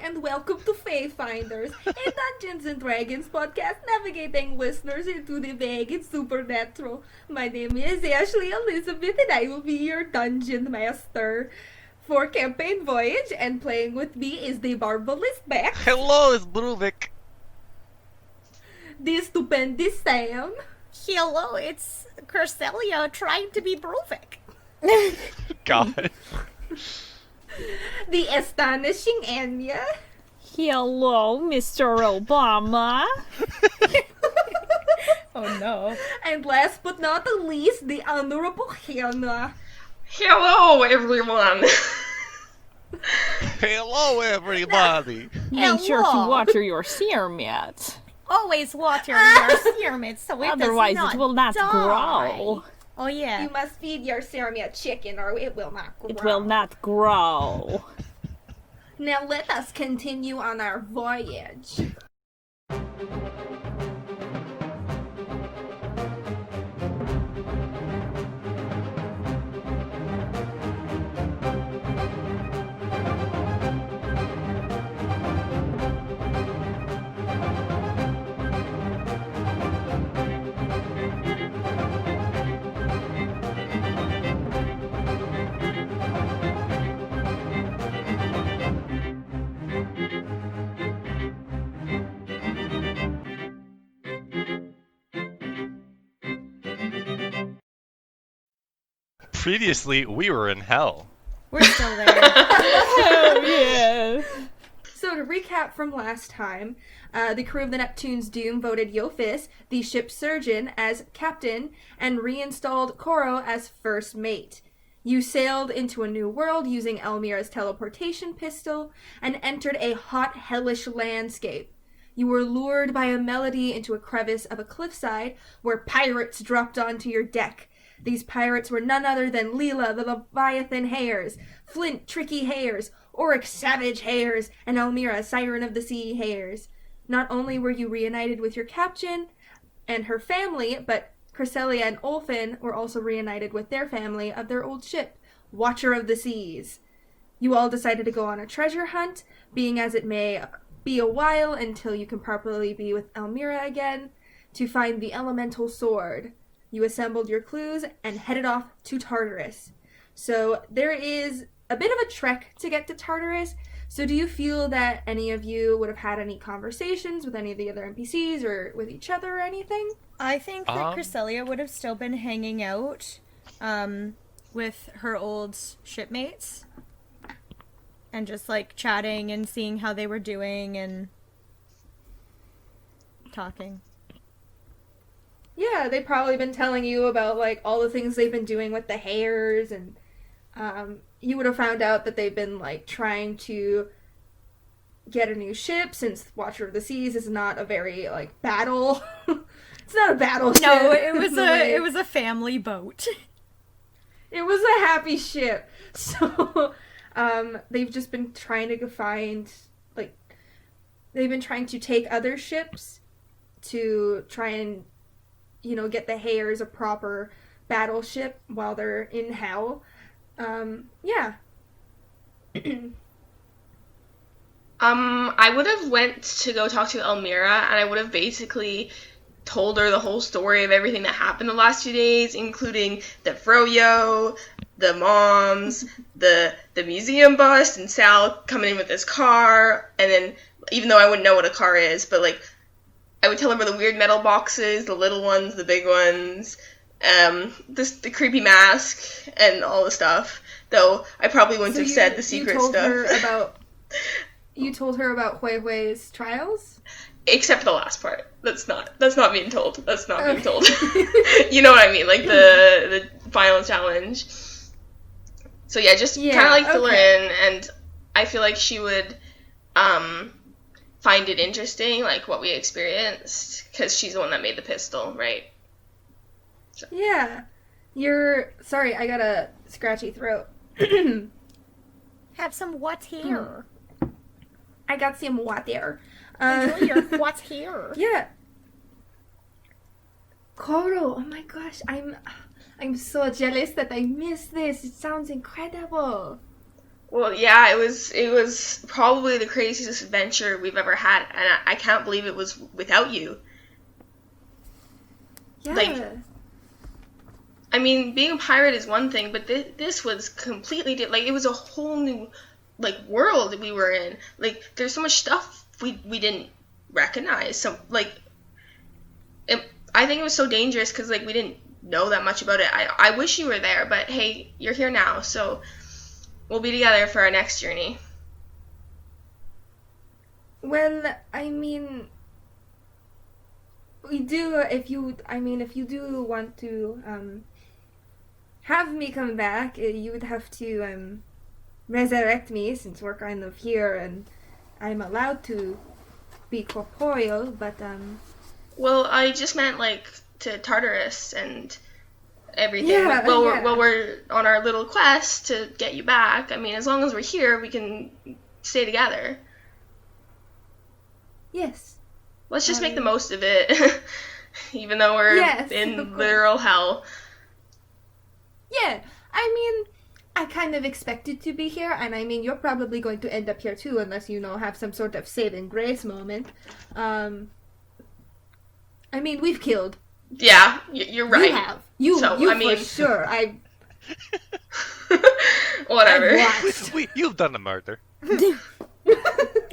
and welcome to Fayfinders, a Dungeons and Dragons podcast navigating listeners into the vague and supernatural. My name is Ashley Elizabeth, and I will be your dungeon master for campaign Voyage, and playing with me is the marvelous Beck. Hello, it's Bruvik. The stupendous Sam. Hello, it's Cresselia trying to be Bruvik. God. The astonishing Anya. Hello, Mr. Obama. Oh no. And last but not the least, the honorable Hannah. Hello, everyone. Hello, everybody. Make sure to water your serum mat. Always water your serum so it Otherwise does not it will not die. grow. Oh yeah. You must feed your serum a chicken or it will not grow. It will not grow. Now let us continue on our voyage. Previously, we were in hell. We're still there. Oh, yeah. So to recap from last time, the crew of the Neptune's Doom voted Yofis, the ship's surgeon, as captain and reinstalled Koro as first mate. You sailed into a new world using Elmira's teleportation pistol and entered a hot, hellish landscape. You were lured by a melody into a crevice of a cliffside where pirates dropped onto your deck. These pirates were none other than Leela, the Leviathan Hares, Flint, Tricky Hares, Oryx, Savage Hares, and Elmira, Siren of the Sea Hares. Not only were you reunited with your captain and her family, but Cresselia and Ulfin were also reunited with their family of their old ship, Watcher of the Seas. You all decided to go on a treasure hunt, being as it may be a while until you can properly be with Elmira again, to find the elemental sword. You assembled your clues and headed off to Tartarus. So there is a bit of a trek to get to Tartarus. So do you feel that any of you would have had any conversations with any of the other NPCs or with each other or anything? I think that Cresselia would have still been hanging out with her old shipmates and just like chatting and seeing how they were doing and talking. Yeah, they've probably been telling you about, like, all the things they've been doing with the hares, and you would have found out that they've been, like, trying to get a new ship, since Watcher of the Seas is not a very, like, battle. It's not a battleship. No, it was a family boat. It was a happy ship. So, they've just been trying to find, like, they've been trying to take other ships to try and, you know, get the hares a proper battleship while they're in hell. Yeah. I would have went to go talk to Elmira, and I would have basically told her the whole story of everything that happened the last few days, including the froyo, the moms, the museum bus, and Sal coming in with his car, and then, even though I wouldn't know what a car is, but, like, I would tell her about the weird metal boxes, the little ones, the big ones, the creepy mask, and all the stuff. Though I probably wouldn't have said the secret stuff. You told her about Hui Hui's trials? Except for the last part. That's not being told. That's not being told. You know what I mean? Like the final challenge. So yeah, just kind of like fill her in, and I feel like she would find it interesting, like what we experienced, because she's the one that made the pistol, right? So. Yeah. Sorry, I got a scratchy throat. Have some what's here. I got some water. Enjoy your what's here. Yeah. Koro, oh my gosh, I'm so jealous that I missed this. It sounds incredible. Well, yeah, it was probably the craziest adventure we've ever had, and I can't believe it was without you. Yeah. Like, I mean, being a pirate is one thing, but this was completely different. Like, it was a whole new, like, world that we were in. Like, there's so much stuff we didn't recognize. So, like, I think it was so dangerous because, like, we didn't know that much about it. I wish you were there, but hey, you're here now, so we'll be together for our next journey. Well, I mean, we do. If you do want to have me come back, you would have to resurrect me since we're kind of here and I'm allowed to be corporeal. But Well, I just meant, like, to Tartarus and everything. Yeah, While we're on our little quest to get you back. I mean, as long as we're here, we can stay together. yes, Let's just make the most of it, even though we're Yes, of in course. literal hell. yeah. I mean, I kind of expected to be here, and I mean, you're probably going to end up here too, unless you have some sort of saving grace moment. I mean, we've killed. Yeah, you're right. You have. You, So, you I mean- for sure. Whatever. I've watched. You've done a murder.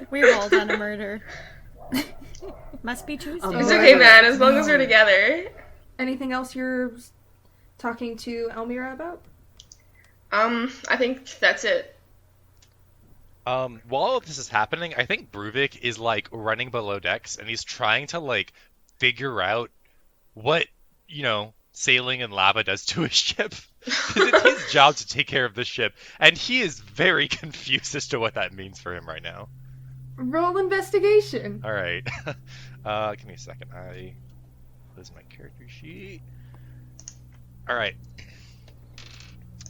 We've all done a murder. Must be Tuesday. Oh, It's Lord. okay, man, as long as we're together. Anything else you're talking to Elmira about? I think that's it. While all of this is happening, I think Bruvik is like running below decks and he's trying to like figure out what, sailing in lava does to a ship. 'Cause it's his job to take care of the ship, and he is very confused as to what that means for him right now. Roll investigation. All right. Give me a second. Where's my character sheet? All right.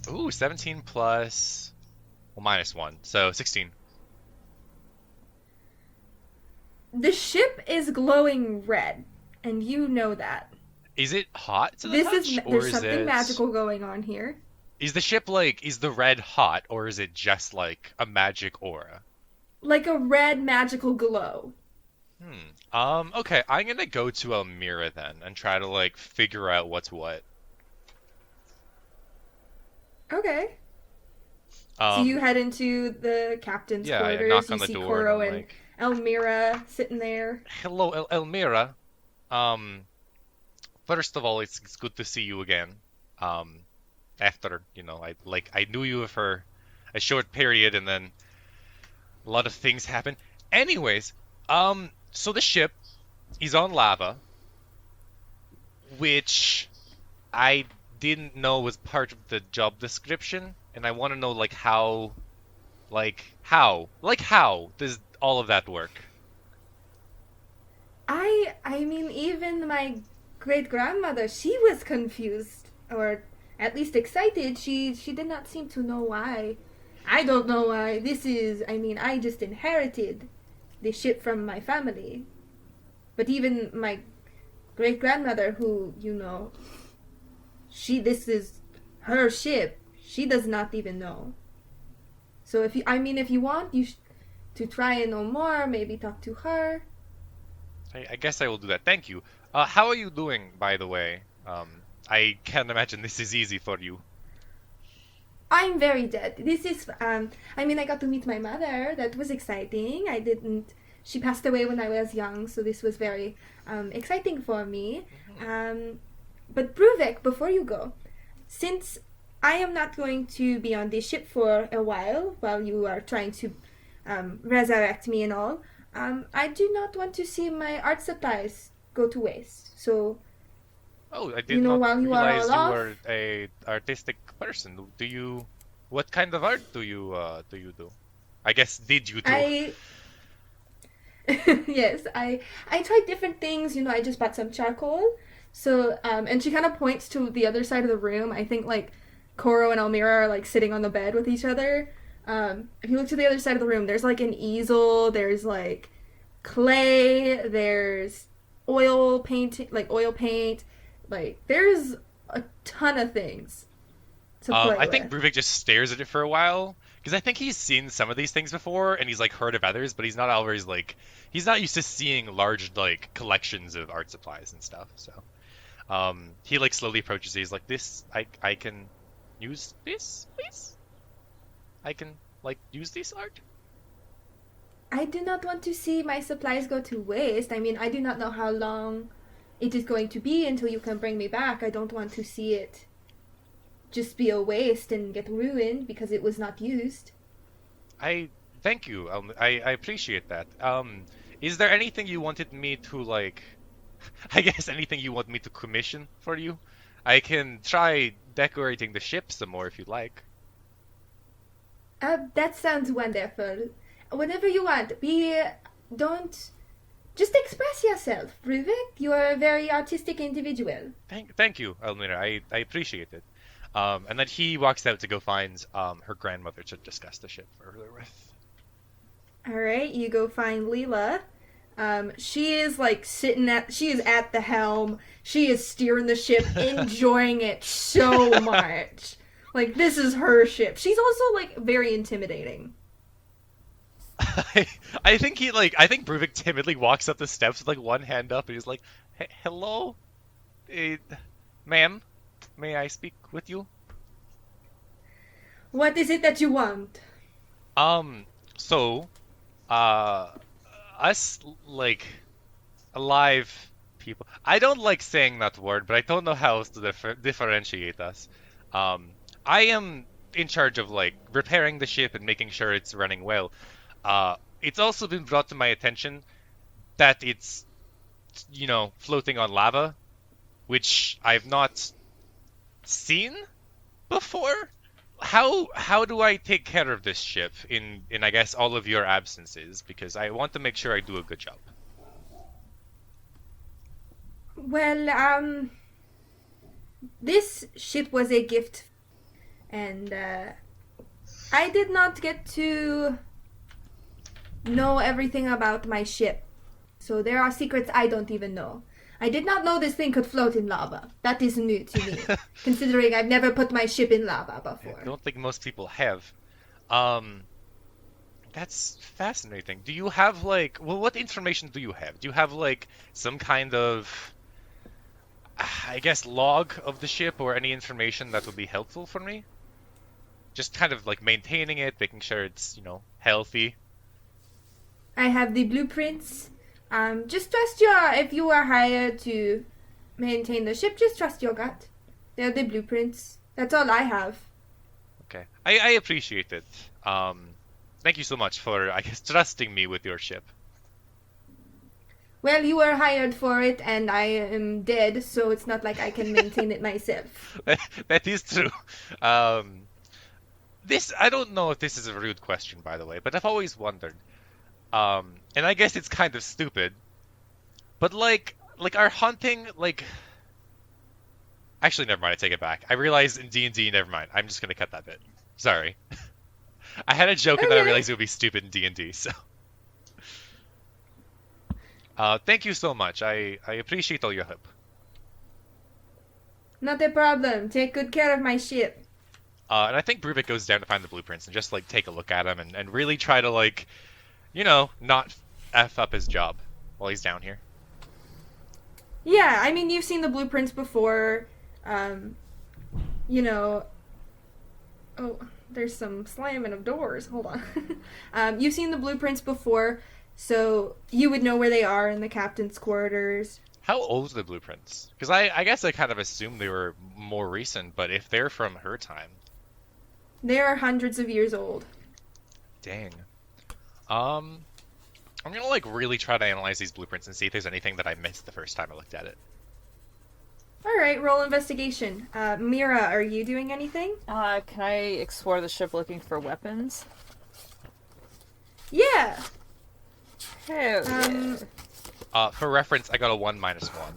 Ooh, 17 plus, well, minus 1, so 16. The ship is glowing red, and you know that. Is it hot to the This touch, is or there's is something it... magical going on here. Is the ship like, is the red hot, or is it just like a magic aura? Like a red magical glow. Okay, I'm gonna go to Elmira then and try to like figure out what's what. Okay. So you head into the captain's yeah, I quarters. knock on You the see door Koro and I'm and like, Elmira sitting there. hello, Elmira. First of all, it's good to see you again. After, I knew you for a short period and then a lot of things happened. Anyways, so the ship is on lava, which I didn't know was part of the job description, and I want to know how does all of that work? I mean, even my great grandmother, she was confused, or at least excited. She did not seem to know why. I don't know why. I just inherited the ship from my family. But even my great grandmother, who, this is her ship, she does not even know. So if you want, to try and know more, maybe talk to her. I guess I will do that. Thank you. How are you doing, by the way? I can't imagine this is easy for you. I'm very dead. This is, I got to meet my mother. That was exciting. She passed away when I was young, so this was very exciting for me. But Bruvik, before you go, since I am not going to be on this ship for a while you are trying to resurrect me and all, I do not want to see my art supplies go to waste. So, Oh, I did not while you are realize all you off- were a artistic person. What kind of art do you do? I guess did you do? Yes, I tried different things. I just bought some charcoal. So, and she kind of points to the other side of the room. I think like Koro and Elmira are like sitting on the bed with each other. If you look to the other side of the room, there's like an easel. There's like clay. There's oil paint. Like there's a ton of things. to play I think with. Bruvik just stares at it for a while because I think he's seen some of these things before and he's like heard of others, but he's not always like he's not used to seeing large like collections of art supplies and stuff. So he like slowly approaches it. He's like, "This, I can use this, please? I can like use this art." I do not want to see my supplies go to waste. I mean, I do not know how long it is going to be until you can bring me back. I don't want to see it just be a waste and get ruined because it was not used. I thank you. I appreciate that. Is there anything you wanted me to like? I guess anything you want me to commission for you? I can try decorating the ship some more if you'd like. That sounds wonderful. Whenever you want, don't just express yourself, Ruvik. You are a very artistic individual. Thank you, Almira. I appreciate it. And then he walks out to go find her grandmother to discuss the ship further with. All right, you go find Leela. She is she is at the helm. She is steering the ship, enjoying it so much. Like, this is her ship. She's also like very intimidating. I think I think Bruvik timidly walks up the steps with like one hand up and he's like, "Hello, ma'am, may I speak with you?" What is it that you want? So, us like alive people. I don't like saying that word, but I don't know how else to differentiate us. I am in charge of like repairing the ship and making sure it's running well. It's also been brought to my attention that it's, floating on lava, which I've not seen before. How do I take care of this ship in I guess all of your absences? Because I want to make sure I do a good job. Well, this ship was a gift, and I did not get to know everything about my ship. So there are secrets I don't even know. I did not know this thing could float in lava. That is new to me, considering I've never put my ship in lava before. I don't think most people have. That's fascinating. Do you have what information do you have? Do you have some kind of, I guess, log of the ship or any information that would be helpful for me? Just kind of like maintaining it, making sure it's, healthy. I have the blueprints. Just trust if you are hired to maintain the ship, just trust your gut. They're the blueprints. That's all I have. Okay. I appreciate it. Thank you so much for, I guess, trusting me with your ship. Well, you were hired for it, and I am dead, so it's not like I can maintain it myself. That is true. I don't know if this is a rude question, by the way, but I've always wondered. And I guess it's kind of stupid, but our hunting, actually, never mind, I take it back. I realized in D&D, never mind. I'm just gonna cut that bit. Sorry. I had a joke and then I realized it would be stupid in D&D, so. Thank you so much. I appreciate all your help. Not a problem. Take good care of my ship. And I think Bruvik goes down to find the blueprints and just take a look at them and really try to not F up his job while he's down here. Yeah, I mean, you've seen the blueprints before. Oh, there's some slamming of doors. Hold on. You've seen the blueprints before, so you would know where they are in the captain's quarters. How old are the blueprints? Because I guess I kind of assumed they were more recent, but if they're from her time... They are hundreds of years old. Dang. I'm gonna really try to analyze these blueprints and see if there's anything that I missed the first time I looked at it. Alright, roll investigation. Mira, are you doing anything? Can I explore the ship looking for weapons? Yeah! Hell yeah. For reference, I got a 1 minus 1.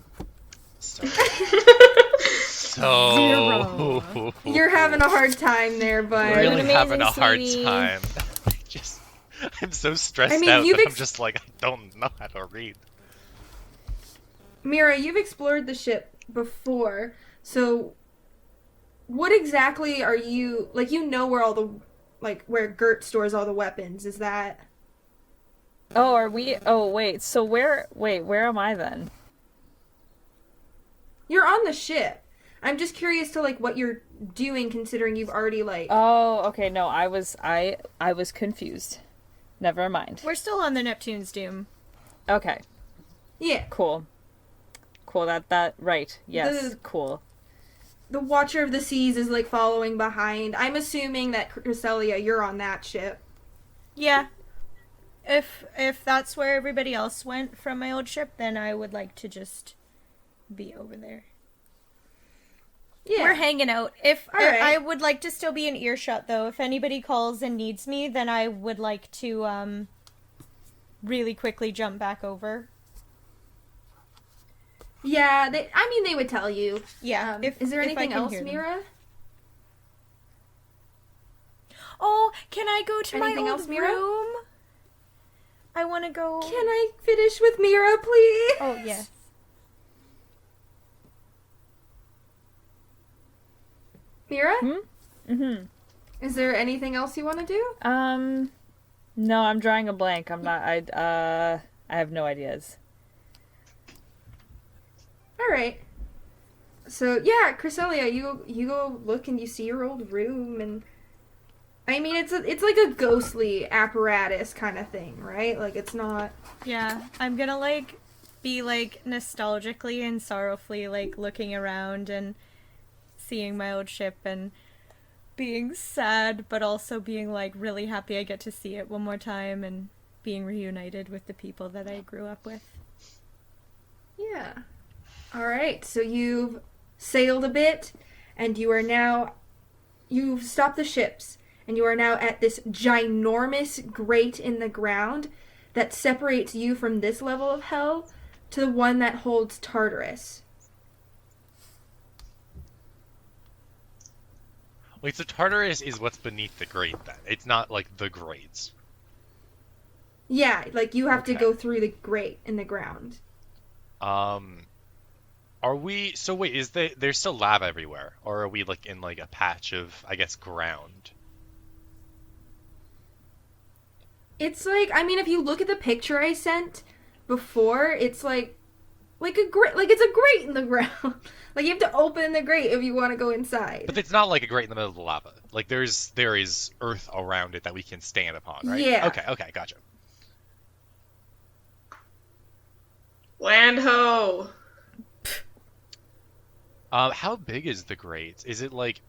So... Zero. You're having a hard time there, but... Really amazing, having a hard sweetie. time. I'm so stressed I mean, out you've that I'm just I don't know how to read. Mira, you've explored the ship before, so what exactly are you like? You know where all the where Gert stores all the weapons? Is that Oh, are we? Oh, wait. So where am I then? you're on the ship? I'm just curious to like what you're doing, considering you've already like. Oh, okay. No, I was confused. Never mind. We're still on the Neptune's doom. Okay, Yeah, cool. Cool. That right. Yes. The- Cool. the Watcher of the Seas is like following behind. I'm assuming that Cresselia, you're on that ship. Yeah. If that's where everybody else went from my old ship, then I would like to just be over there. Yeah, We're hanging out. If All right. I would like to still be in earshot, though. If anybody calls and needs me, then I would like to really quickly jump back over. yeah. I mean, they would tell you. Yeah. Is there if I anything can else, hear them. Mira? Oh, can I go to Anything my old else, Mira? room? I want to go. Can I finish with Mira, please? Oh yes. Mira? Mm-hmm. Is there anything else you want to do? No, I'm drawing a blank. I'm not. I have no ideas. All right. So yeah, Cresselia, you go look and you see your old room, and I mean it's like a ghostly apparatus kind of thing, right? Like it's not. Yeah, I'm gonna like be like nostalgically and sorrowfully like looking around and seeing my old ship and being sad, but also being like really happy I get to see it one more time and being reunited with the people that I grew up with. Yeah. All right. So you've sailed a bit, and you've stopped the ships, and you are now at this ginormous grate in the ground that separates you from this level of hell to the one that holds Tartarus. Wait, so Tartarus is what's beneath the grate then? It's not like the grates. Yeah, like you have to Okay. go through the grate in the ground. Are we? So wait, there's still lava everywhere, or are we like in like a patch of, I guess, ground? It's like, I mean, if you look at the picture I sent before, it's like a grate, like it's a grate in the ground. Like you have to open the grate if you want to go inside. But it's not like a grate in the middle of the lava. Like there is earth around it that we can stand upon, right? Yeah. Okay, gotcha. Land ho! How big is the grate? Is it like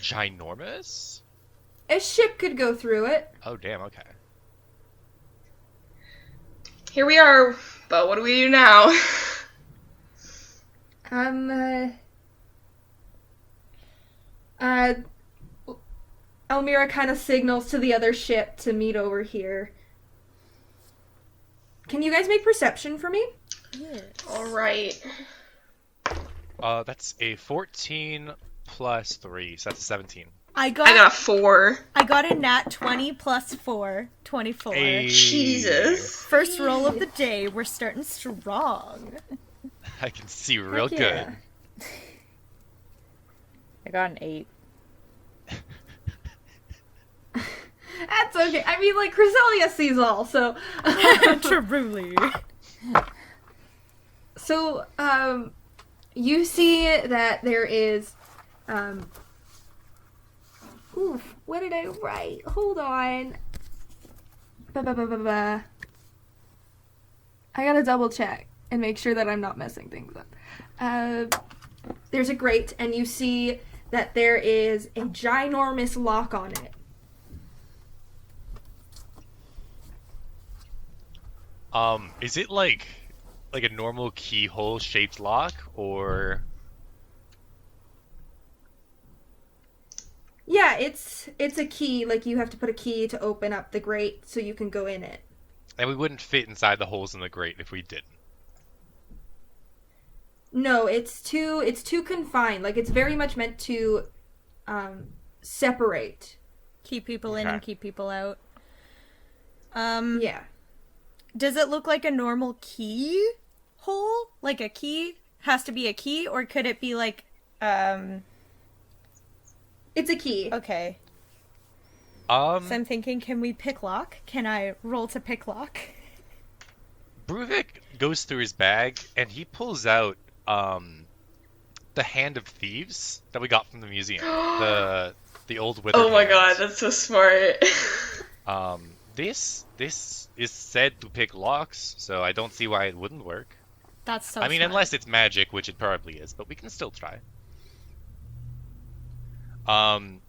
ginormous? A ship could go through it. Oh damn, okay. Here we are, but what do we do now? Elmira kind of signals to the other ship to meet over here. Can you guys make perception for me? Alright. That's a 14 plus 3, so that's a 17. I I got a 4. got a nat 20 plus 4, 24. Hey. Jesus. First roll of the day. We're starting strong. I can see real Heck yeah. good. I got an 8. That's okay. I mean, like, Cresselia sees all, so... Truly. So, you see that there is, oof, what did I write? Hold on. Ba-ba-ba-ba-ba. I gotta double check and make sure that I'm not messing things up. There's a grate, and you see that there is a ginormous lock on it. Is it like a normal keyhole shaped lock, or? Yeah, it's a key. Like, you have to put a key to open up the grate so you can go in it. And we wouldn't fit inside the holes in the grate if we didn't. No, it's too confined. Like, it's very much meant to separate. Keep people in Okay. and keep people out. Yeah. Does it look like a normal key hole? Like a key has to be a key, or could it be like It's a key. Okay. So Um, I'm thinking, can we pick lock? Can I roll to pick lock? Bruvik goes through his bag and he pulls out the Hand of Thieves that we got from the museum. The old withered Oh my hands. god, that's so smart. This is said to pick locks, so I don't see why it wouldn't work. That's so I mean, smart. unless it's magic, which it probably is, but we can still try.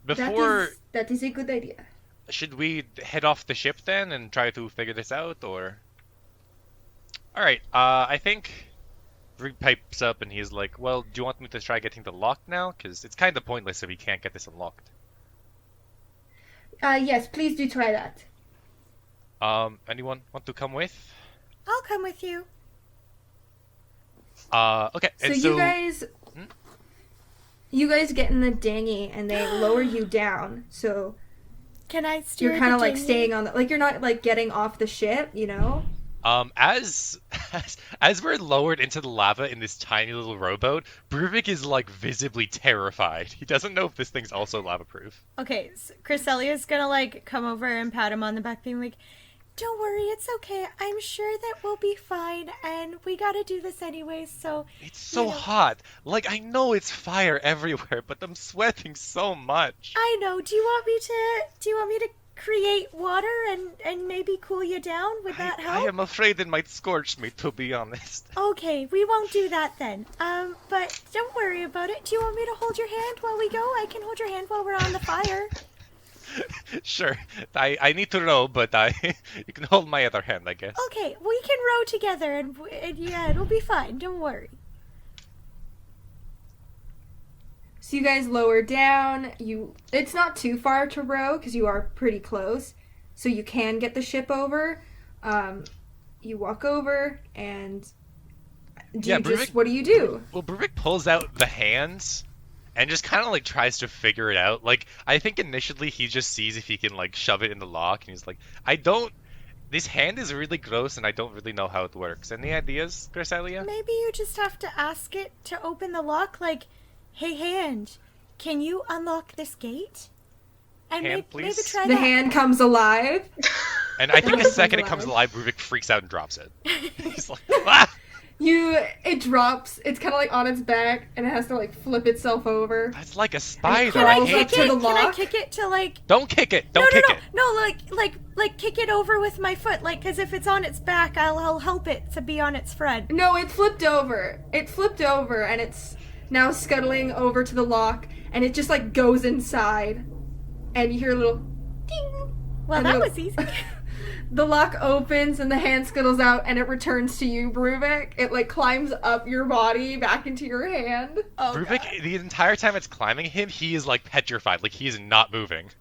Before, That is a good idea. should we head off the ship then and try to figure this out, or? All right. I think Rig pipes up and he's like, "Well, do you want me to try getting the lock now? Because it's kind of pointless if we can't get this unlocked." Yes, please do try that. Anyone want to come with? I'll come with you. Okay. So And you guys get in the dinghy and they lower you down. So Can I steer you're kind of the like dinghy? staying on the, like you're not like getting off the ship, you know? As we're lowered into the lava in this tiny little rowboat, Bruvik is like visibly terrified. He doesn't know if this thing's also lava-proof. Okay, so Chryselia's gonna like come over and pat him on the back, being like, "Don't worry, it's okay. I'm sure that we'll be fine, and we gotta do this anyway." So It's so know- hot. Like, I know it's fire everywhere, but I'm sweating so much. I know. Do you want me to create water and maybe cool you down? Would that I help? am afraid it might scorch me, to be honest. Okay, we won't do that then. But don't worry about it. Do you want me to hold your hand while we go? I can hold your hand while we're on the fire. Sure. I need to row, but you can hold my other hand, I guess. Okay, we can row together, and yeah, it'll be fine. Don't worry. So you guys lower down. It's not too far to row because you are pretty close, so you can get the ship over. You walk over and what do you do? Well, Bruvik pulls out the hands and just kind of like tries to figure it out. Like, I think initially he just sees if he can like shove it in the lock, and he's like, this hand is really gross and I don't really know how it works. Any ideas, Cresselia? Maybe you just have to ask it to open the lock, like, "Hey, hand, can you unlock this gate?" And Hand, maybe please. try The that. hand comes alive. And I think the Comes second it comes alive. alive, Bruvik freaks out and drops it. He's like, ah! It drops. It's kind of like on its back, and it has to like flip itself over. That's like a spider. Can I crawls I up kick hate to it? the it. Can I lock? kick it to like? Don't kick it. Don't kick it. No, like kick it over with my foot, like, because if it's on its back, I'll help it to be on its front. No, it flipped over. It flipped over, and it's now scuttling over to the lock, and it just like goes inside, and you hear a little ding. Well, And that the- was easy. The lock opens and the hand scuttles out, and it returns to you, Bruvik. It like climbs up your body back into your hand. Oh, Bruvik, God. the entire time it's climbing him, he is like petrified. Like, he is not moving.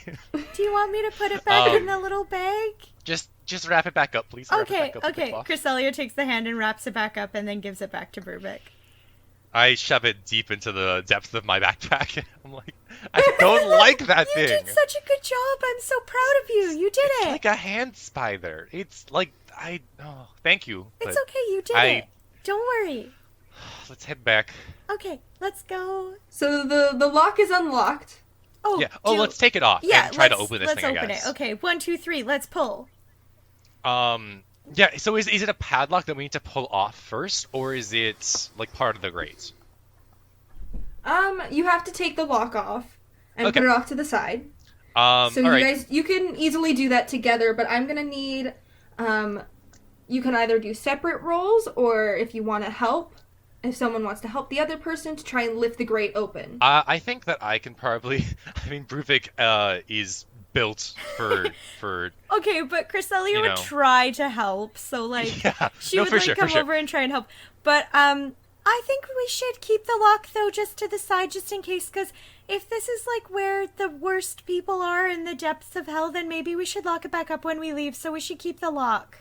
Do you want me to put it back in Um, the little bag? Just wrap it back up, please. Wrap it Okay, back up with the okay. cloth. Chrysselia takes the hand and wraps it back up and then gives it back to Bruvik. I shove it deep into the depths of my backpack. I'm like, I don't like that You thing. did such a good job. I'm so proud of you. You did It's it. like a hand spider. It's like, oh, thank you. It's but okay. You did I- it. Don't worry. Let's head back. Okay, let's go. So the lock is unlocked. Oh, Yeah. Oh, let's take it off Yeah, and try to let's- open this let's thing, I open guess. it. Okay, 1, 2, 3. Let's pull. Yeah, so is it a padlock that we need to pull off first, or is it like part of the grate? You have to take the lock off and Okay. put it off to the side. So All you right. guys, you can easily do that together, but I'm gonna need, you can either do separate rolls, or if you want to help, if someone wants to help the other person to try and lift the grate open. I think that I can probably. I mean, Bruvik is built for. Okay, but Chrysselia You would know. try to help, so like Yeah. she No, would for like sure, come for sure. over and try and help. But I think we should keep the lock though just to the side just in case, because if this is like where the worst people are in the depths of hell, then maybe we should lock it back up when we leave, so we should keep the lock.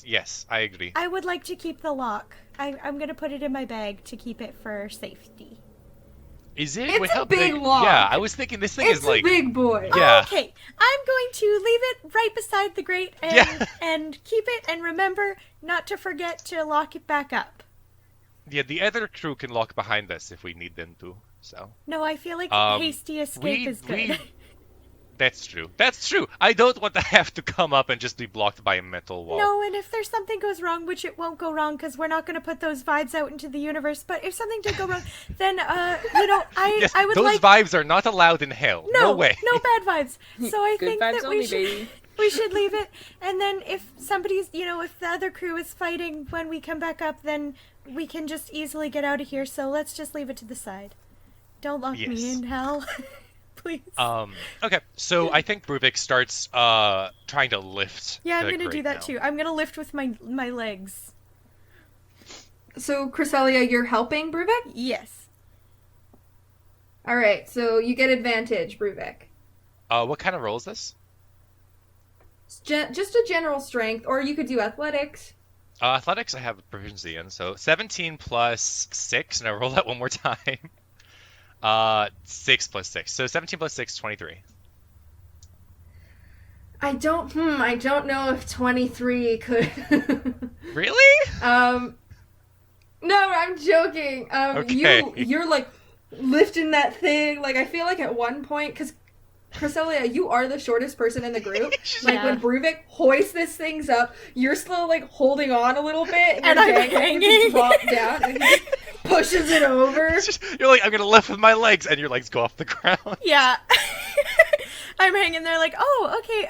Yes, I agree. I would like to keep the lock. I'm gonna put it in my bag to keep it for safety. Is it? It's wait, a how big lock. Yeah, I was thinking this thing It's is like. a big boy. Yeah. Okay, I'm going to leave it right beside the grate and Yeah. and keep it, and remember not to forget to lock it back up. Yeah, the other crew can lock behind us if we need them to. So No, I feel like Um, hasty escape we is good. we that's true. That's true. I don't want to have to come up and just be blocked by a mental wall. No, and if there's something goes wrong, which it won't go wrong because we're not going to put those vibes out into the universe, but if something did go wrong, then, Yes, I would those like... vibes are not allowed in hell. No way. No bad vibes. So I Good think vibes that only, we should... baby. We should leave it, and then if somebody's, if the other crew is fighting when we come back up, then we can just easily get out of here, so let's just leave it to the side. Don't lock Yes. me in, hell. Please. Okay, so I think Bruvik starts trying to lift. Yeah, I'm the gonna do grate that now. too. I'm gonna lift with my legs. So, Cresselia, you're helping Bruvik? Yes. Alright, so you get advantage, Bruvik. What kind of roll is this? Just a general strength, or you could do athletics. Athletics I have proficiency in, so 17 plus 6, and I roll that one more time. 6 plus 6. So 17 plus 6, 23. I don't know if 23 could. Really? No, I'm joking. Okay. You're like lifting that thing. Like, I feel like at one point, because Cresselia, you are the shortest person in the group. Like, Yeah. when Bruvik hoists this things up, you're still like holding on a little bit, And you're I'm dangling hanging. to drop down, and he just pushes it over. It's just- you're like, I'm gonna lift with my legs, and your legs go off the ground. Yeah. I'm hanging there like, oh, okay,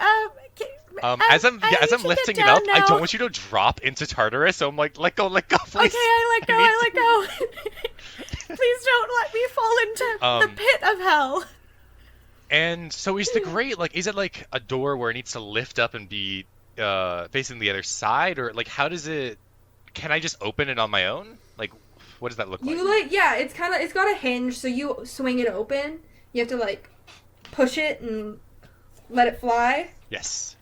As I'm I need to lifting get it up, down I now. don't want you to drop into Tartarus. So I'm like, let go, please. Okay, I let need go. Please don't let me fall into the pit of hell. And so is the grate like? Is it like a door where it needs to lift up and be facing the other side, or like how does it? Can I just open it on my own? Like, what does that look like? It's got a hinge, so you swing it open. You have to like push it and let it fly. Yes.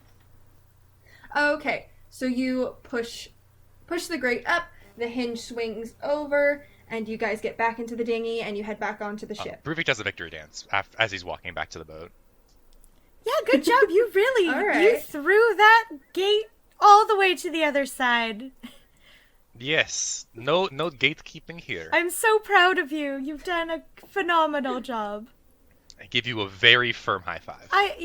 Okay, so you push the grate up, the hinge swings over, and you guys get back into the dinghy and you head back onto the ship. Bruvik does a victory dance as he's walking back to the boat. Yeah, good job. You really, All right. you threw that gate all the way to the other side. Yes. No gatekeeping here. I'm so proud of you. You've done a phenomenal job. I give you a very firm high five. I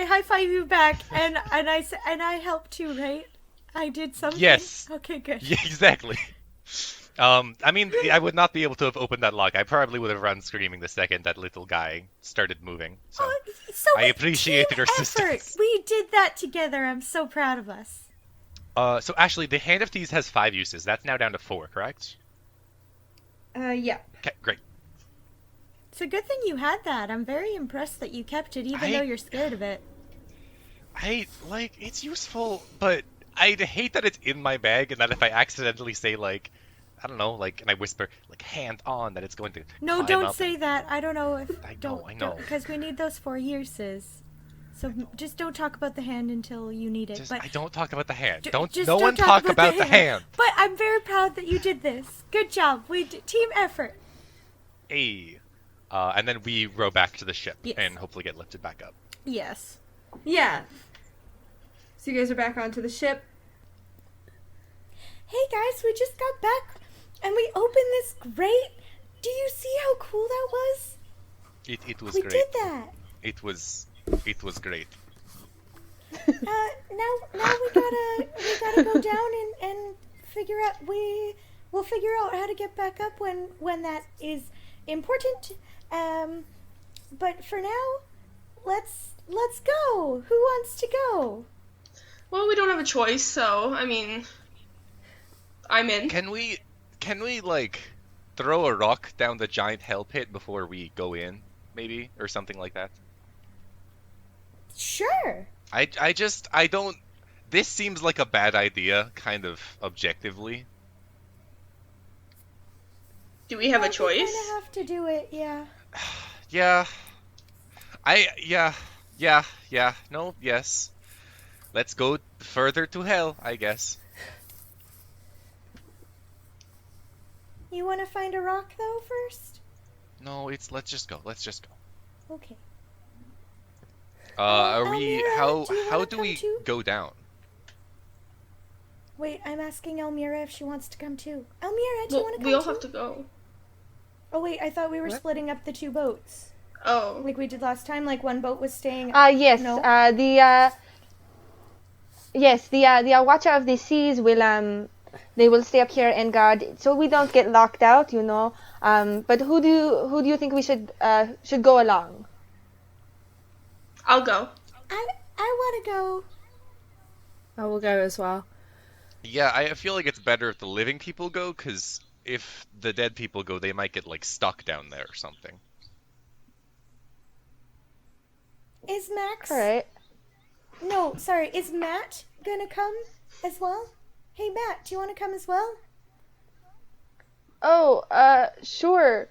high five you back, and I helped too, right? I did something. Yes. Okay, good. Yeah, exactly. I mean, I would not be able to have opened that lock. I probably would have run screaming the second that little guy started moving. So So I appreciated team your effort. assistance. We did that together. I'm so proud of us. So actually, the Hand of Thieves has 5 uses. That's now down to 4, correct? Yeah. Okay, great. It's a good thing you had that. I'm very impressed that you kept it, even though you're scared of it. It's useful, but I hate that it's in my bag and that if I accidentally say, like, I don't know, like, and I whisper, like, hand on, that it's going to No, climb don't up say that. I don't know if... I know. Because we need those 4 uses. So just don't talk about the hand until you need it. I don't talk about the hand. Just No one talk about the hand. But I'm very proud that you did this. Good job. Team effort. Hey. And then we row back to the ship Yes. and hopefully get lifted back up. Yes. Yeah. So you guys are back onto the ship. Hey guys, we just got back and we opened this grate. Do you see how cool that was? It was We great. did that. It was great. Now we gotta go down and figure out we'll figure out how to get back up when that is important. But for now, let's go. Who wants to go? Well, we don't have a choice, so I mean, I'm in. Can we like throw a rock down the giant hell pit before we go in, maybe, or something like that? Sure. I don't. This seems like a bad idea, kind of objectively. Do we have a We choice? kind of have to do it. Yeah. Yeah. No, yes. Let's go further to hell, I guess. You want to find a rock though first? No, let's just go. Okay. Are we Elmira, do you how wanna do come we too? go down? Wait, I'm asking Elmira if she wants to come too. Elmira, do you Well, want to come we all too? have to go. Oh wait, I thought we were What? splitting up the two boats. Oh. Like we did last time, like one boat was staying... Yes. No? The Watcher of the Seas will they will stay up here and guard, so we don't get locked out, you know. But who do you think we should go along? I'll go. I want to go. I will go as well. Yeah, I feel like it's better if the living people go, because if the dead people go, they might get, like, stuck down there or something. Is Max... All right. No, sorry, is Matt gonna come as well? Hey Matt, do you want to come as well? Oh, sure.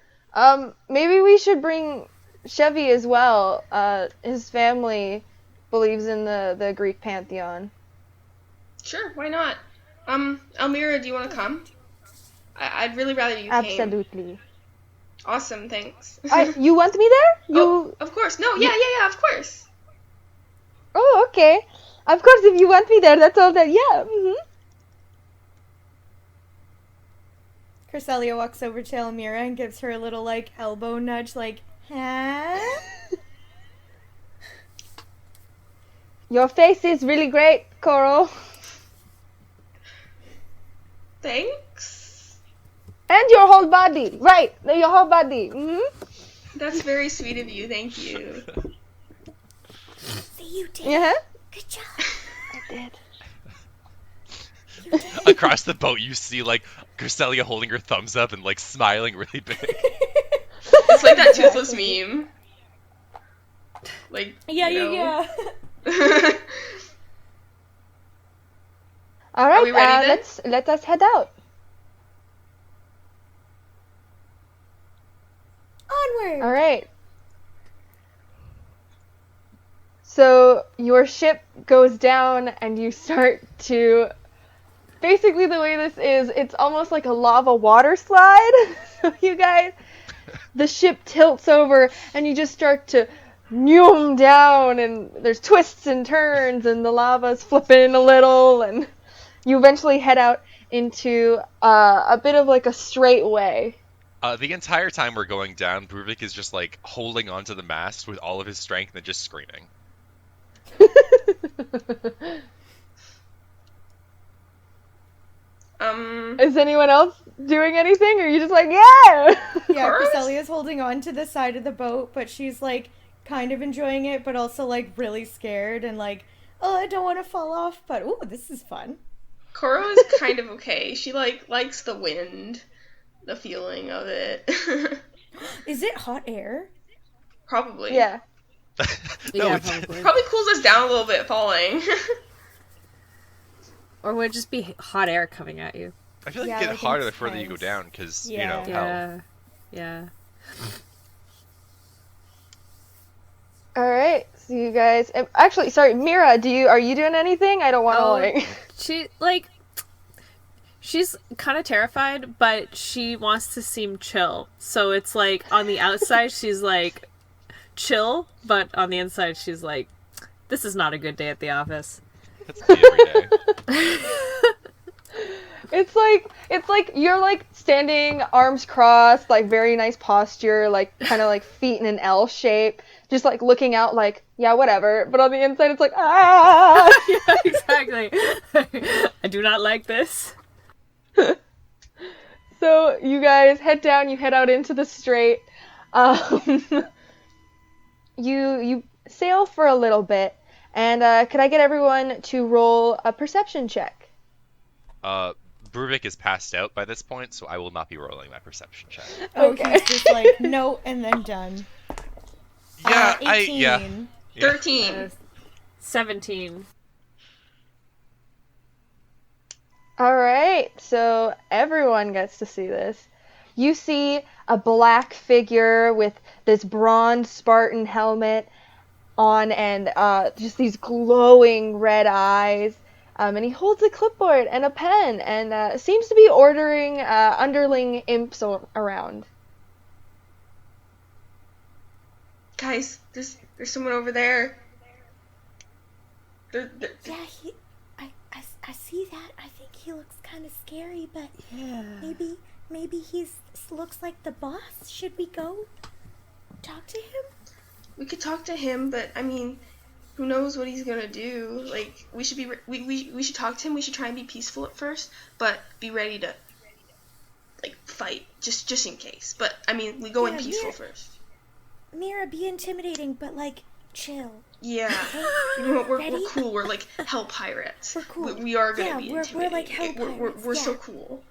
Maybe we should bring Chevy as well. His family believes in the Greek pantheon. Sure, why not? Elmira, do you want to come? I'd really rather you came. Absolutely. Awesome, thanks. You want me there? You? Oh, of course. No, yeah, of course. Oh, okay. Of course, if you want me there, that's all that. Yeah. Cresselia walks over to Elmira and gives her a little, like, elbow nudge, like, huh? Your face is really great, Coral. Thanks. And your whole body. Right, your whole body. That's very sweet of you. Thank you. See, you did. Yeah. Good job. I did. Across the boat, you see, like, Cresselia holding her thumbs up and, like, smiling really big. It's like that toothless meme. Like, Yeah. All right, we ready then? let us head out. Onward. All right. So your ship goes down and you start to... Basically the way this is, it's almost like a lava water slide. So you guys, the ship tilts over and you just start to noom down and there's twists and turns and the lava's flipping a little and you eventually head out into a bit of like a straight way. The entire time we're going down, Bruvik is just, like, holding onto the mast with all of his strength and just screaming. Is anyone else doing anything, or are you just like, yeah? Yeah, Course. Cresselia's holding on to the side of the boat, but she's, like, kind of enjoying it, but also, like, really scared and, like, oh, I don't want to fall off, but, ooh, this is fun. Koro is kind of okay. She, like, likes the wind, the feeling of it. Is it hot air? Probably. Yeah. No, Yeah, it's... probably. Probably cools us down a little bit falling. Or would it just be hot air coming at you? I feel like Yeah, you get like hotter the further you go intense. down, because, Yeah. you know, hell. Yeah. All right. So you guys, actually, sorry, Mira, are you doing anything? I don't want to like. She's kind of terrified, but she wants to seem chill. So it's like on the outside she's like chill, but on the inside she's like, this is not a good day at the office. That's me every day. It's like you're like standing, arms crossed, like very nice posture, like kind of like feet in an L shape, just like looking out, like yeah, whatever. But on the inside, it's like ah. Yeah, exactly. I do not like this. So you guys head down. You head out into the strait. You sail for a little bit, and could I get everyone to roll a perception check? Bruvik is passed out by this point, so I will not be rolling my perception check. Okay. He's just like, no, and then done. Yeah, 18. 13. 17. All right, so everyone gets to see this. You see a black figure with this bronze Spartan helmet on and just these glowing red eyes. And he holds a clipboard and a pen and seems to be ordering underling imps around. Guys, there's someone over there. They're- Yeah, I see that. I think he looks kind of scary, but maybe he's looks like the boss. Should we go talk to him? We could talk to him, but I mean, who knows what he's gonna do? Like, we should be we should talk to him. We should try and be peaceful at first, but be ready to like fight just in case. But I mean, we go in peaceful first. Mira, be intimidating, but like chill. Yeah, you know what? We're cool. We're like hell pirates. We're cool. We are gonna be we're intimidating. like hell pirates. We're so cool.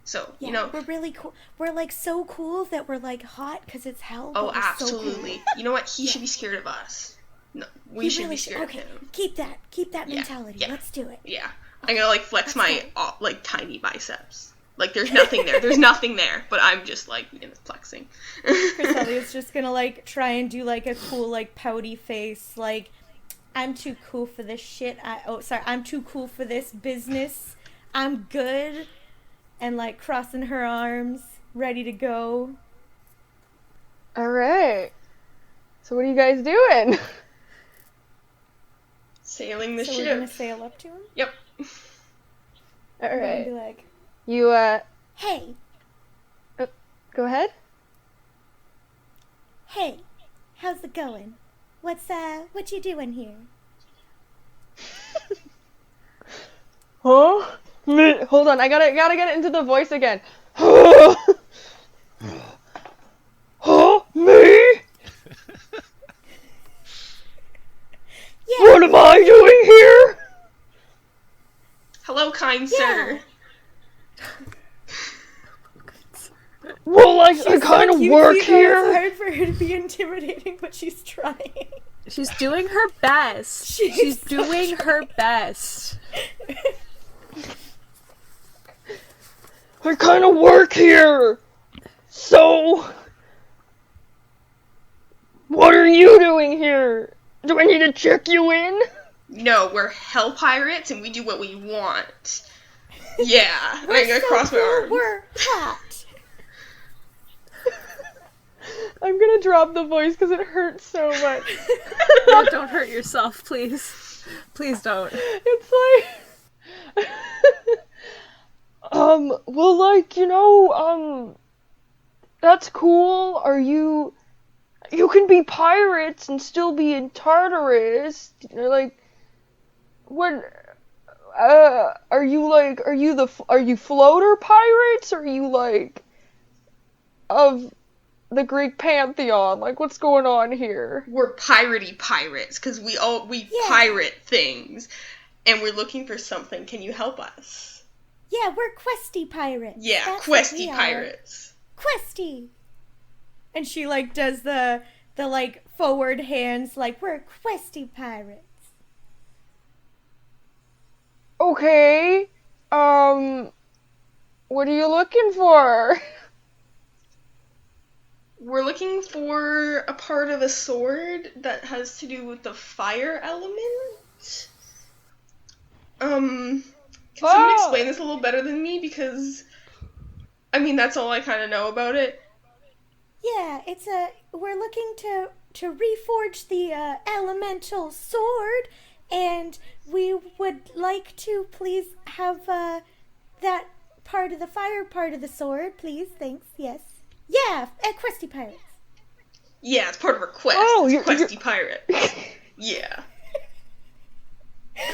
So Yeah, you know. we're really cool. We're like so cool that we're like hot because it's hell. Oh, but we're absolutely. So cool. You know what? He should be scared of us. No, we should really be scared of okay, him. keep that mentality. yeah. Let's do it. Yeah, I'm gonna like flex my go. like tiny biceps. Like there's nothing there. There's nothing there, but I'm just like flexing. Cresselia's just gonna like try and do like a cool like pouty face, like I'm too cool for this shit. I'm too cool for this business. I'm good, and like crossing her arms, ready to go. All right. So what are you guys doing? Sailing the So ship. we're gonna sail up to him. Yep. All We're gonna right. be like, You hey, go ahead. hey, how's it going? What you doing here? Huh? Hold on, I gotta get into the voice again. Huh? Me? Yeah. What am I doing here? Hello, kind sir. Well, I kind of work It's here. hard for her to be intimidating, but she's trying. She's doing her best. She's doing her best. I kind of work here. So, what are you doing here? Do I need to check you in? No, we're hell pirates and we do what we want. Yeah, I'm gonna cross my arms. We're hot. I'm gonna drop the voice because it hurts so much. No, don't hurt yourself, please. Please don't. It's like, well, like, that's cool. You can be pirates and still be in Tartarus. Like, what, are you floater pirates? Or are you, like, of the Greek pantheon? Like, what's going on here? We're piratey pirates because we pirate things, and we're looking for something. Can you help us? Yeah, we're questy pirates. Yeah, That's what questy we are. pirates. Questy. And she like does the like forward hands like we're questy pirates. Okay. What are you looking for? We're looking for a part of a sword that has to do with the fire element. Can someone explain this a little better than me? Because, I mean, that's all I kind of know about it. Yeah, we're looking to reforge the elemental sword, and we would like to please have that part of the fire part of the sword, please. Thanks. Yes. Yeah, questy pirates. Yeah, it's part of our quest. Oh, it's you're questy pirate. Yeah.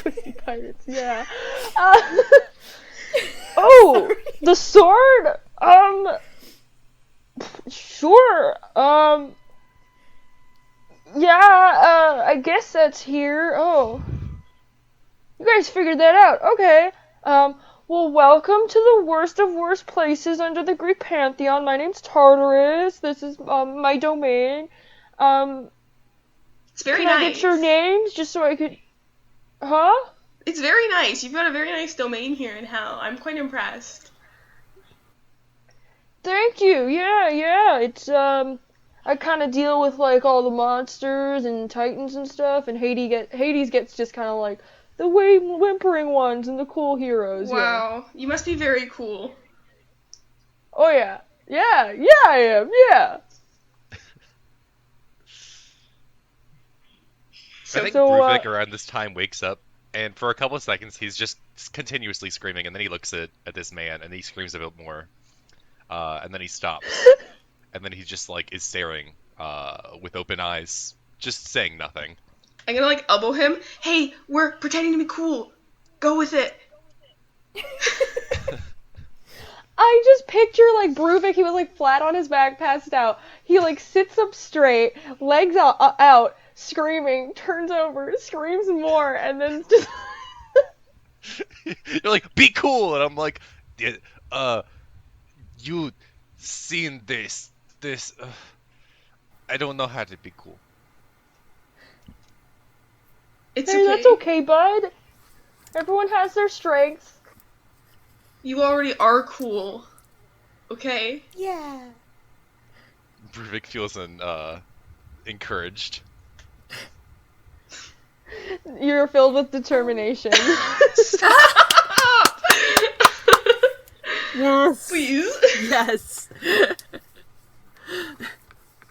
Questy pirates, yeah. Oh, the sword? Sure. Yeah, I guess that's here. Oh. You guys figured that out. Okay. Well, welcome to the worst of worst places under the Greek pantheon. My name's Tartarus. This is, my domain. It's very Can nice. I get your names just so I could... Huh? It's very nice. You've got a very nice domain here in hell. I'm quite impressed. Thank you. Yeah. It's, I kind of deal with, like, all the monsters and titans and stuff, and Hades gets just kind of, like, the whimpering ones and the cool heroes. Wow. You must be very cool. Oh, yeah. Yeah, I am. Yeah. I think So, Bruvik around this time wakes up, and for a couple of seconds he's just continuously screaming, and then he looks at this man, and he screams a bit more. and then he stops, and then he just like is staring with open eyes, just saying nothing. I'm gonna like elbow him. Hey, we're pretending to be cool. Go with it. I just picture like Bruvik, he was like flat on his back, passed out. He like sits up straight, legs out, screaming, turns over, screams more, and then just. You're like, be cool, and I'm like, you seen this? I don't know how to be cool. It's Hey, okay. that's okay, bud. Everyone has their strengths. You already are cool. Okay? Yeah. Bruvik feels encouraged. You're filled with determination. Stop! Yes. Please. Yes.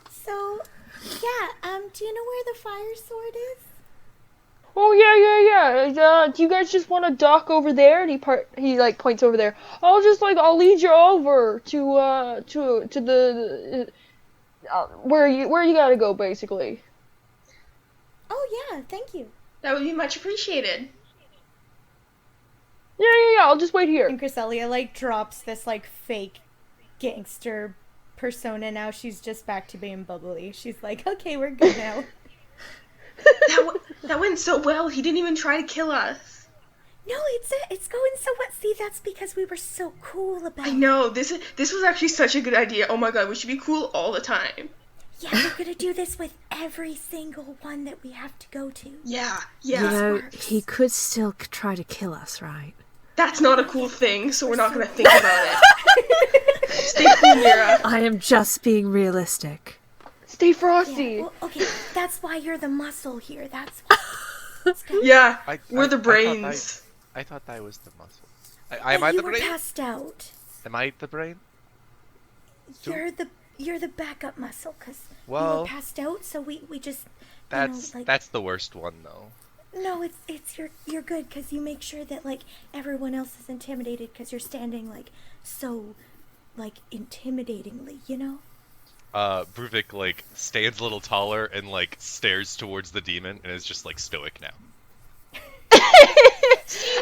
So, yeah, do you know where the fire sword is? Oh yeah. Do you guys just want to dock over there? And he like points over there. I'll lead you over to the where you gotta go basically. Oh, yeah, thank you. That would be much appreciated. Yeah. I'll just wait here. And Cresselia, like, drops this, like, fake gangster persona now. She's just back to being bubbly. She's like, okay, we're good now. That went so well. He didn't even try to kill us. No, it's going so well. See, that's because we were so cool about I it. know. This was actually such a good idea. Oh my god, we should be cool all the time. Yeah, we're gonna do this with every single one that we have to go to. Yeah. You know, works. he could still try to kill us, right? That's not a cool thing, so we're not gonna think about it. Stay cool, Mira. I am just being realistic. Stay frosty. Yeah, well, okay, that's why you're the muscle here. That's why. Yeah, I we're the thought brains. I thought I was the muscle. Am I you the were brain? passed out. Am I the brain? You're the backup muscle, because you Well, were passed out, so we just, That's like, that's the worst one though. no, it's you're good, because you make sure that, like, everyone else is intimidated, because you're standing, like, so, like, intimidatingly, you know? Bruvik like stands a little taller and like stares towards the demon and is just like stoic now.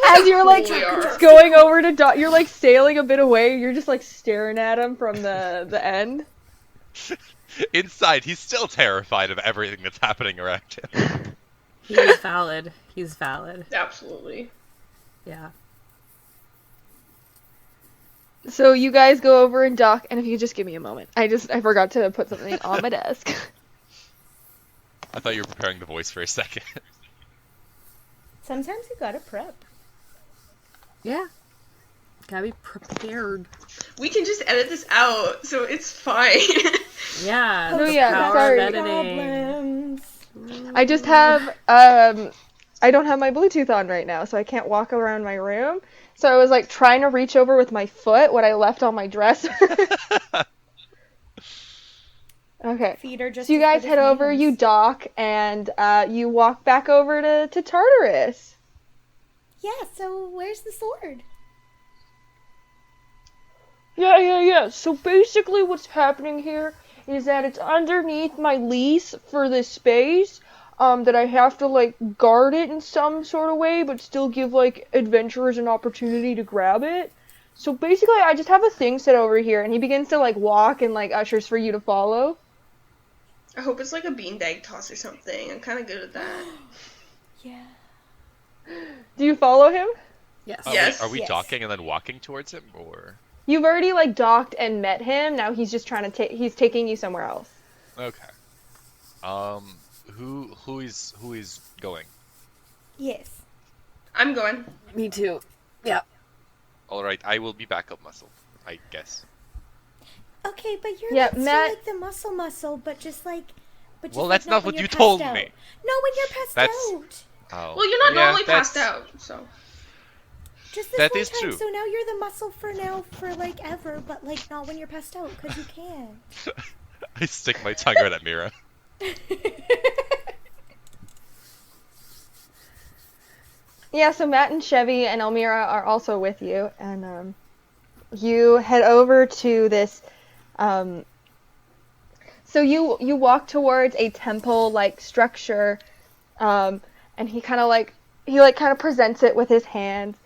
As you're like cool we are. going over to dock, you're like sailing a bit away. You're just like staring at him from the end. Inside, he's still terrified of everything that's happening around him. He's valid. He's valid. Absolutely. Yeah. So you guys go over and dock, and if you could just give me a moment. I forgot to put something on my desk. I thought you were preparing the voice for a second. Sometimes you gotta prep. Yeah. Gotta be prepared. We can just edit this out, so it's fine. Yeah. Oh, the yeah, power sorry. of editing. Problems. I just have I don't have my Bluetooth on right now, so I can't walk around my room. So I was like trying to reach over with my foot what I left on my dresser. Okay. Feet are just So you as guys good head as over, names. you dock, and you walk back over to Tartarus. Yeah, so where's the sword? Yeah. So basically what's happening here is that it's underneath my lease for this space, that I have to, like, guard it in some sort of way, but still give, like, adventurers an opportunity to grab it. So basically I just have a thing set over here, and he begins to, like, walk and, like, ushers for you to follow. I hope it's like a beanbag toss or something. I'm kind of good at that. Yeah. Do you follow him? Yes. Yes. Are we Yes. docking and then walking towards him, or? You've already, like, docked and met him, now he's just trying to he's taking you somewhere else. Okay. Who is going? Yes. I'm going. Me too. Yeah. All right, I will be backup muscle, I guess. Okay, but you're Yeah, like, still Matt- like the muscle, but just like, Well, like, that's not when what you're you passed told out. me. No, when you're passed That's- out. Oh. Well, you're not yeah, normally passed that's- out, so. Just this That one is time. true. So now you're the muscle for like ever, but like not when you're passed out because you can't. I stick my tongue right at Mira. Yeah, so Matt and Chevy and Elmira are also with you, and you head over to this. So you walk towards a temple-like structure, and he kind of presents it with his hands.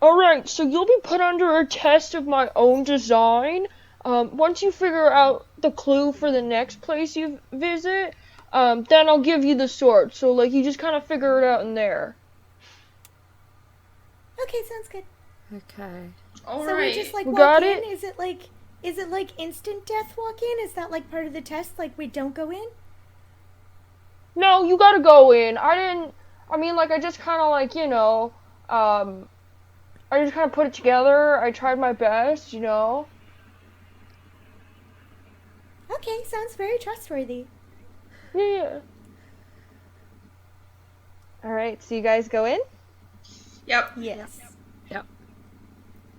All right, so you'll be put under a test of my own design. Once you figure out the clue for the next place you visit, then I'll give you the sword. So like you just kind of figure it out in there. Okay, sounds good. Okay. All So right. we just like We walk got in? it? Is it like instant death walk in? Is that like part of the test? Like we don't go in? No, you gotta go in. I just kind of I just kind of put it together. I tried my best, Okay, sounds very trustworthy. Yeah. All right, so you guys go in? Yep. Yes.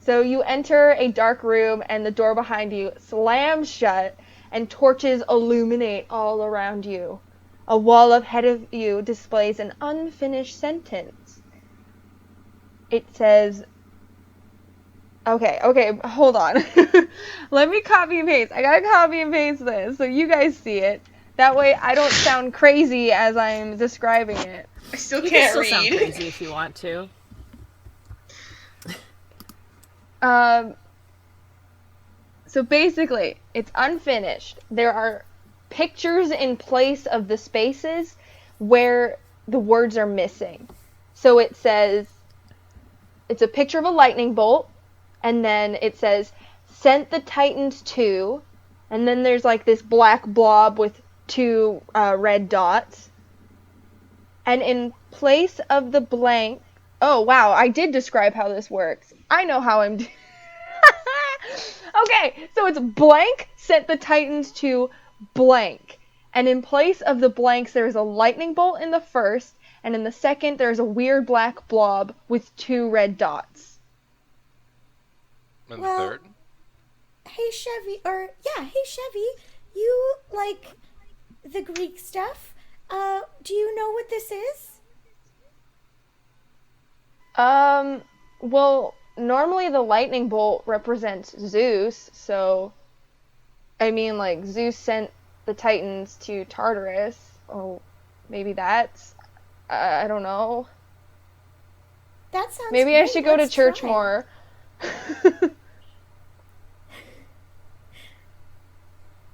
So you enter a dark room and the door behind you slams shut and torches illuminate all around you. A wall ahead of you displays an unfinished sentence. It says, okay, hold on. Let me copy and paste. I gotta copy and paste this so you guys see it. That way I don't sound crazy as I'm describing it. I still You can can't still sound read. crazy if you want to. So basically, it's unfinished. There are pictures in place of the spaces where the words are missing. So it says, it's a picture of a lightning bolt, and then it says, sent the Titans to, and then there's like this black blob with two red dots. And in place of the blank, oh wow, I did describe how this works. I know how I'm doing. Okay, so it's blank sent the Titans to blank. And in place of the blanks, there's a lightning bolt in the first, and in the second, there's a weird black blob with two red dots. And Well- the third? Hey Chevy, you like the Greek stuff? Do you know what this is? Well, normally the lightning bolt represents Zeus, so I mean, like, Zeus sent the Titans to Tartarus. Oh, maybe that's, I don't know. That sounds Maybe I great. should go to Let's church try. more.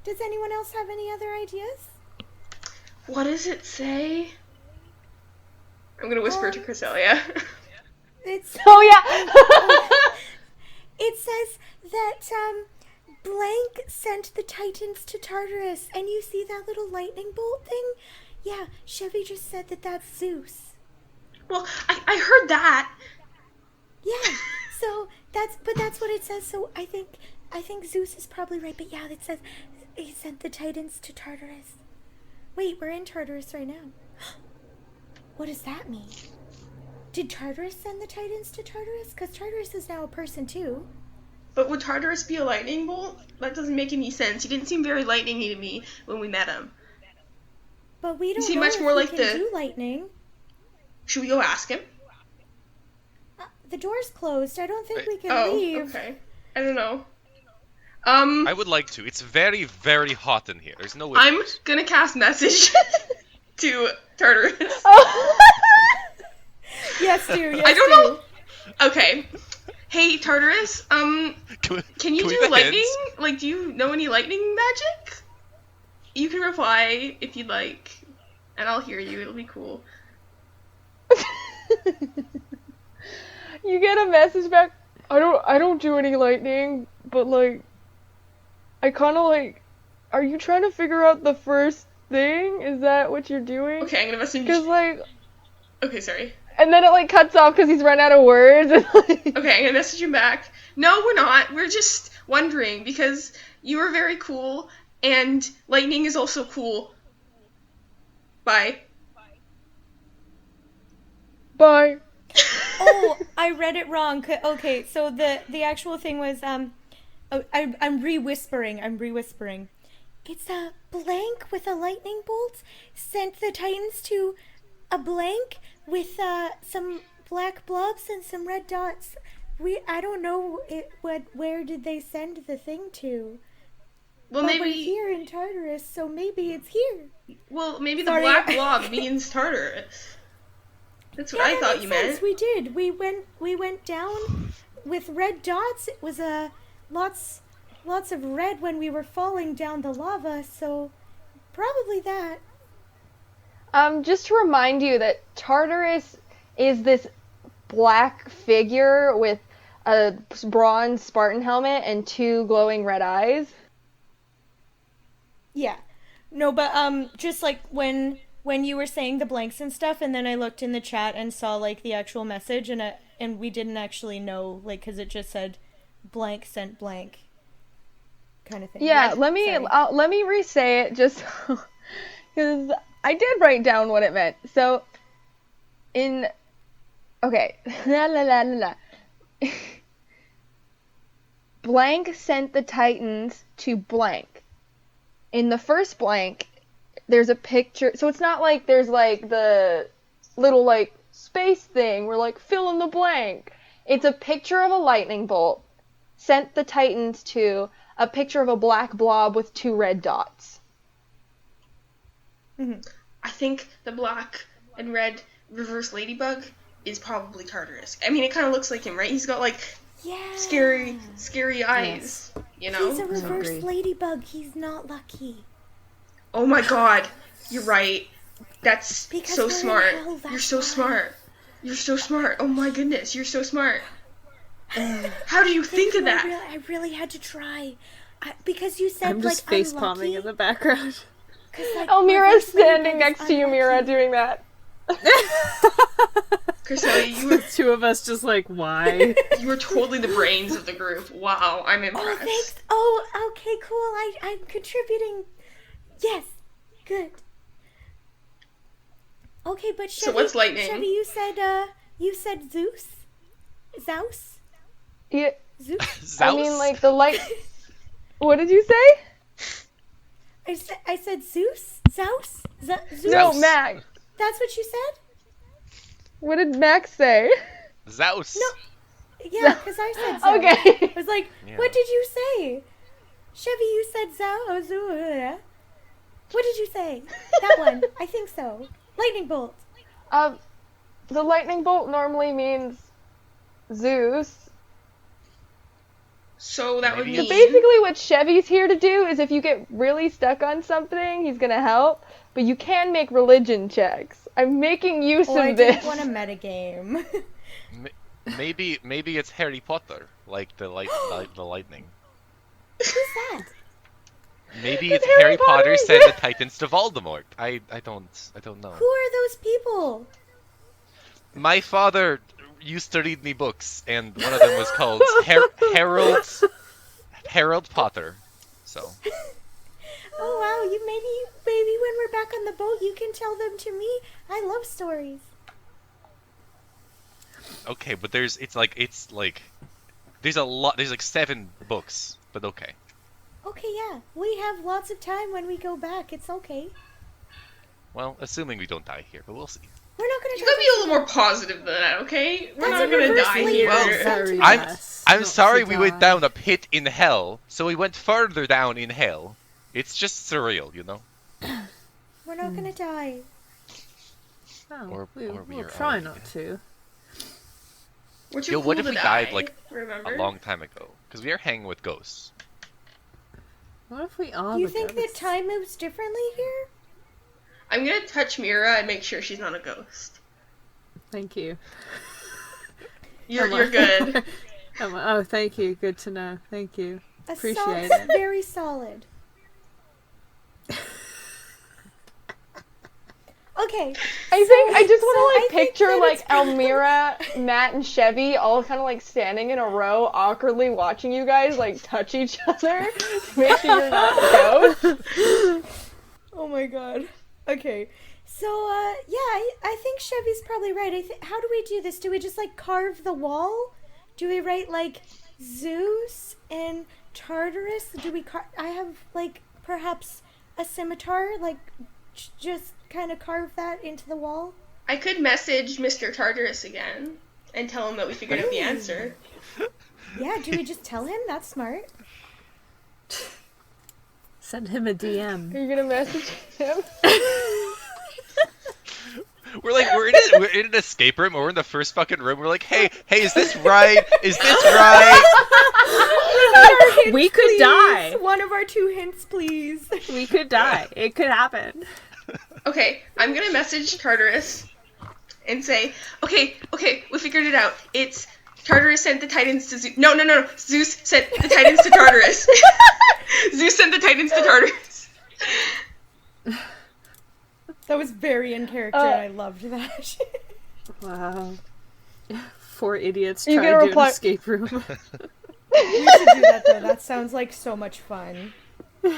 Does anyone else have any other ideas? What does it say? I'm gonna whisper to Cresselia. It's Oh yeah. It says that blank sent the Titans to Tartarus, and you see that little lightning bolt thing? Yeah, Chevy just said that that's Zeus. Well, I heard that. Yeah, so that's what it says. So I think Zeus is probably right. But yeah, it says he sent the Titans to Tartarus. Wait, we're in Tartarus right now. What does that mean? Did Tartarus send the Titans to Tartarus? Because Tartarus is now a person too. But would Tartarus be a lightning bolt? That doesn't make any sense. He didn't seem very lightning-y to me when we met him. But we don't seem know much if more he like can the- do lightning. Should we go ask him? The door's closed. I don't think we can Oh, leave. okay. I don't know. I would like to. It's very, very hot in here. There's no way. I'm gonna cast message to Tartarus. Yes, do. Yes, I don't do. know. Okay. Hey, Tartarus, Can can you we do have lightning? hints? Like, do you know any lightning magic? You can reply if you'd like, and I'll hear you. It'll be cool. You get a message back. I don't do any lightning, but like, I kind of like. Are you trying to figure out the first thing? Is that what you're doing? Okay, I'm gonna message. Cause like, Okay, sorry. and then it like cuts off because he's run out of words. And, like, Okay, I'm gonna message him back. No, we're not. We're just wondering because you are very cool, and lightning is also cool. Bye. Bye. Oh, I read it wrong. Okay, so the actual thing was I'm re-whispering. It's a blank with a lightning bolt sent the Titans to a blank with some black blobs and some red dots. I don't know where did they send the thing to? Well, But we're maybe. here in Tartarus, so maybe it's here. Well, maybe the Sorry. black blob means Tartarus. That's what Yeah, I that thought makes you sense. meant. We did. We went down with red dots. It was lots of red when we were falling down the lava, so probably that. Just to remind you that Tartarus is this black figure with a bronze Spartan helmet and 2 glowing red eyes. Yeah. No, but just like when you were saying the blanks and stuff, and then I looked in the chat and saw like the actual message, and we didn't actually know, like, because it just said blank sent blank kind of thing. Yeah, Sorry. let me re-say it just because I did write down what it meant. So okay, la la la la la. Blank sent the Titans to blank. In the first blank, there's a picture. So it's not like there's like the little like space thing where like fill in the blank. It's a picture of a lightning bolt sent the Titans to a picture of a black blob with 2 red dots. Mm-hmm. I think the black and red reverse ladybug is probably Tartarus. I mean, it kind of looks like him, right? He's got like Yeah. scary eyes. You know? He's a reverse Agreed. ladybug. He's not lucky. Oh my god, you're right. That's Because so we're in smart. hell, that's You're so why. smart. You're so smart. Oh my goodness, you're so smart. How do you think of that? I really had to try. Because you said I'm just like face unlucky. palming in the background. 'Cause, like, Elmira's reverse ladybug standing is next to you, Mira, unlucky. doing that. Chriselle, you Two of us just like, why? were totally the brains of the group. Wow, I'm Oh, impressed. thanks. Oh, okay, cool. I'm contributing. Yes, good. Okay, but Chevy, So what's lightning? Chevy, you said Zeus? Zeus? Yeah, Zeus? I mean, Zeus? like the light. What did you say? I said Zeus? Zeus? Zeus? No, Zeus. Max. That's what you said? What did Max say? Zeus. No. Yeah, because I said Zeus. Okay. I was like, Yeah. what did you say? Chevy, you said Zeus. What did you say? That one. I think so. Lightning bolt. The lightning bolt normally means Zeus. So that would Maybe mean it's- Basically, what Chevy's here to do is if you get really stuck on something, he's gonna help. But you can make religion checks. I'm making use Oh, I of this. didn't want a metagame. Maybe it's Harry Potter, like the lightning. Who's that? Maybe It's it's Harry Harry Potter Potter, sent yeah. the Titans to Voldemort. I don't know. Who are those people? My father used to read me books, and one of them was called Harold Potter. So Oh wow, you maybe when we're back on the boat you can tell them to me. I love stories. okay, but there's like 7 books, but okay. Okay, yeah. We have lots of time when we go back. It's okay. Well, assuming we don't die here, but we'll see. We're not gonna you gotta be a little more positive than that, okay? We're That's not a gonna reverse die lady. here. Well, Very I'm nice. I'm Not sorry to we went die. down a pit in hell, so we went further down in hell. It's just surreal, you know? We're not gonna die. Oh, Or we we'll are try already not dead. to. We're too Yo, what cool if to we die, died, like, remember? A long time ago. Because we are hanging with ghosts. What if we are Do you the think that ghosts? time moves differently here? I'm gonna touch Mira and make sure she's not a ghost. Thank you. You're good. Oh, thank you. Good to know. Thank you. Appreciate solid, it. very solid. Okay. I just want to I like think picture that like it's probably- Elmira, Matt, and Chevy all kind of like standing in a row, awkwardly watching you guys like touch each other to make sure you're not ghosts. Oh my god. Okay. So, yeah, I think Chevy's probably right. How do we do this? Do we just, like, carve the wall? Do we write, like, Zeus and Tartarus? Do we I have, like, perhaps a scimitar? Like, just kind of carve that into the wall? I could message Mr. Tartarus again and tell him that we figured out the answer. Yeah, do we just tell him? That's smart. Send him a DM. Are you gonna message him? We're in an escape room, or we're in the first fucking room. We're like, hey, is this right? Is this right? We could die. One of our 2 hints, please. We could die. It could happen. Okay, I'm gonna message Tartarus and say, okay, we figured it out. It's Tartarus sent the Titans to Zeus. No. Zeus sent the Titans to Tartarus. Zeus sent the Titans to Tartarus. That was very in character, and I loved that. Wow. 4 idiots You trying get a to do an reply- escape room. We should do that, though. That sounds like so much fun. We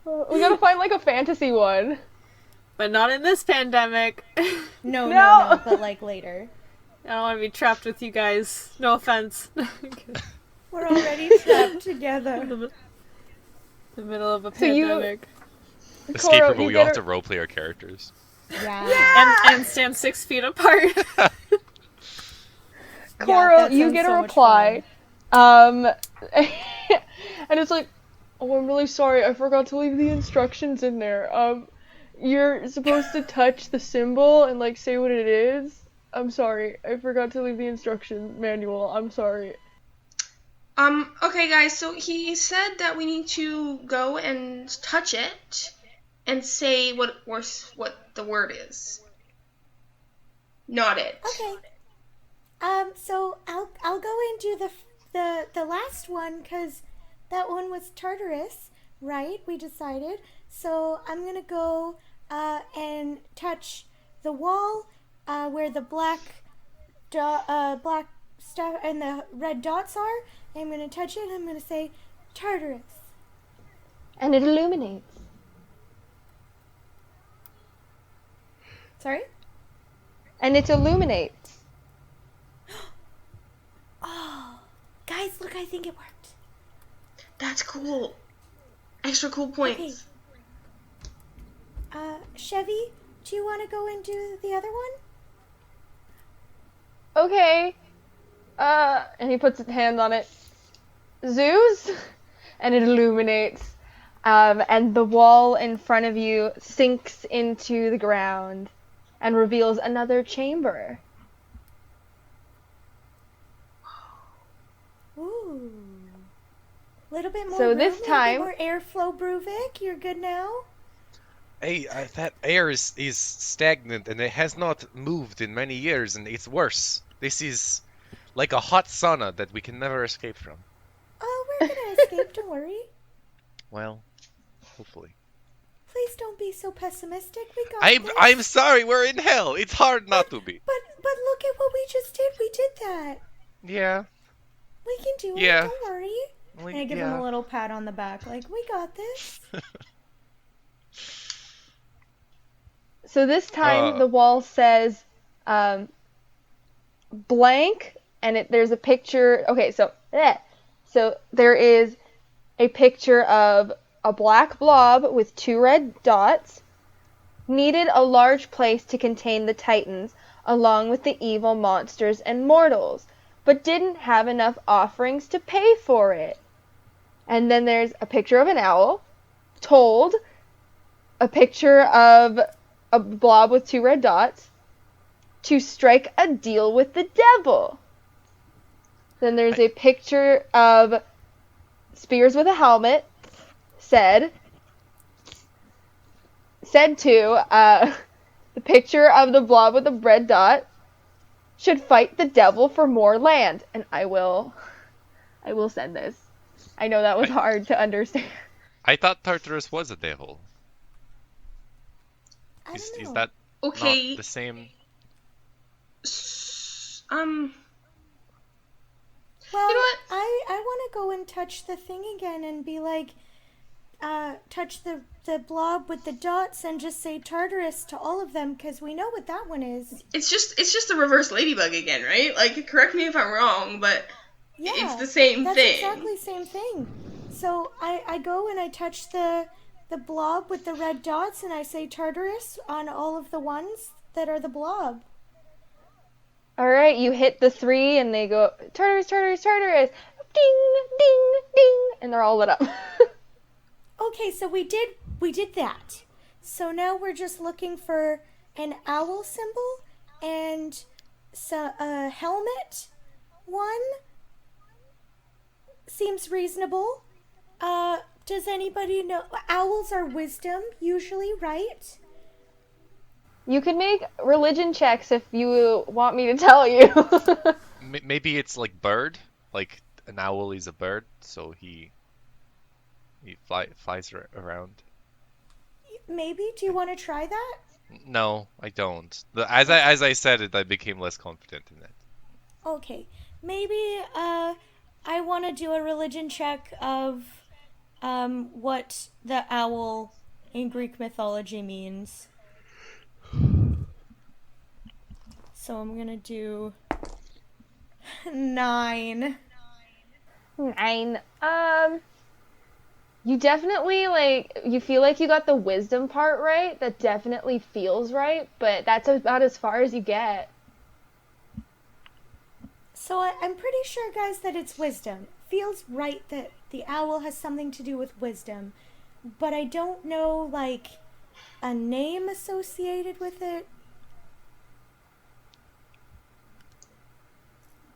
gotta find like a fantasy one. But not in this pandemic. I No, but like later. don't want to be trapped with you guys. No offense. We're already trapped together. The middle of a So you- pandemic. Escape Coro, room, but you we all get have to roleplay our characters. Yeah. And stand 6 feet apart. Coro, that you sounds get a so much reply. And it's like, oh, I'm really sorry, I forgot to leave the instructions in there. You're supposed to touch the symbol and like say what it is. I'm sorry, I forgot to leave the instruction manual. I'm sorry. Okay, guys, so he said that we need to go and touch it and say what the word is. Not it. Okay. So I'll go and do the last one, because that one was Tartarus, right? We decided. So I'm gonna go and touch the wall where the black stuff and the red dots are. I'm gonna touch it. And I'm gonna say Tartarus. And it illuminates. Sorry. And it illuminates. Oh, guys, look! I think it worked. That's cool. Extra cool points. Chevy, do you want to go and do the other one? Okay. And he puts his hand on it. Zeus? And it illuminates. And the wall in front of you sinks into the ground and reveals another chamber. Ooh. Little bit more So room, this little time- bit more airflow, Bruvik. You're good now? Hey, that air is stagnant and it has not moved in many years, and it's worse. This is like a hot sauna that we can never escape from. Oh, we're gonna escape, don't worry. Well, hopefully. Please don't be so pessimistic. We got this. I'm sorry, we're in hell. It's hard not to be. But look at what we just did. We did that. Yeah. We can do Yeah. it. Don't worry. Well, And I give him a little pat on the back, like, we got this. So this time Uh. the wall says blank, and there's a picture. Okay, so there is a picture of a black blob with 2 red dots. Needed a large place to contain the Titans, along with the evil monsters and mortals, but didn't have enough offerings to pay for it. And then there's a picture of an owl, told, a picture of a blob with 2 red dots, to strike a deal with the devil. Then there's a picture of spears with a helmet, said to, the picture of the blob with a red dot, should fight the devil for more land. And I will send this. I know that was hard to understand. I thought Tartarus was a devil. I Is don't know. that Okay. not the same? Well, You know what? I want to go and touch the thing again and be like, touch the blob with the dots and just say Tartarus to all of them, because we know what that one is. It's just a reverse ladybug again, right? Like, correct me if I'm wrong, but Yeah, it's the same that's thing. exactly the same thing. So I go and I touch the blob with the red dots and I say Tartarus on all of the ones that are the blob. All right, you hit the 3, and they go, Tartarus, Tartarus, Tartarus, ding, ding, ding, and they're all lit up. Okay, so we did that. So now we're just looking for an owl symbol and a helmet. One seems reasonable. Does anybody know? Owls are wisdom, usually, right? You can make religion checks if you want me to tell you. Maybe it's like bird, like an owl is a bird, so he flies around. Maybe. Do you want to try that? No, I don't. As I said it, I became less confident in it. Okay. Maybe I want to do a religion check of what the owl in Greek mythology means. So I'm going to do 9. 9. You definitely, you feel like you got the wisdom part right. That definitely feels right, but that's about as far as you get. So I'm pretty sure, guys, that it's wisdom. Feels right that the owl has something to do with wisdom, but I don't know, a name associated with it.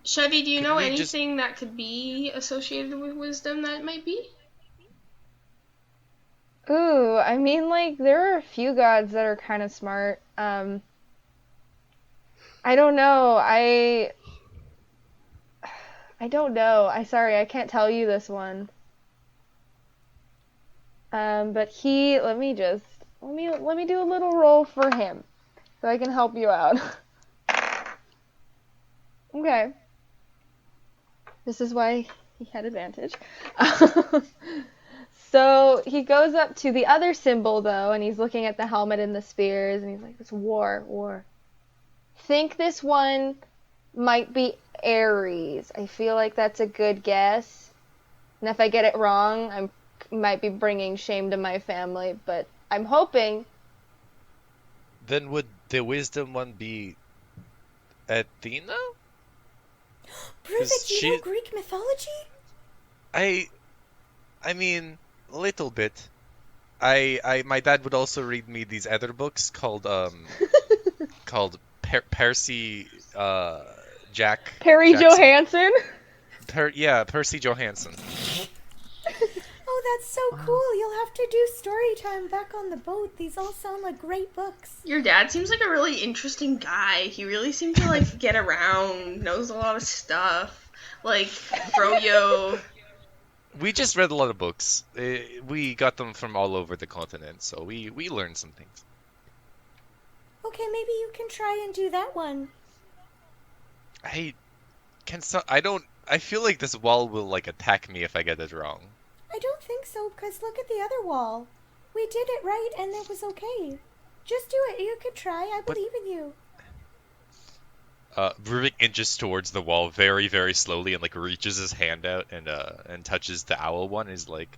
Chevy, do you Could know we just- anything that could be associated with wisdom that might be? Ooh, I mean, there are a few gods that are kind of smart. I don't know. I don't know. Sorry, I can't tell you this one. But let me do a little roll for him so I can help you out. Okay. This is why he had advantage. So he goes up to the other symbol, though, and he's looking at the helmet and the spears, and he's like, it's war. Think this one might be Aries. I feel like that's a good guess. And if I get it wrong, I might be bringing shame to my family, but I'm hoping. Then would the wisdom one be Athena? Prove it, you know Greek mythology? I mean, a little bit. My dad would also read me these other books called Percy Jack Perry Jackson. Johansson? Percy Johansson. Oh, that's so cool. You'll have to do story time back on the boat. These all sound like great books. Your dad seems like a really interesting guy. He really seems to get around, knows a lot of stuff. Like Froyo. We just read a lot of books. We got them from all over the continent, so we learned some things. Okay, maybe you can try and do that one. I feel like this wall will attack me if I get it wrong. I don't think so, because look at the other wall. We did it right, and it was okay. Just do it. You can try. I believe in you. Ruvik inches towards the wall very, very slowly and reaches his hand out and touches the owl one. And is like,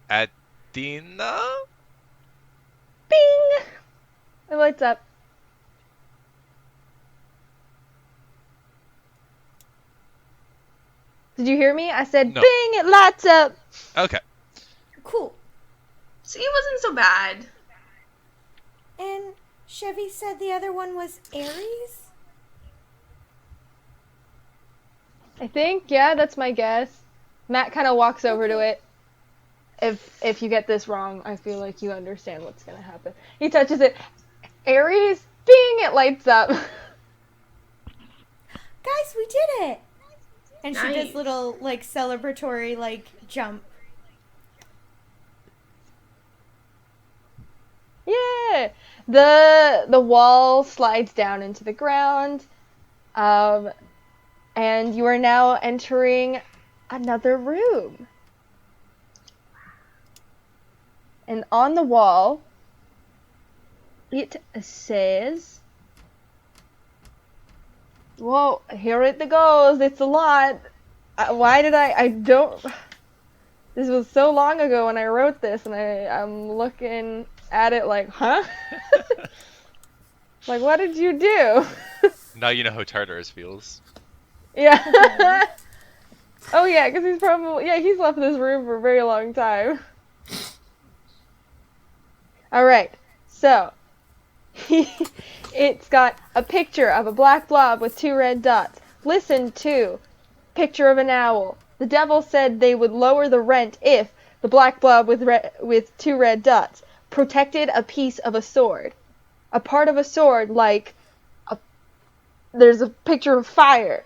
Athena? Bing! It lights up. Did you hear me? I said, No. bing, it lights up. Okay. Cool. See, it wasn't so bad. And Chevy said the other one was Aries? I think, yeah, that's my guess. Matt kind of walks over to it. If you get this wrong, I feel like you understand what's going to happen. He touches it. Aries, bing, it lights up. Guys, we did it! And she Nice. does little, celebratory, jump. Yeah! The wall slides down into the ground. And you are now entering another room. And on the wall, it says... Whoa, here it goes. It's a lot. Why did I don't... This was so long ago when I wrote this, and I'm looking at it like, huh? What did you do? Now you know how Tartarus feels. Yeah. Oh yeah, because he's left this room for a very long time. All right, so it's got a picture of a black blob with 2 red dots. Listen to picture of an owl. The devil said they would lower the rent if the black blob with 2 red dots protected a piece of a sword. A part of a sword, there's a picture of fire.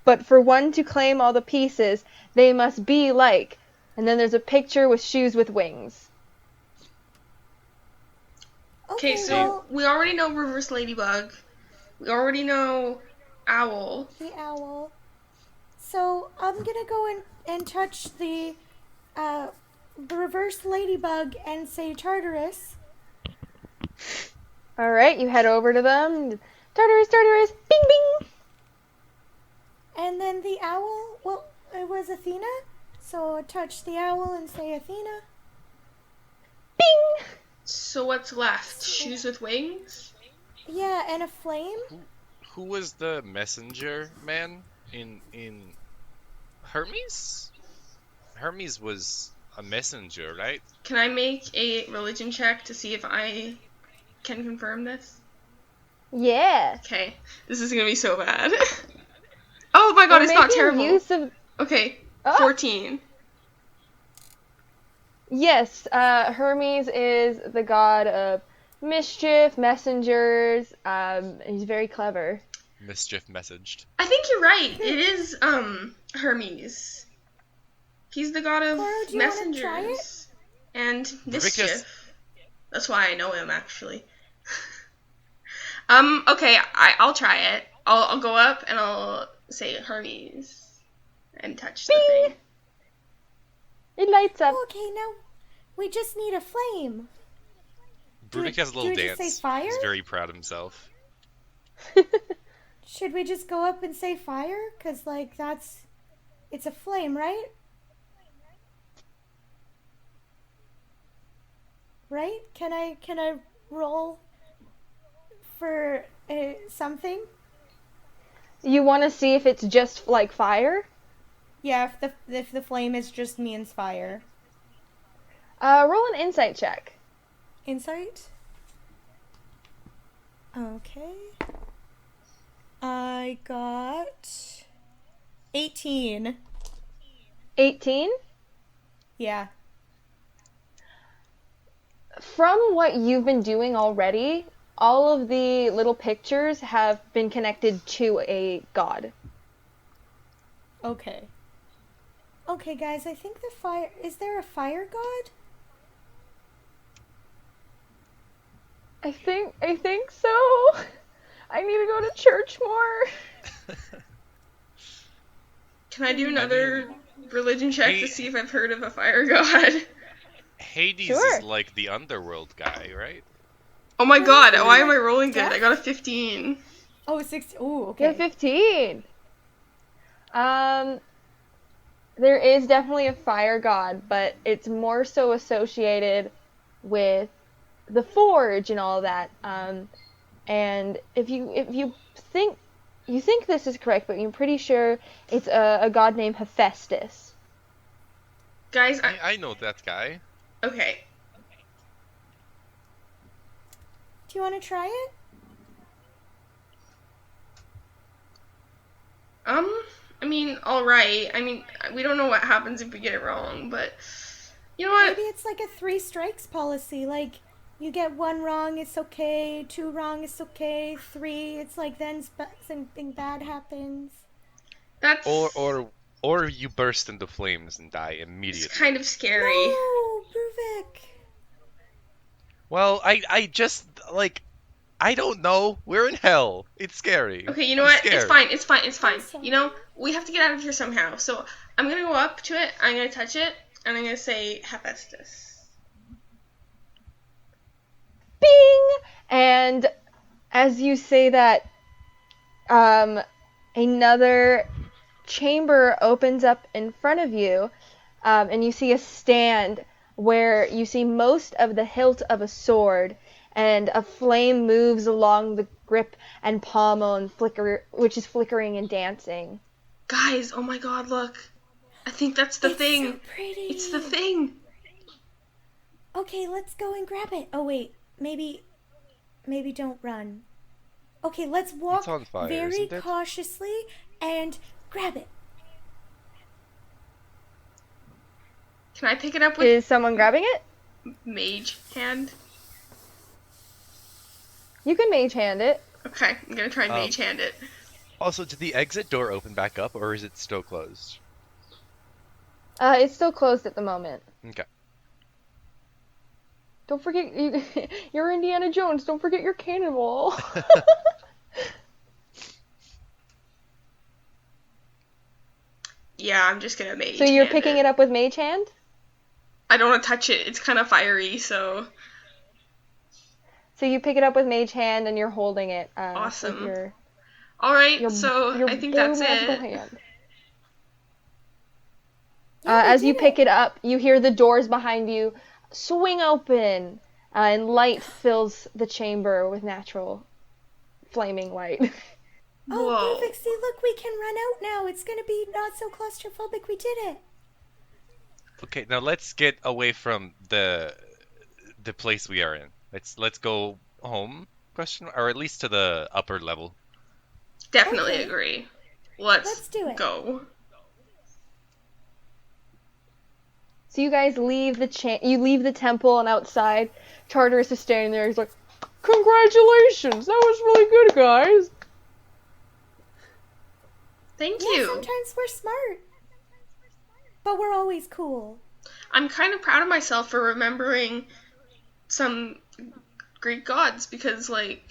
But for one to claim all the pieces, they must be like, and then there's a picture with shoes with wings. Okay, so well, we already know reverse ladybug. We already know owl. the owl. So I'm gonna go and touch the reverse ladybug and say Tartarus. Alright, you head over to them. Tartarus, Tartarus, bing bing! And then the owl, well, it was Athena. So I touch the owl and say Athena. Bing! So what's left? Shoes with wings? Yeah, and a flame. Who was the messenger man in Hermes? Hermes was a messenger, right? Can I make a religion check to see if I can confirm this? Yeah. Okay, this is gonna be so bad. Oh my god, We're it's not making terrible. use of... Okay, Ah! 14. Yes, Hermes is the god of mischief, messengers. He's very clever. Mischief messaged. I think you're right. It is Hermes. He's the god of Cora, do you wanna try it? messengers and Because- mischief. That's why I know him actually. Okay, I'll try it. I'll go up and I'll say Hermes and touch the Bing! thing. It lights up. Okay, now we just need a flame. Bruvik has a little do we just dance. say fire? He's very proud of himself. Should we just go up and say fire? Cause like it's a flame, right? Right? Can I roll for something? You want to see if it's just like fire? Yeah, if the flame is just means fire. Roll an insight check. Insight? Okay. I got 18. 18? Yeah. From what you've been doing already, all of the little pictures have been connected to a god. Okay. Okay, guys, I think the fire... Is there a fire god? I think so. I need to go to church more. Can I do another religion check Hey- to see if I've heard of a fire god? Hades Sure. is like the underworld guy, right? Oh my god, is it why am I like rolling good? death? I got a 15. Oh, 6. Oh, You're okay. 15. There is definitely a fire god, but it's more so associated with the forge and all that. And if you think this is correct, but you're pretty sure it's a god named Hephaestus. Guys, I know that guy. okay. Do you want to try it? I mean, alright. I mean, we don't know what happens if we get it wrong, but you know what? Maybe it's like a 3 strikes policy. Like, you get 1 wrong, it's okay. 2 wrong, it's okay. 3, it's like then something bad happens. That's Or you burst into flames and die it's immediately. kind of scary. Oh, Ruvik. Well, I just like I don't know. We're in hell. It's scary. Okay, you know I'm what? scared. It's fine. sorry. You know, we have to get out of here somehow. So I'm gonna go up to it, I'm gonna touch it, and I'm gonna say Hephaestus. Bing! And as you say that, another chamber opens up in front of you, and you see a stand where you see most of the hilt of a sword and a flame moves along the grip and pommel and which is flickering and dancing. Guys, oh my god, look. I think that's the thing. So pretty. It's the thing. Okay, let's go and grab it. Oh wait, maybe don't run. Okay, let's walk It's on fire, very isn't it? cautiously and grab it. Can I pick it up with Is someone grabbing it? mage hand? You can mage hand it. Okay, I'm gonna try and mage hand it. Also, did the exit door open back up, or is it still closed? It's still closed at the moment. Okay. Don't forget, you're Indiana Jones. Don't forget your cannonball. Yeah, I'm just gonna mage So you're hand picking it up with mage hand? I don't want to touch it. It's kind of fiery, so... So you pick it up with mage hand and you're holding it. Awesome. With your Alright, so your I think blue that's magical it. hand. Yeah, we As you did pick it up, you hear the doors behind you swing open, and light fills the chamber with natural flaming light. Oh, Whoa. perfect. See, look, we can run out now. It's gonna be not so claustrophobic. We did it. Okay, now let's get away from the place we are in. Let's go home, or at least to the upper level. Definitely Okay. agree. Let's do it. go. So you guys leave you leave the temple, and outside, Tartarus is standing there. He's like, "Congratulations, that was really good, guys." Thank Yeah, you. sometimes we're smart. But we're always cool. I'm kind of proud of myself for remembering some Greek gods because, like,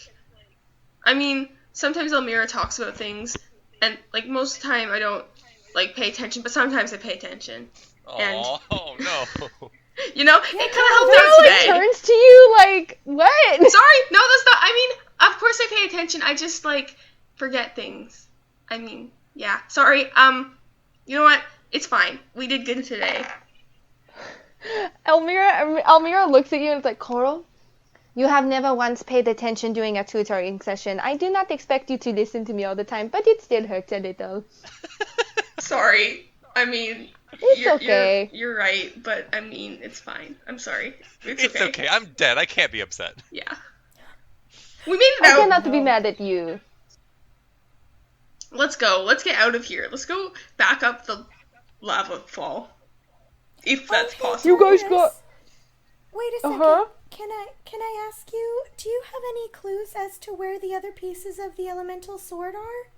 I mean, sometimes Elmira talks about things, and, like, most of the time I don't, like, pay attention, but sometimes I pay attention. And- Oh no! You know, it kind of helped Literally out today. turns to you like, what? Sorry, no, that's not, I mean, of course I pay attention, I just, like, forget things. I mean, yeah, sorry, you know what? It's fine. We did good today. Elmira looks at you and it's like, "Coral, you have never once paid attention during a tutoring session. I do not expect you to listen to me all the time, but it still hurts a little." Sorry. I mean, It's okay. You're right, but I mean, it's fine. I'm sorry. It's okay. I'm dead. I can't be upset. Yeah. We made it I out. tend not to be mad at you. Let's go. Let's get out of here. Let's go back up the lava fall. If that's hey, possible. You guys Tartarus. got... Wait a second. Uh-huh. Can I ask you, do you have any clues as to where the other pieces of the elemental sword are?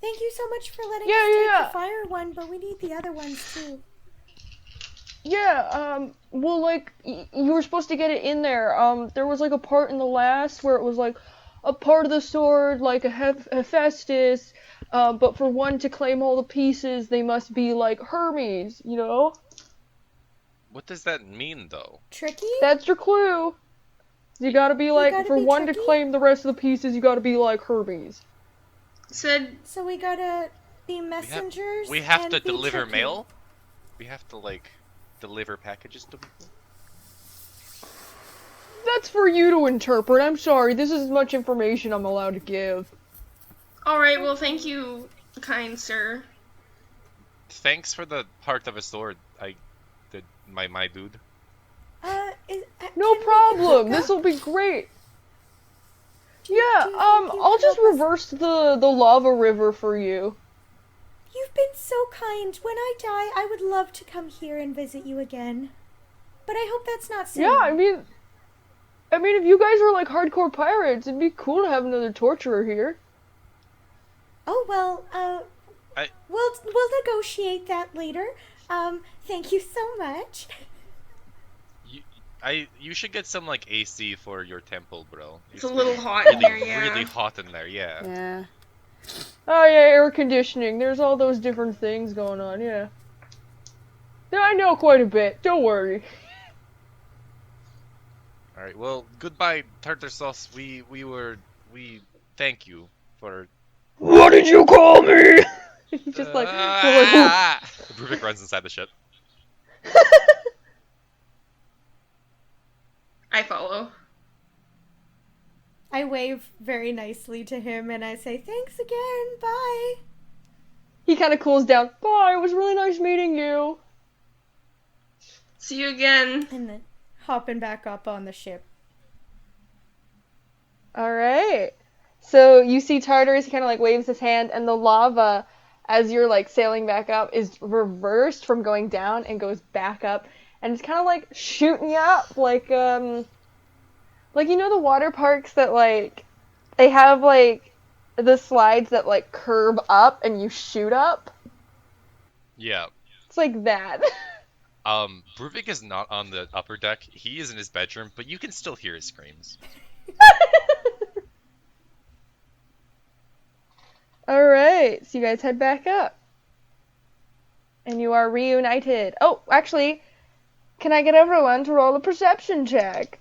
Thank you so much for letting us take Yeah. the fire one, but we need the other ones too. Yeah, well, like, you were supposed to get it in there. There was, like, a part in the last where it was, like, a part of the sword, like a Hephaestus, but for one to claim all the pieces, they must be, like, Hermes, you know? What does that mean, though? Tricky? That's your clue. You gotta be, like, gotta for be one tricky? to claim the rest of the pieces, you gotta be, like, Hermes. Said, So we gotta be messengers. We have and to be deliver tricky. mail? We have to, like, deliver packages to people? That's for you to interpret. I'm sorry. This is as much information I'm allowed to give. alright, well, thank you, kind sir. Thanks for the heart of a sword. My dude. No can we problem. pick up? This'll be great. Do Yeah, you think you I'll could just help us? reverse the lava river for you. You've been so kind. When I die, I would love to come here and visit you again. But I hope that's not soon. Yeah, I mean, if you guys are like hardcore pirates, it'd be cool to have another torturer here. Oh well, we'll negotiate that later. Thank you so much. You should get some, like, AC for your temple, bro. It's a little hot in there, yeah. Really hot in there, yeah. Yeah. Oh yeah, air conditioning. There's all those different things going on, yeah. Yeah, I know quite a bit. Don't worry. Alright, well, goodbye, tartar sauce. We thank you for... What did you call me? Just like, Bruvik runs inside the ship. I follow. I wave very nicely to him and I say, thanks again, bye. He kind of cools down. Bye, it was really nice meeting you. See you again. And then hopping back up on the ship. Alright. So you see Tartarus, he kind of like waves his hand, and the lava, as you're like sailing back up, is reversed from going down and goes back up. And it's kind of like shooting you up, like you know the water parks that like, they have like the slides that like curve up and you shoot up? Yeah. It's like that. Bruvik is not on the upper deck. He is in his bedroom, but you can still hear his screams. Alright, so you guys head back up. And you are reunited. Oh, actually, can I get everyone to roll a perception check?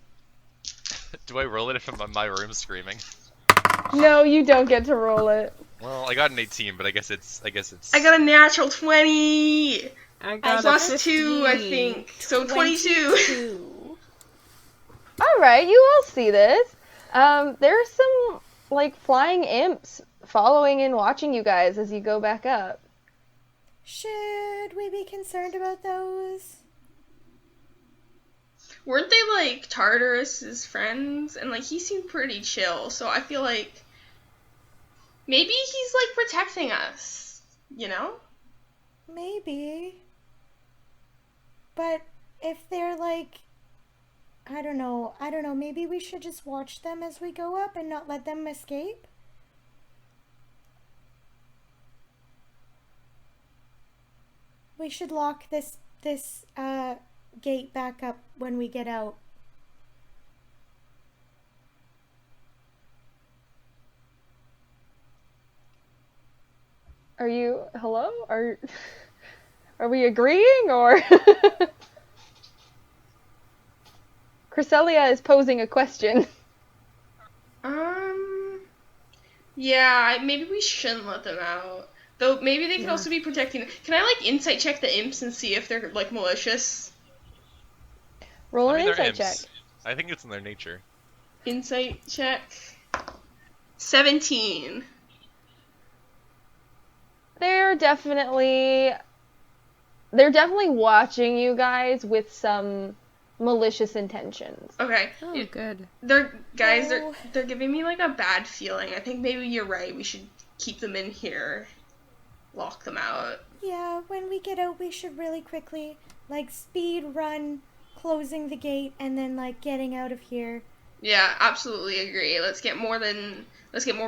Do I roll it if I'm in my room screaming? No, you don't get to roll it. Well, I got an 18, but I guess it's. I got a natural 20. I got a Plus 2, I 15. think. So 22. Alright, you all see this. There's some, like, flying imps following and watching you guys as you go back up. Should we be concerned about those? Weren't they like Tartarus's friends? And like he seemed pretty chill, so I feel like maybe he's like protecting us, you know? Maybe. But if they're like, I don't know, maybe we should just watch them as we go up and not let them escape? We should lock this gate back up when we get out. Are you, hello? Are we agreeing, or? Cresselia is posing a question. Yeah, maybe we shouldn't let them out. Though maybe they could also be protecting. Can I like insight check the imps and see if they're like malicious? Roll I an mean, they're insight imps. check. I think it's in their nature. Insight check. 17. They're definitely watching you guys with some malicious intentions. Okay. Oh, good. They're giving me like a bad feeling. I think maybe you're right. We should keep them in here. Lock them out. Yeah, when we get out, we should really quickly, like, speed run, closing the gate, and then, like, getting out of here. Yeah, absolutely agree. Let's get more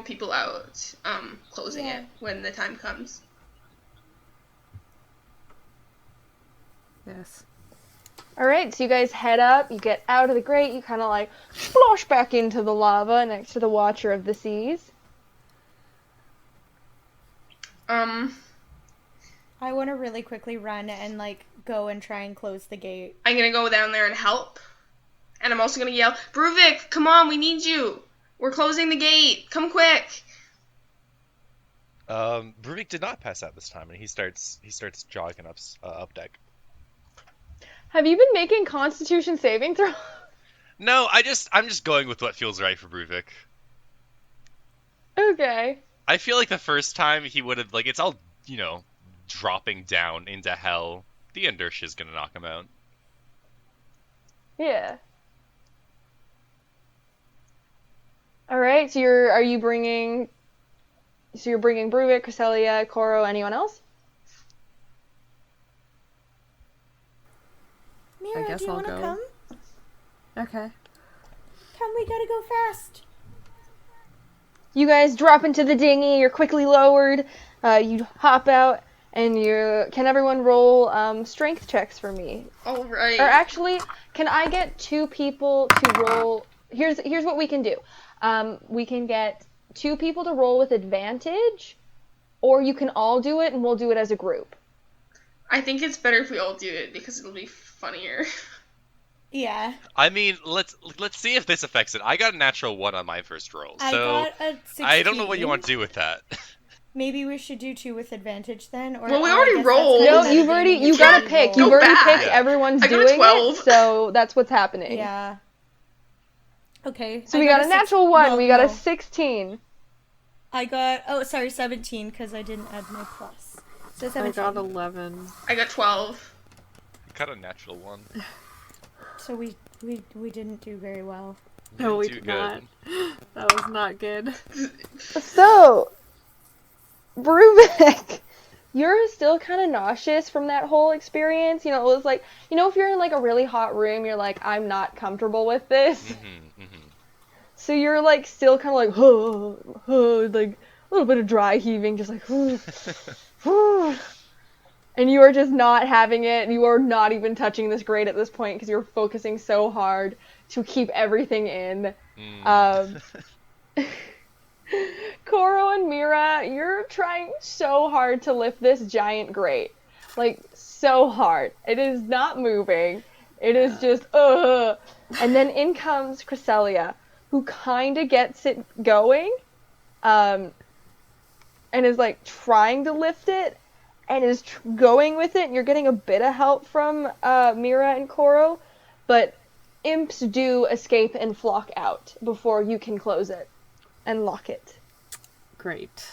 people out. Closing it when the time comes. Yes. Alright, so you guys head up, you get out of the grate, you kind of like splosh back into the lava next to the Watcher of the Seas. I want to really quickly run and, like, go and try and close the gate. I'm gonna go down there and help. And I'm also gonna yell, Bruvik, come on, we need you. We're closing the gate. Come quick. Bruvik did not pass out this time, and he starts jogging up deck. Have you been making Constitution saving throws? No, I'm just going with what feels right for Bruvik. Okay. I feel like the first time he would have, like, it's all, dropping down into hell. The inertia's gonna knock him out. Yeah. Alright, so you're bringing Bruvik, Cresselia, Koro, anyone else? Mira, guess do you I'll want to go. come? Okay. Come, we gotta go fast. You guys drop into the dinghy, you're quickly lowered, you hop out, and can everyone roll strength checks for me? All right. Or actually, can I get 2 people to roll? Here's what we can do. We can get 2 people to roll with advantage, or you can all do it and we'll do it as a group. I think it's better if we all do it because it'll be funnier. Yeah. I mean, let's see if this affects it. I got a natural 1 on my first roll, I so got a 16. I don't know what you want to do with that. Maybe we should do 2 with advantage then. Or, Well, we I already guess rolled. that's No, kinda you metagaming. gotta You pick. roll. You've Go already back. picked. Yeah. Everyone's I got a doing 12. it, so that's what's happening. Yeah. Okay. So I we got a six- natural 1. well, We got a no. 16. I got 17 because I didn't add my plus. So I 17. got 11. I got 12. Got a natural 1. So we didn't do very well. No, we Too did good. not. That was not good. So, Bruvik, you're still kind of nauseous from that whole experience. You know, it was like, you know, if you're in like a really hot room, you're like, I'm not comfortable with this. Mm-hmm, mm-hmm. So you're like still kind of like, like a little bit of dry heaving, just like, and you are just not having it. You are not even touching this grate at this point because you're focusing so hard to keep everything in. Koro and Mira, you're trying so hard to lift this giant grate. Like, so hard. It is not moving. It is just, And then in comes Cresselia, who kind of gets it going, and is, like, trying to lift it, and is going with it, and you're getting a bit of help from Mira and Koro, but imps do escape and flock out before you can close it and lock it. Great.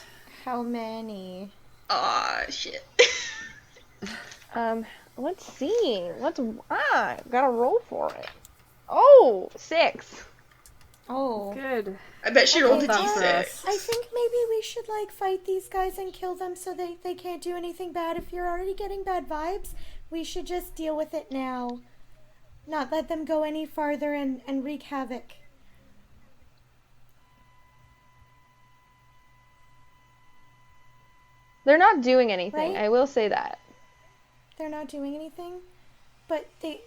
How many? Aw, shit. Let's see. Gotta roll for it. Oh, 6. Oh. Good. I bet she rolled a Okay, d6. I think maybe we should, like, fight these guys and kill them so they can't do anything bad. If you're already getting bad vibes, we should just deal with it now. Not let them go any farther and wreak havoc. They're not doing anything, Right? I will say that. They're not doing anything? But they...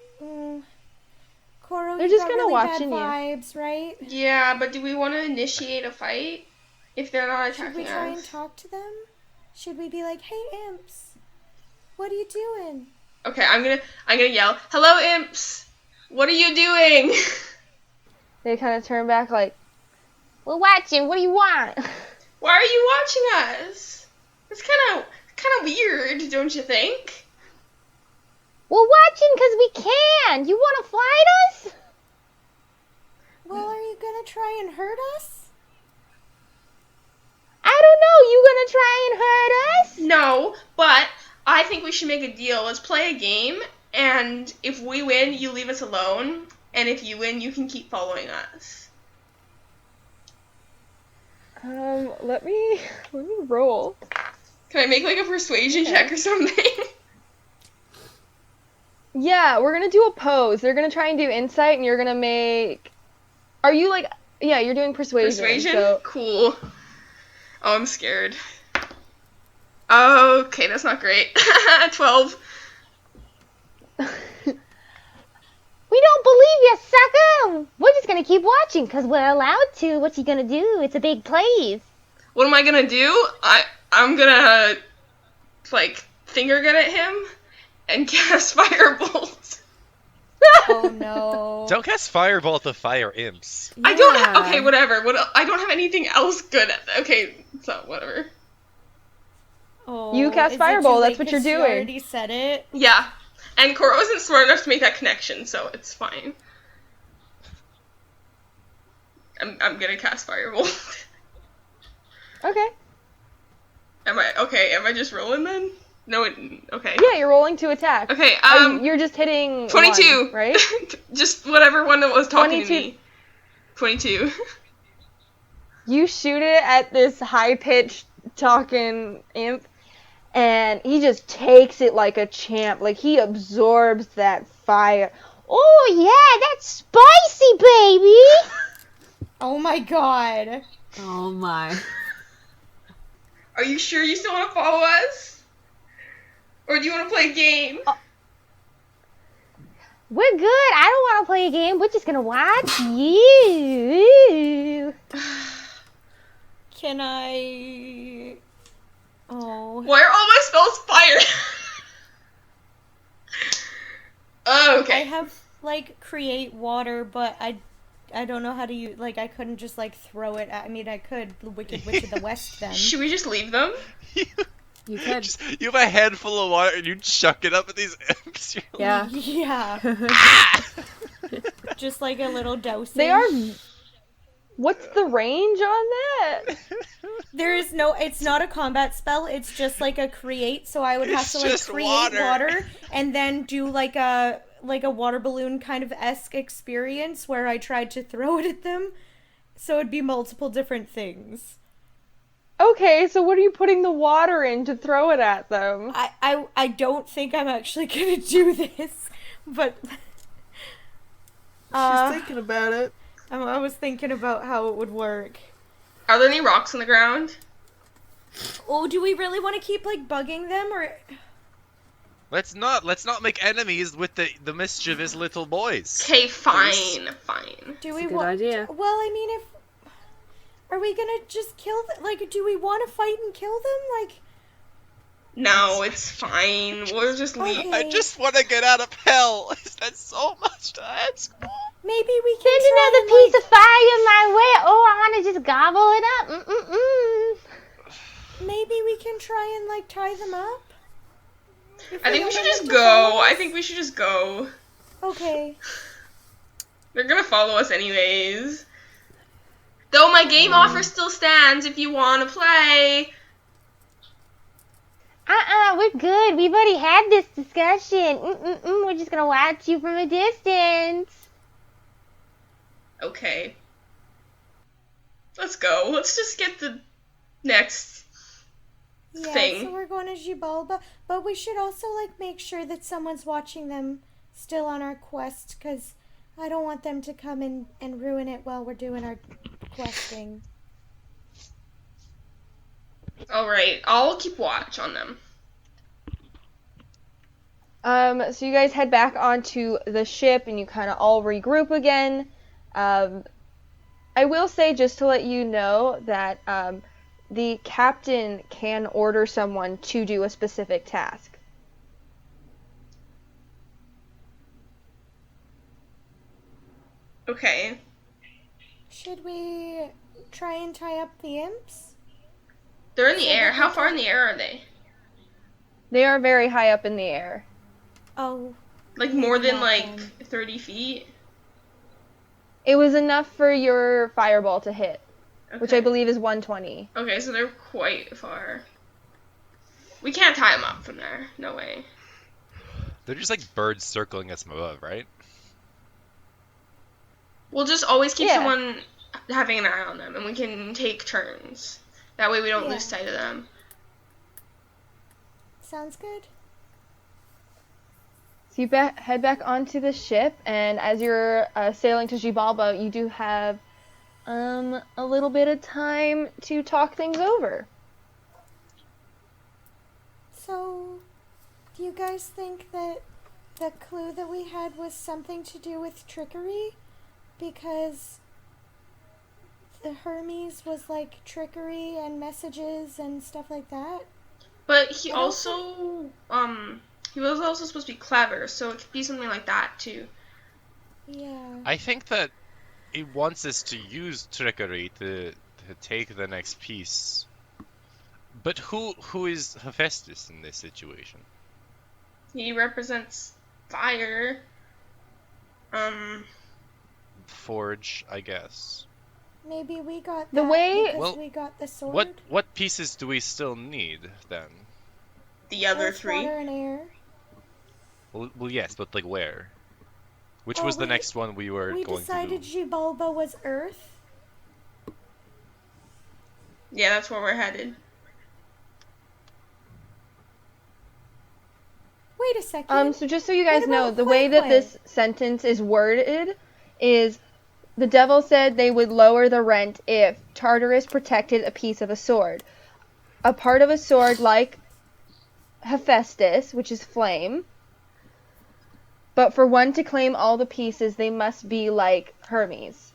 Koro, They're you just got kinda really watching you. bad vibes, right? Yeah, but do we want to initiate a fight if they're not Should we attacking try and us? talk to them? Should we be like, hey, imps, what are you doing? Okay, I'm gonna yell, "Hello, imps! What are you doing?" They kind of turn back like, we're watching, what do you want? Why are you watching us? It's kind of weird, don't you think? We're watching because we can. You want to fight us? Well, are you gonna try and hurt us? I don't know. You gonna try and hurt us? No, but I think we should make a deal. Let's play a game, and if we win, you leave us alone, and if you win, you can keep following us. Let me roll. Can I make like a persuasion check or something? Yeah, we're gonna do a pose. They're gonna try and do insight, and you're gonna make. Are you like? Yeah, you're doing persuasion. Persuasion? So... Cool. Oh, I'm scared. Okay, that's not great. 12. We don't believe you, sucker! We're just gonna keep watching, because we're allowed to. What's he gonna do? It's a big place. What am I gonna do? I'm gonna, like, finger gun at him and cast Firebolt. Oh no. Don't cast Fireball at the fire imps. I don't have, Yeah. okay, whatever. I don't have anything else good at, okay, so whatever. Oh, You cast is it Fireball, too that's late what you're 'cause you doing. already said it. Yeah. And Koro isn't smart enough to make that connection, so it's fine. I'm gonna cast Firebolt. Okay. Am I just rolling then? No, okay. Yeah, you're rolling to attack. Okay, You're just hitting 22. one, right? Just whatever one that was talking 22. to me. 22. You shoot it at this high-pitched talking imp, and he just takes it like a champ. Like, he absorbs that fire. Oh, yeah, that's spicy, baby! Oh my god. Oh my. Are you sure you still want to follow us? Or do you want to play a game? We're good. I don't want to play a game. We're just gonna watch you. Can I... Oh. Why are all my spells fire? Oh, I okay. have, like, create water, but I don't know how to use... Like, I couldn't just, like, throw it at... I mean, I could. The Wicked Witch of the West, then. Should we just leave them? You could. You have a handful of water and you chuck it up at these imps. You're like, Yeah. Yeah. Just, like, a little dosing. They are What's the range on that? There is no, it's not a combat spell, it's just like a create, so I would have It's to like just create water. water and then do like a water balloon kind of esque experience where I tried to throw it at them. So it'd be multiple different things. Okay, so what are you putting the water in to throw it at them? I don't think I'm actually gonna do this, but She's thinking about it. I was thinking about how it would work. Are there any rocks on the ground? Oh, do we really want to keep like bugging them, or Let's not make enemies with the mischievous little boys. Okay, fine. do It's we a good want? idea. Well, I mean, if are we gonna just kill them? Like, do we want to fight and kill them? Like, No, it's fine. We'll just leave. Okay. I just want to get out of hell. Is that so much to ask? maybe we can There's try another and, piece of fire my way. Oh, I want to just gobble it up. maybe we can try and like tie them up. If I think we don't should want just them to go. follow I us? think we should just go. Okay. They're gonna follow us anyways. Though my game offer still stands if you want to play. We're good. We've already had this discussion. We're just gonna watch you from a distance. Okay. Let's go. Let's just get the next Yeah, thing. so we're going to Jibalba, but we should also like make sure that someone's watching them still on our quest, because I don't want them to come in and ruin it while we're doing our questing. Alright, I'll keep watch on them. So you guys head back onto the ship and you kind of all regroup again. I will say, just to let you know, that the captain can order someone to do a specific task. Okay. Should we try and tie up the imps? They're in the air. How far in the air are they? They are very high up in the air. Oh, Like more than Not like them. 30 feet? It was enough for your fireball to hit, which I Okay. believe is 120. Okay, so they're quite far. We can't tie them up from there. No way. They're just like birds circling us from above, right? We'll just always keep Yeah. someone having an eye on them, and we can take turns. That way we don't Yeah. lose sight of them. sounds good. So you head back onto the ship, and as you're sailing to Jibalba, you do have a little bit of time to talk things over. So, do you guys think that the clue that we had was something to do with trickery? Because the Hermes was like trickery and messages and stuff like that. But he I don't also, he was also supposed to be clever, so it could be something like that too. Yeah. I think that it wants us to use trickery to take the next piece. But who is Hephaestus in this situation? He represents fire. Forge, I guess. Maybe we got The that way- because Well, we got the sword. What pieces do we still need then? The other Earth, three. water, and air. Well, yes, but like where? Which Oh, was the we- next one we were We going decided to do? Jibalba was Earth. Yeah, that's where we're headed. Wait a second. So just so you guys What know, about the way that Huehue? this sentence is worded is the devil said they would lower the rent if Tartarus protected a piece of a sword. A part of a sword like Hephaestus, which is flame. But for one to claim all the pieces, they must be like Hermes.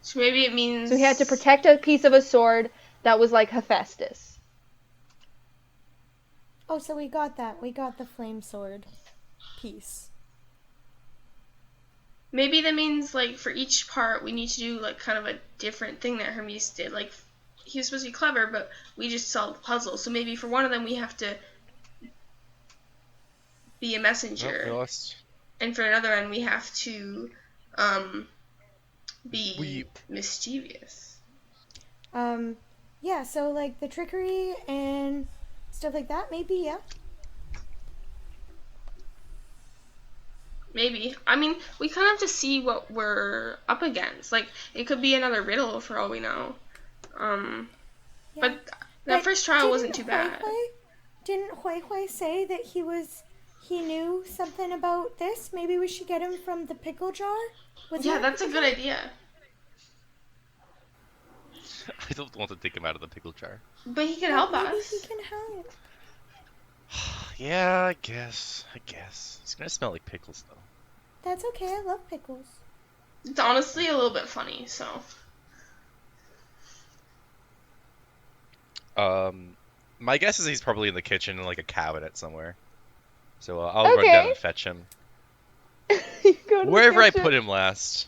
So maybe it means. So he had to protect a piece of a sword that was like Hephaestus. Oh, so we got that. We got the flame sword piece. Maybe that means like for each part we need to do like kind of a different thing that Hermes did. Like he was supposed to be clever, but we just solved the puzzle. So maybe for one of them we have to be a messenger, Oh, we lost. and for another one we have to Be mischievous. Yeah, so like the trickery and stuff like that, maybe, yeah. Maybe. I mean, we kind of have to see what we're up against. Like, it could be another riddle for all we know. Yeah. But that first trial wasn't too bad. Didn't Hui Hui say that he knew something about this? Maybe we should get him from the pickle jar? Yeah, that's a good idea. I don't want to take him out of the pickle jar. But he can help Maybe us. he can help. Yeah, I guess. He's gonna smell like pickles, though. That's okay, I love pickles. It's honestly a little bit funny, so. My guess is he's probably in the kitchen in like a cabinet somewhere. So I'll run Okay. down and fetch him. You go to the Wherever I kitchen. put him last.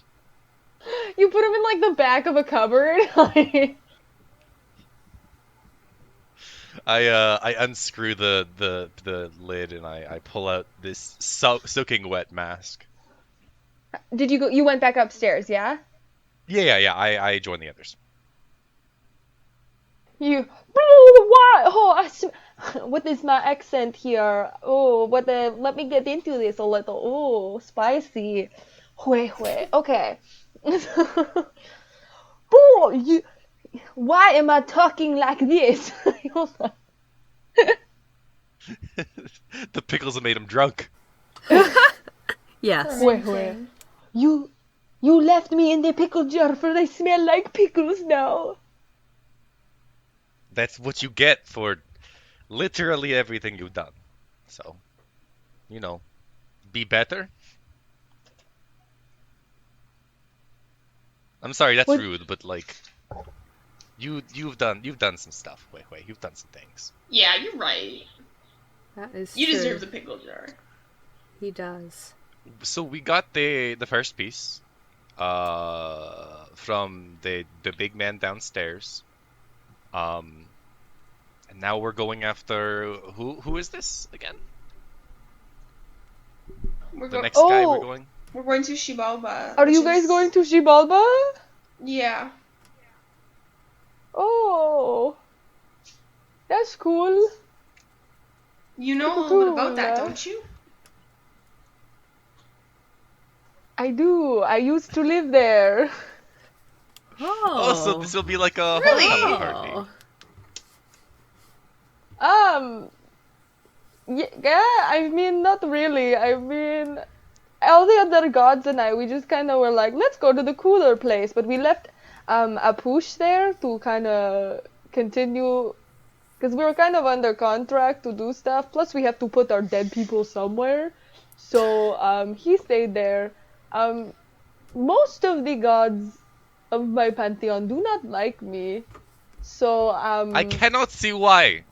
You put him in like the back of a cupboard. I unscrew the lid and I pull out this soaking wet mask. Did you go? You went back upstairs, yeah? Yeah. I join the others. You. What? Oh, what is my accent here? Oh, what the? Let me get into this a little. Oh, spicy. Hui. Okay. Oh, you. Why am I talking like this? Hold on. The pickles have made him drunk. Yes. Hui. You left me in the pickle jar for they smell like pickles now. That's what you get for literally everything you've done. So, be better. I'm sorry, that's What? rude, but like, you've done some stuff. Wait, you've done some things. Yeah, you're right. That is You true. deserve the pickle jar. He does. So we got the first piece, from the big man downstairs, and now we're going after who is this again? We're, The go- next guy Oh. we're going. we're going to Shibalba. Are which you guys is- going to Shibalba? Yeah. Oh, that's cool. You know a little bit about that, don't you? I do. I used to live there. Oh, so this will be like a Really? homecoming party. Yeah, I mean, not really. I mean, all the other gods and I, we just kind of were like, let's go to the cooler place. But we left a push there to kind of continue, because we were kind of under contract to do stuff. Plus, we have to put our dead people somewhere. So he stayed there. Most of the gods of my pantheon do not like me. So I cannot see why.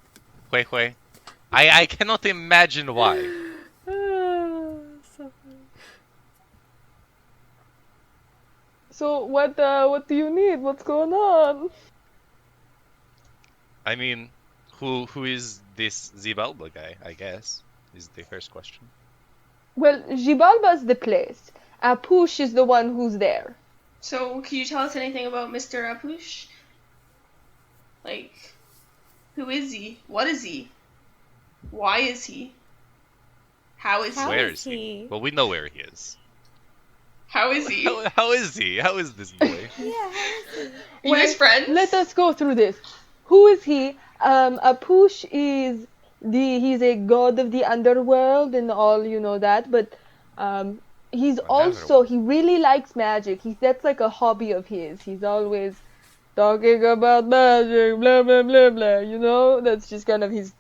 Hui. I cannot imagine why. So what do you need? What's going on? I mean, who is this Zibalba guy? I guess is the first question. Well, Jibalba's the place. Apush is the one who's there. So, can you tell us anything about Mr. Apush? Like, who is he? What is he? Why is he? How is How he? Where is is he? he? Well, we know where he is. How is he? How is he? How is this boy? Yeah, how is he? You guys friends? Let us go through this. Who is he? Apush is he's a god of the underworld and all, you know that, but he's also, he really likes magic. That's like a hobby of his. He's always talking about magic, blah blah blah blah, you know? That's just kind of his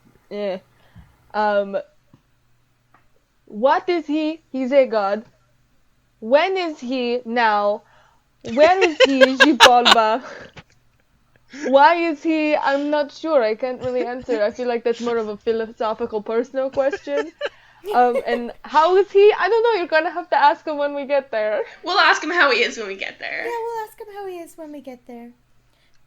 what is he? He's a god. When is he now? Where is he, Jipalba? Why is he? I'm not sure. I can't really answer. I feel like that's more of a philosophical, personal question. And how is he? I don't know. You're gonna have to ask him when we get there. We'll ask him how he is when we get there. Yeah, we'll ask him how he is when we get there.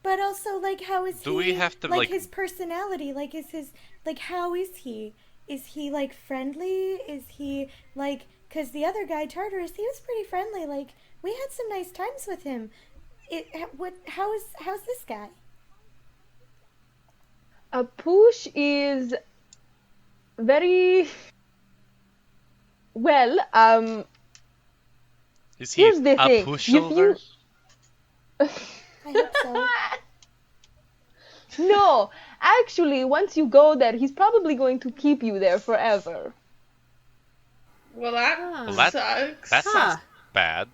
But also, like, how is Do we have to, like, like- his personality? Like, is his, like, how is he? Is he, like, friendly? Is he, like, because the other guy, Tartarus, he was pretty friendly. Like, We had some nice times with him. How's this guy? A push is very well. Is he Here's the a thing. pushover? I hope so. No, actually, once you go there, he's probably going to keep you there forever. Well, that Well, that sucks. sounds bad.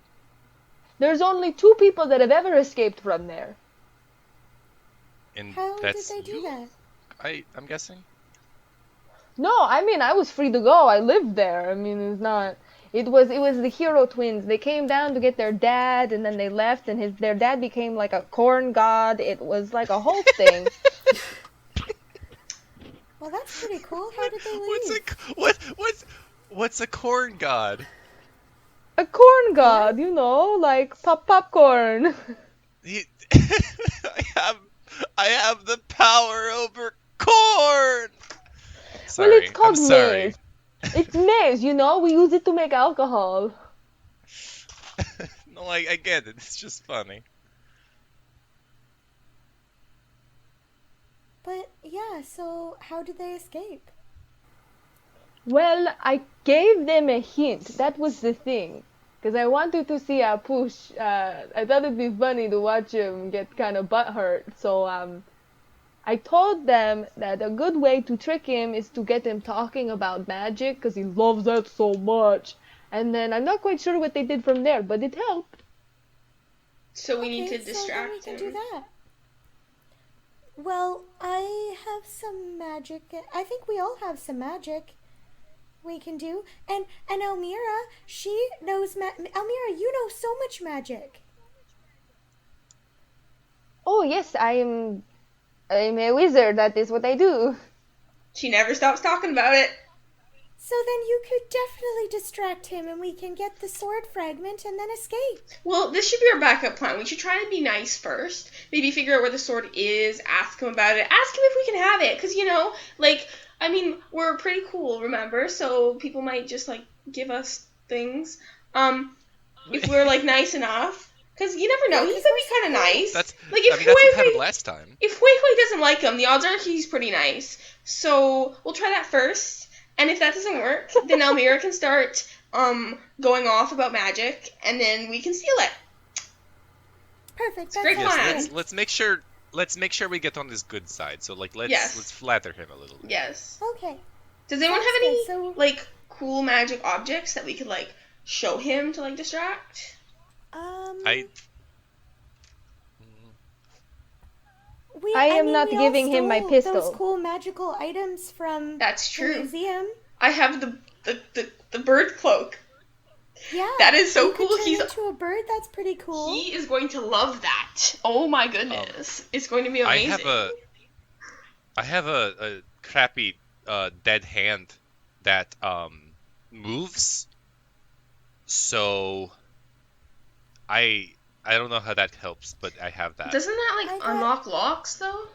There's only 2 people that have ever escaped from there. And How did that's they do you? that? I'm guessing. No, I mean, I was free to go. I lived there. I mean, it's not. It was the hero twins. They came down to get their dad, and then they left, and their dad became like a corn god. It was like a whole thing. Well, that's pretty cool. How did they leave? What's a corn god? A corn god, like popcorn. I have the power over corn. Sorry, Well, it's called I'm sorry. maize. It's maize, we use it to make alcohol. No, I get it. It's just funny. But yeah, so how did they escape? Well, I gave them a hint. That was the thing. Because I wanted to see a push. I thought it'd be funny to watch him get kind of butthurt. So, I told them that a good way to trick him is to get him talking about magic, because he loves that so much. And then I'm not quite sure what they did from there, but it helped. So we need to Okay, so then we distract can him. do that. Well, I have some magic. I think we all have some magic we can do. And Elmira, she knows Elmira, you know so much magic. Oh, yes, I'm a wizard. That is what I do. She never stops talking about it. So then you could definitely distract him and we can get the sword fragment and then escape. Well, this should be our backup plan. We should try to be nice first. Maybe figure out where the sword is, ask him about it. Ask him if we can have it. Because, we're pretty cool, remember? So people might just, give us things. If we're, nice enough. Because you never know. He could be kind of nice. That's If what happened last time. If Huihui doesn't like him, the odds are he's pretty nice. So we'll try that first. And if that doesn't work, then Elmira can start going off about magic, and then we can steal it. Perfect. That's Great plan. Yes, let's make sure we get on his good side. So let's Yes. let's flatter him a little bit. Yes. Okay. Does anyone Sounds have any good. So- cool magic objects that we could show him to distract? I am not we all giving him my stole pistol. Those cool magical items from That's the true. museum. I have the bird cloak. Yeah. That is so you could cool. turn He's into a bird. That's pretty cool. He is going to love that. Oh my goodness. It's going to be amazing. I have a crappy dead hand that moves. So I don't know how that helps, but I have that. Doesn't that I got- unlock locks though?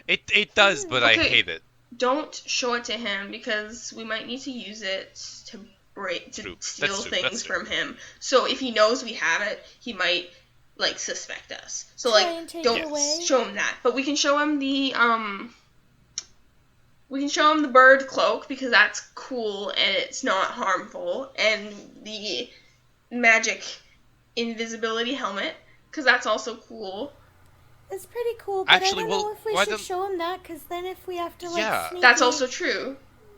It does, but I Okay. hate it. Don't show it to him because we might need to use it to True. steal That's true. things That's true. from him. So if he knows we have it, he might suspect us. So Try and take don't it away. show him that. But we can show him the bird cloak because that's cool and it's not harmful, and the magic invisibility helmet because that's also cool. It's pretty cool, but Actually, I don't well, know if we why should don't- show him that, because then if we have to Yeah. sneak That's in, also true.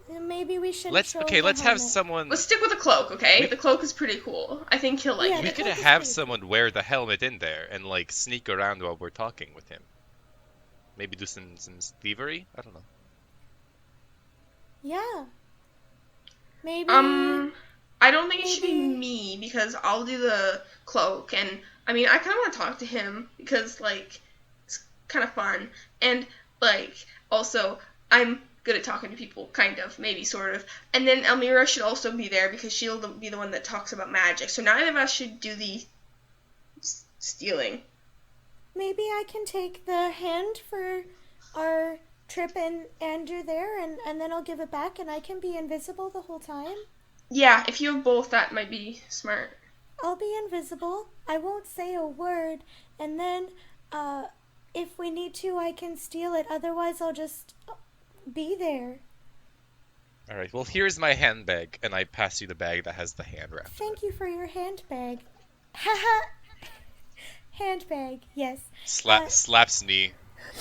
then maybe we should. Let's have helmet. someone. Let's stick with the cloak, okay? We- the cloak is pretty cool. I think he'll like Yeah, We it. the could cloak is have pretty someone wear the helmet in there and sneak around while we're talking with him. Maybe do some thievery. I don't know. Yeah. Maybe. I don't think it should be Maybe- me because I'll do the cloak, and I mean I kind of want to talk to him because it's kind of fun, and also I'm good at talking to people, kind of, maybe sort of, and then Elmira should also be there because she'll be the one that talks about magic. So neither of us should do the stealing. Maybe I can take the hand for our trip and you're there, and then I'll give it back, and I can be invisible the whole time. Yeah, if you have both, that might be smart. I'll be invisible. I won't say a word. And then, if we need to, I can steal it. Otherwise, I'll just be there. All right. Well, here's my handbag, and I pass you the bag that has the hand wrap. Thank you for your handbag. Haha. Handbag, yes. Slaps knee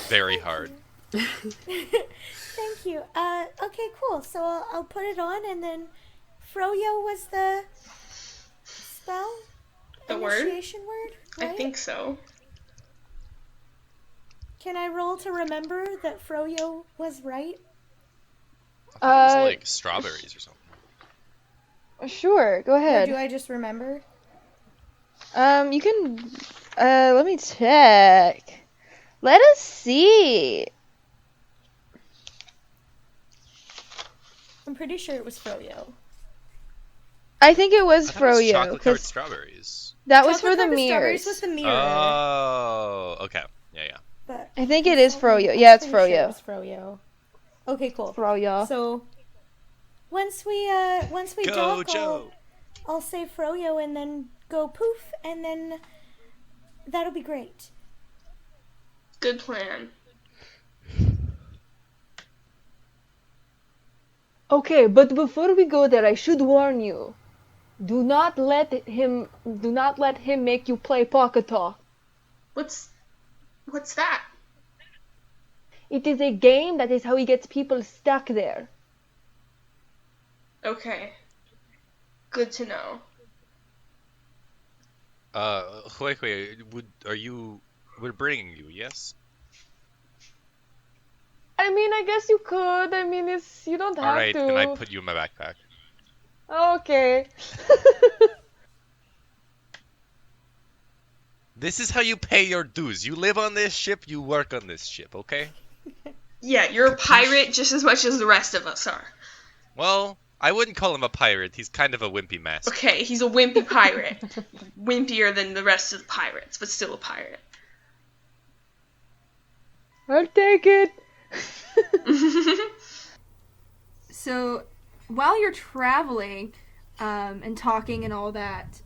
very hard. Thank you. Okay, cool. So I'll put it on, and then Froyo was the spell? The word? Initiation word? Right? I think so. Can I roll to remember that Froyo was right? I think it was like strawberries or something. Sure, go Or ahead. do I just remember? You can, let me check. Let us see. I'm pretty sure it was Froyo. I think it was I thought it was Froyo, chocolate covered 'cause strawberries. that was for the Chocolate-covered strawberries mirrors. was the mirror. Oh, okay. Yeah. But I think it is I'm Froyo. Yeah, it's pretty sure Froyo. it was Froyo. Okay, cool. Froyo. So once we Go, dock, Joe. I'll say Froyo and then go poof, and then that'll be great. Good plan. Okay, but before we go there, I should warn you. Do not let him make you play pocket talk. What's that? It is a game that is how he gets people stuck there. Okay. Good to know. We're bringing you, yes? I mean, I guess you could. I mean, you don't have Alright, to. then I put you in my backpack. Okay. This is how you pay your dues. You live on this ship, you work on this ship, okay? Yeah, you're a pirate just as much as the rest of us are. Well, I wouldn't call him a pirate. He's kind of a wimpy master. Okay, he's a wimpy pirate. Wimpier than the rest of the pirates, but still a pirate. I'll take it. So, while you're traveling and talking and all that,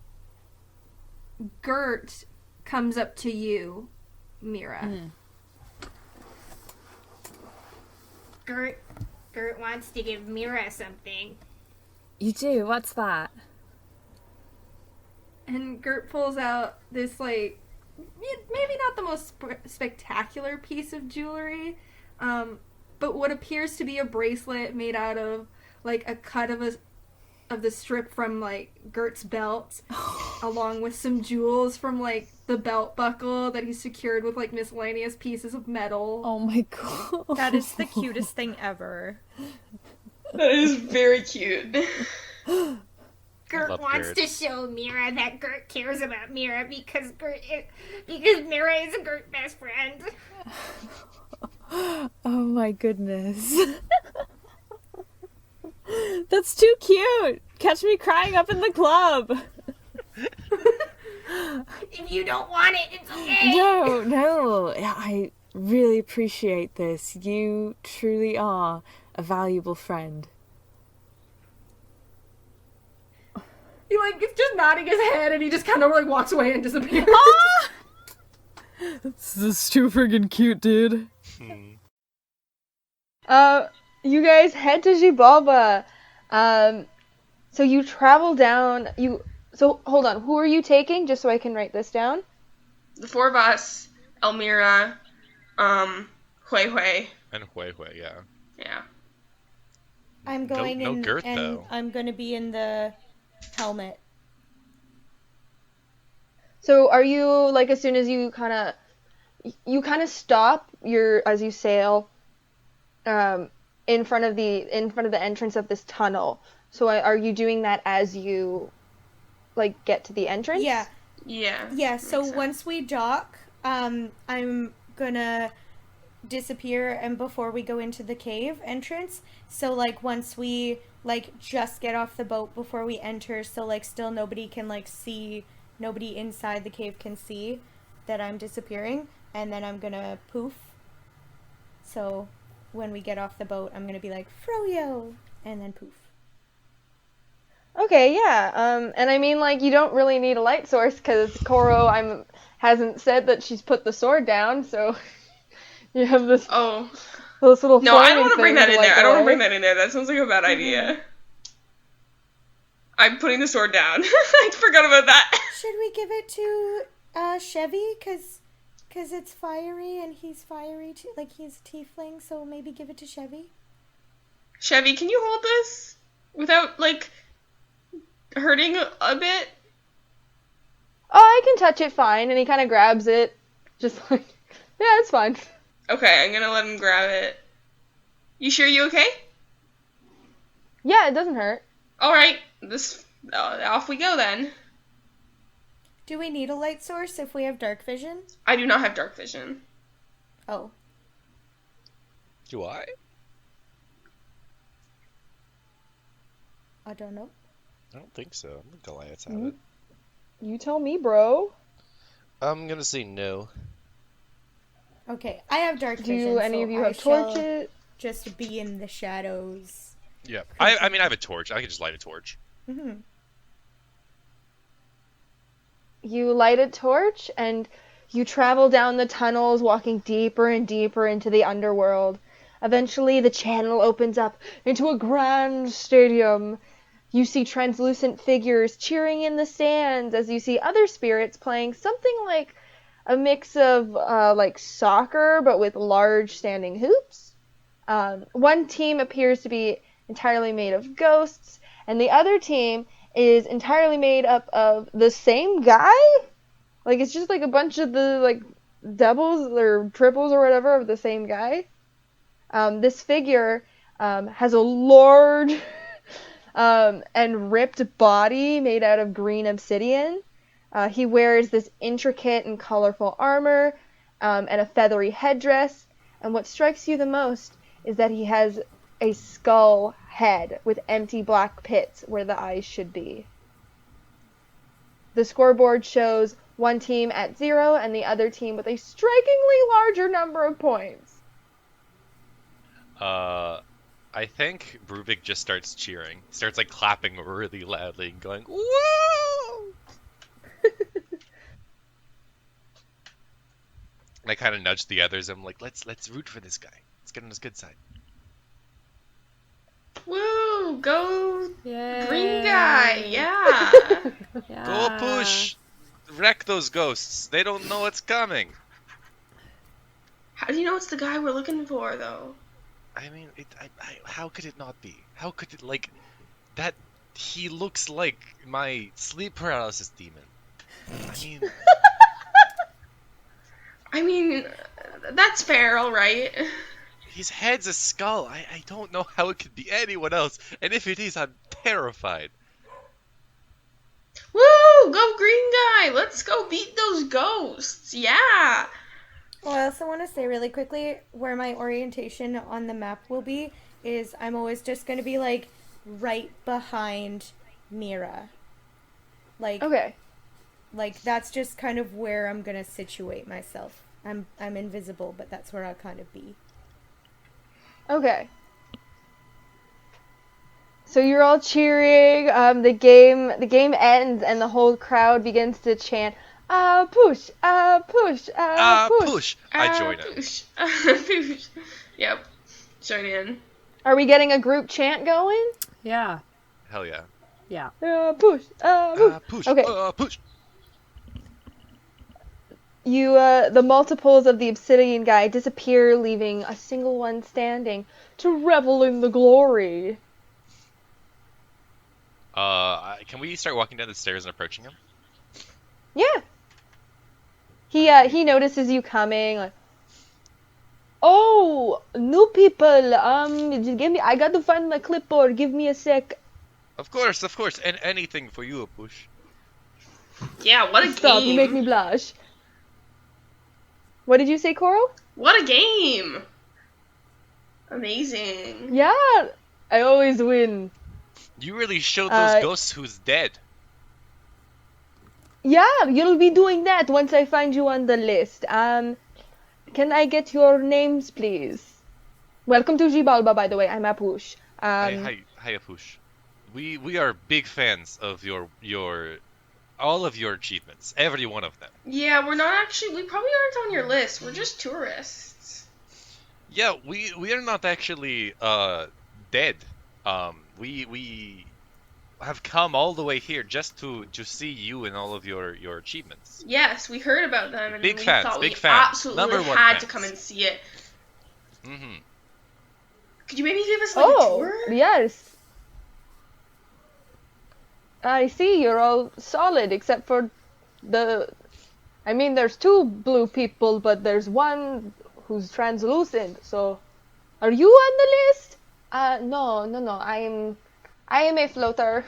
Gert comes up to you, Mira. Gert wants to give Mira something. You do? What's that? And Gert pulls out this, like, maybe not the most spectacular piece of jewelry, but what appears to be a bracelet made out of, like, a cut of the strip from, like, Gert's belt, along with some jewels from, like, the belt buckle that he secured with, like, miscellaneous pieces of metal. Oh my god. That is the cutest thing ever. That is very cute. Gert love wants Gert. to show Mira that Gert cares about Mira because Mira is a Gert best friend. Oh my goodness. That's too cute. Catch me crying up in the club. If you don't want it, it's okay. No. I really appreciate this. You truly are a valuable friend. He, like, is just nodding his head, and he just kind of, like, walks away and disappears. This is too friggin' cute, dude. You guys head to Xibalba. So you travel down. So hold on. Who are you taking? Just so I can write this down. The four of us, Elmira, Hui Hui. And Hui, yeah. Yeah. I'm going no in, Gert, and though. I'm gonna be in the helmet. So are you, like, as soon as you kind of stop as you sail in front of the entrance of this tunnel. So are you doing that as you, like, get to the entrance? Yeah. Yeah. Yeah, so makes sense. once we dock, I'm gonna disappear and before we go into the cave entrance. So, like, once we, like, just get off the boat before we enter, so, like, still nobody can, like, see, nobody inside the cave can see that I'm disappearing, and then I'm gonna poof. So, when we get off the boat, I'm gonna be like, Froyo! And then poof. Okay, yeah. And I mean, like, you don't really need a light source because Koro hasn't said that she's put the sword down, so you have this Oh. little No, I don't flaming want to bring thing that to in light there. the I don't want to way. bring that in there. That sounds like a bad idea. I'm putting the sword down. I forgot about that. Should we give it to Chevy? Cause it's fiery and he's fiery too. Like he's a tiefling, so maybe give it to Chevy. Chevy, can you hold this without, like, hurting a bit? Oh, I can touch it fine, and he kind of grabs it, just like, yeah, it's fine. Okay, I'm gonna let him grab it. You sure you okay? Yeah, it doesn't hurt. Alright, off we go then. Do we need a light source if we have dark vision? I do not have dark vision. Oh. Do I? I don't know. I don't think so. I think Goliaths have Mm. it. You tell me, bro. I'm gonna say no. Okay, I have dark vision. Do any so of you I have shall torches? just be in the shadows. Yeah. I mean, I have a torch. I can just light a torch. Mm-hmm. You light a torch, and you travel down the tunnels, walking deeper and deeper into the underworld. Eventually, the channel opens up into a grand stadium. You see translucent figures cheering in the stands as you see other spirits playing something like a mix of like soccer, but with large standing hoops. One team appears to be entirely made of ghosts, and the other team is entirely made up of the same guy. Like, it's just like a bunch of the like doubles or triples or whatever of the same guy. This figure has a large and ripped body made out of green obsidian. He wears this intricate and colorful armor and a feathery headdress. And what strikes you the most is that he has a skull head with empty black pits where the eyes should be. The scoreboard shows one team at 0 and the other team with a strikingly larger number of points. I think Bruvik just starts cheering. He starts like clapping really loudly and going, "Woo!" And I kind of nudge the others. I'm like, let's root for this guy. Let's get on his good side. Woo! Go Yay. green guy! Yeah! Go push! Wreck those ghosts. They don't know what's coming. How do you know it's the guy we're looking for, though? I mean, how could it not be? How could it, like, that, he looks like my sleep paralysis demon. I mean, that's fair, alright. His head's a skull. I don't know how it could be anyone else, and if it is, I'm terrified. Woo! Go green guy! Let's go beat those ghosts! Yeah! Well, I also want to say really quickly where my orientation on the map will be is I'm always just going to be like right behind Mira. Like Okay. Like that's just kind of where I'm going to situate myself. I'm invisible, but that's where I'll kind of be. Okay. So you're all cheering. The game ends, and the whole crowd begins to chant, push, push, push. Push! I join it. Push. Push. Yep. Join in. Are we getting a group chant going? Yeah. Hell yeah. Yeah. Push, push. Push! Okay. Push! You, the multiples of the obsidian guy disappear, leaving a single one standing to revel in the glory. Can we start walking down the stairs and approaching him? Yeah. He notices you coming. Like, oh, new people. I got to find my clipboard. Give me a sec. Of course, and anything for you, Push. Yeah, what a Stop. game. You make me blush. What did you say, Coral? What a game. Amazing. Yeah, I always win. You really showed those ghosts who's dead. Yeah, you'll be doing that once I find you on the list. Can I get your names, please? Welcome to Jibalba, by the way. I'm Apush. Hi, Push. we are big fans of your all of your achievements, every one of them. Yeah, we're not actually. We probably aren't on your list. We're just tourists. Yeah, we are not actually dead. We have come all the way here just to see you and all of your achievements. Yes, we heard about them, and Big we fans, thought big we fans. absolutely Number one had fans. to come and see it. Hmm. Could you maybe give us like a Oh, tour? yes. I see you're all solid except for the. I mean, there's two blue people, but there's one who's translucent. So, are you on the list? No. I am a floater.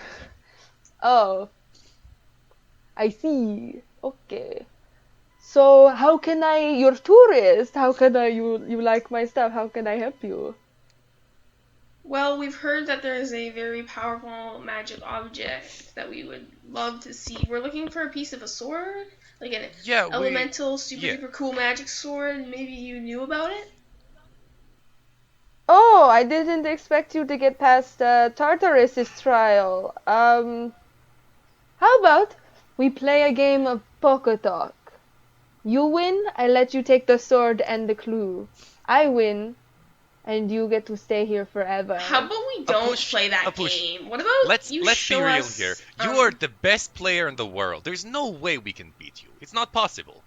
Oh, I see. Okay. So, how can I? You're tourist. How can I? You like my stuff? How can I help you? Well, we've heard that there is a very powerful magic object that we would love to see. We're looking for a piece of a sword, like an Yeah, elemental, super yeah. duper cool magic sword. Maybe you knew about it? Oh, I didn't expect you to get past Tartarus's trial. How about we play a game of poker talk? You win, I let you take the sword and the clue. I win, and you get to stay here forever. How about we don't Apush, play that Apush. game? What about Let's you be show real us, here. You are the best player in the world. There's no way we can beat you. It's not possible.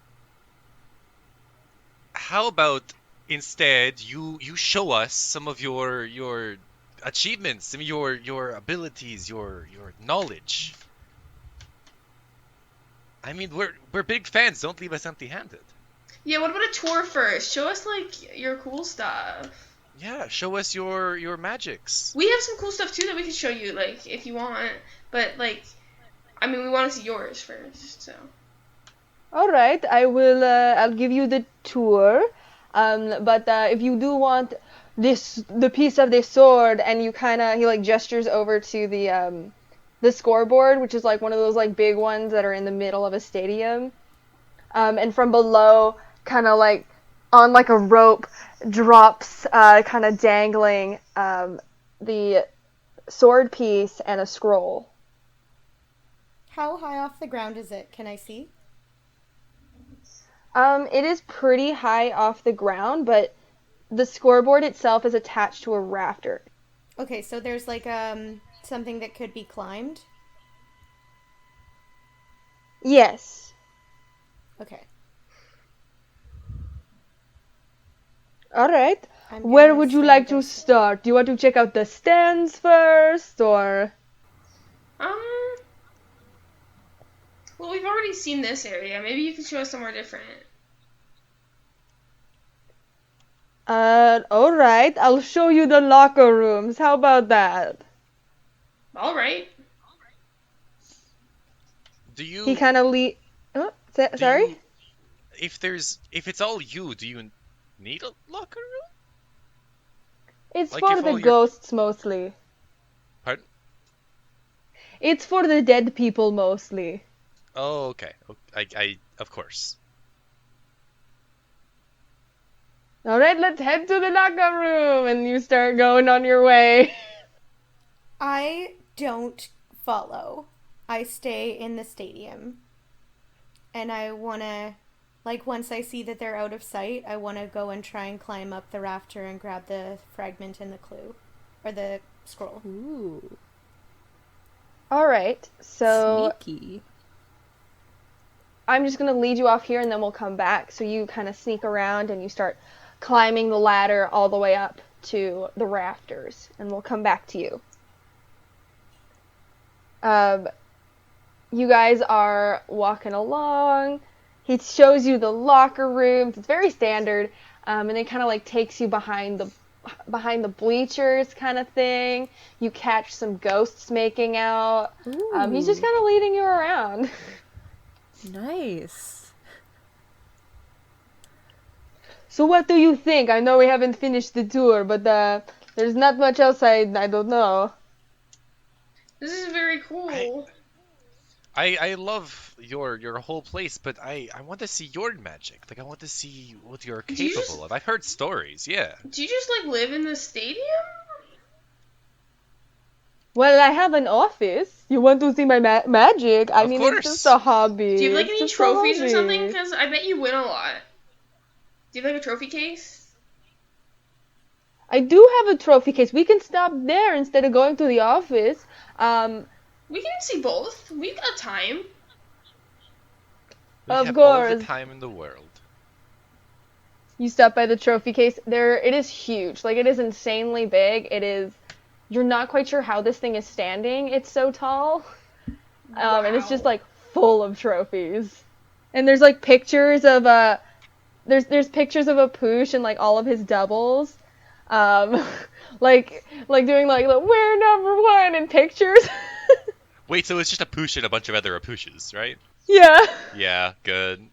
How about instead you show us some of your achievements, some of your abilities, your knowledge. I mean, we're big fans. Don't leave us empty-handed. Yeah, what about a tour first? Show us like your cool stuff. Yeah, show us your magics. We have some cool stuff too that we could show you, like if you want. But like, I mean, we want to see yours first. So. All right, I will. I'll give you the tour. But if you do want the piece of this sword, and he like gestures over to the scoreboard, which is like one of those like big ones that are in the middle of a stadium. And from below, kind of like on like a rope, drops kind of dangling the sword piece and a scroll. How high off the ground is it? Can I see? It is pretty high off the ground, but the scoreboard itself is attached to a rafter. Okay, so there's like something that could be climbed. Yes. Okay. All right. I'm Where gonna would you send like to this- start? Do you want to check out the stands first, or? Well, we've already seen this area. Maybe you can show us somewhere different. All right. I'll show you the locker rooms. How about that? All right. Do you? He kind of Oh, do sorry? you- if it's all you, do you need a locker room? It's Like for if the all your- ghosts mostly. Pardon? It's for the dead people mostly. Oh, okay. I of course. All right, let's head to the locker room, and you start going on your way. I don't follow. I stay in the stadium. And I want to, like, once I see that they're out of sight, I want to go and try and climb up the rafter and grab the fragment and the clue. Or the scroll. Ooh, All right, so sneaky. I'm just going to lead you off here, and then we'll come back. So you kind of sneak around, and you start climbing the ladder all the way up to the rafters, and we'll come back to you. You guys are walking along. He shows you the locker rooms. It's very standard, and then kind of like takes you behind the bleachers kind of thing. You catch some ghosts making out. He's just kind of leading you around. Nice. So what do you think? I know we haven't finished the tour, but there's not much else I don't know. This is very cool. I love your whole place, but I want to see your magic. Like I want to see what you're Do you capable of. I've heard stories, yeah. Do you just like live in the stadium? Well, I have an office. You want to see my magic? I Of mean, course. it's just a hobby. Do you have like It's any just a trophies or hobby. something? Because I bet you win a lot. Do you have like a trophy case? I do have a trophy case. We can stop there instead of going to the office. We can see both. We've got time. We Of have all the course. time in the world. You stop by the trophy case. It is huge. Like, it is insanely big. You're not quite sure how this thing is standing. It's so tall. And it's just, Wow. like, full of trophies. And there's, like, pictures of, there's pictures of a Poosh and, like, all of his doubles. like doing, like, we're number one in pictures. Wait, so it's just a poosh and a bunch of other Apushes, right? Yeah. Yeah, good.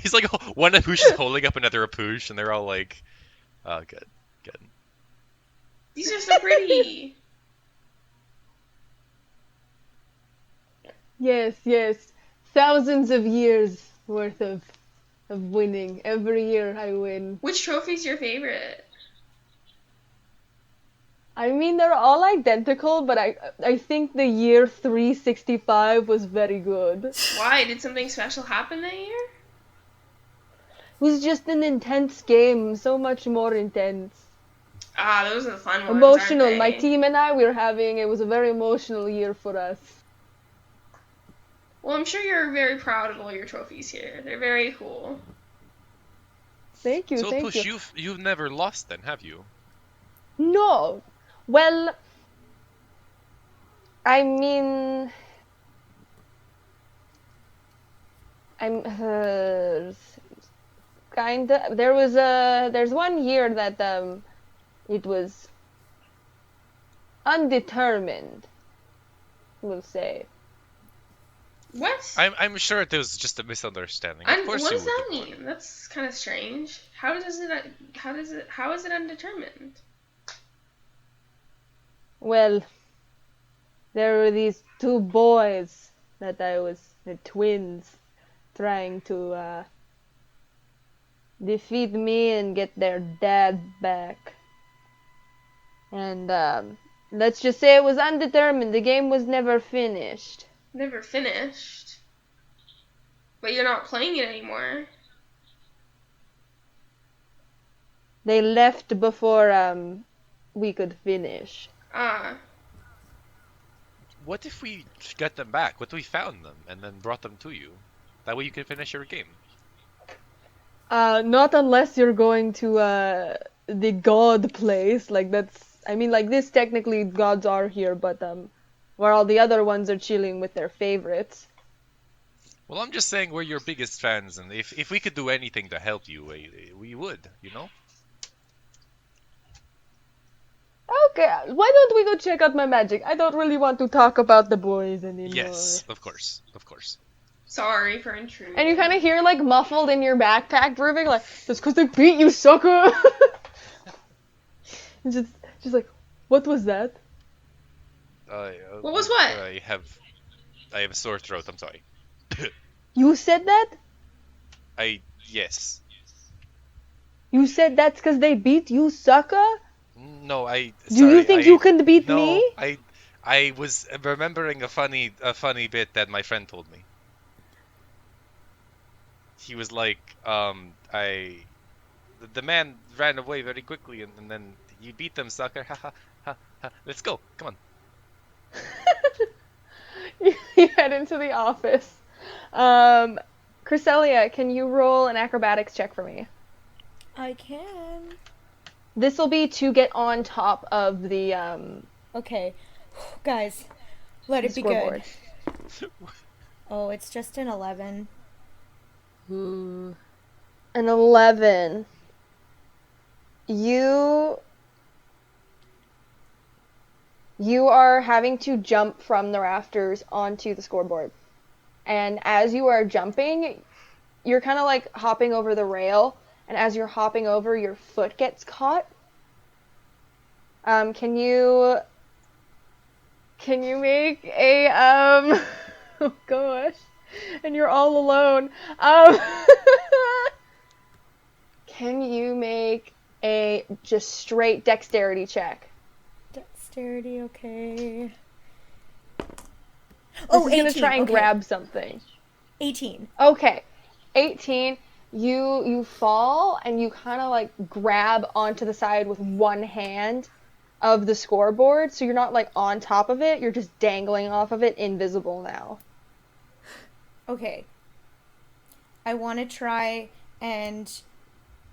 He's like, one Apush is holding up another Apush, and they're all like, oh, good. These are so pretty. Yes. Thousands of years worth of winning. Every year I win. Which trophy's your favorite? I mean, they're all identical, but I think the year 365 was very good. It Why? Did something special happen that year? was just an intense game, so much more intense. Ah, those are the fun ones. Emotional. Aren't My they? team and I, it was a very emotional year for us. Well, I'm sure you're very proud of all your trophies here. They're very cool. Thank you, So, thank Push, you. you've never lost then, have you? No. Well, I mean, I'm kinda. There's one year that it was undetermined. We'll say. What? I'm sure it was just a misunderstanding. Of course What you does would that have won. mean? That's kind of strange. How is it undetermined? Well, there were these two boys the twins, trying to defeat me and get their dad back. And let's just say it was undetermined. The game was never finished. Never finished. But you're not playing it anymore. They left before we could finish. Ah. What if we got them back? What if we found them and then brought them to you? That way you can finish your game. Not unless you're going to the god place. Like this technically gods are here, but where all the other ones are chilling with their favorites. Well, I'm just saying we're your biggest fans, and if we could do anything to help you, we would, you know? Okay, why don't we go check out my magic? I don't really want to talk about the boys anymore. Yes, of course. Sorry for intruding. And you kind of hear, like, muffled in your backpack, Bruvik, like, that's because they beat you, sucker! And just like, what was that? What was what? I have a sore throat, I'm sorry. You said that? Yes. You said that's because they beat you, sucker? No, Do you think you can beat me? I was remembering a funny bit that my friend told me. He was like, the man ran away very quickly, and then you beat them, sucker. Ha ha ha ha. Let's go. Come on. You head into the office. Cresselia, can you roll an acrobatics check for me? I can. This will be to get on top of the Okay. Guys, let it be scoreboard. good. Oh, it's just an 11. Ooh. An 11. You are having to jump from the rafters onto the scoreboard. And as you are jumping, you're kind of like hopping over the rail. And as you're hopping over, your foot gets caught. Can you make a oh gosh, and you're all alone. Can you make a just straight dexterity check? Dexterity. Dexterity, okay. Oh, 18. gonna try and okay. grab something. 18. Okay, 18. You fall and you kind of like grab onto the side with one hand of the scoreboard, so you're not like on top of it. You're just dangling off of it, invisible now. Okay. I want to try and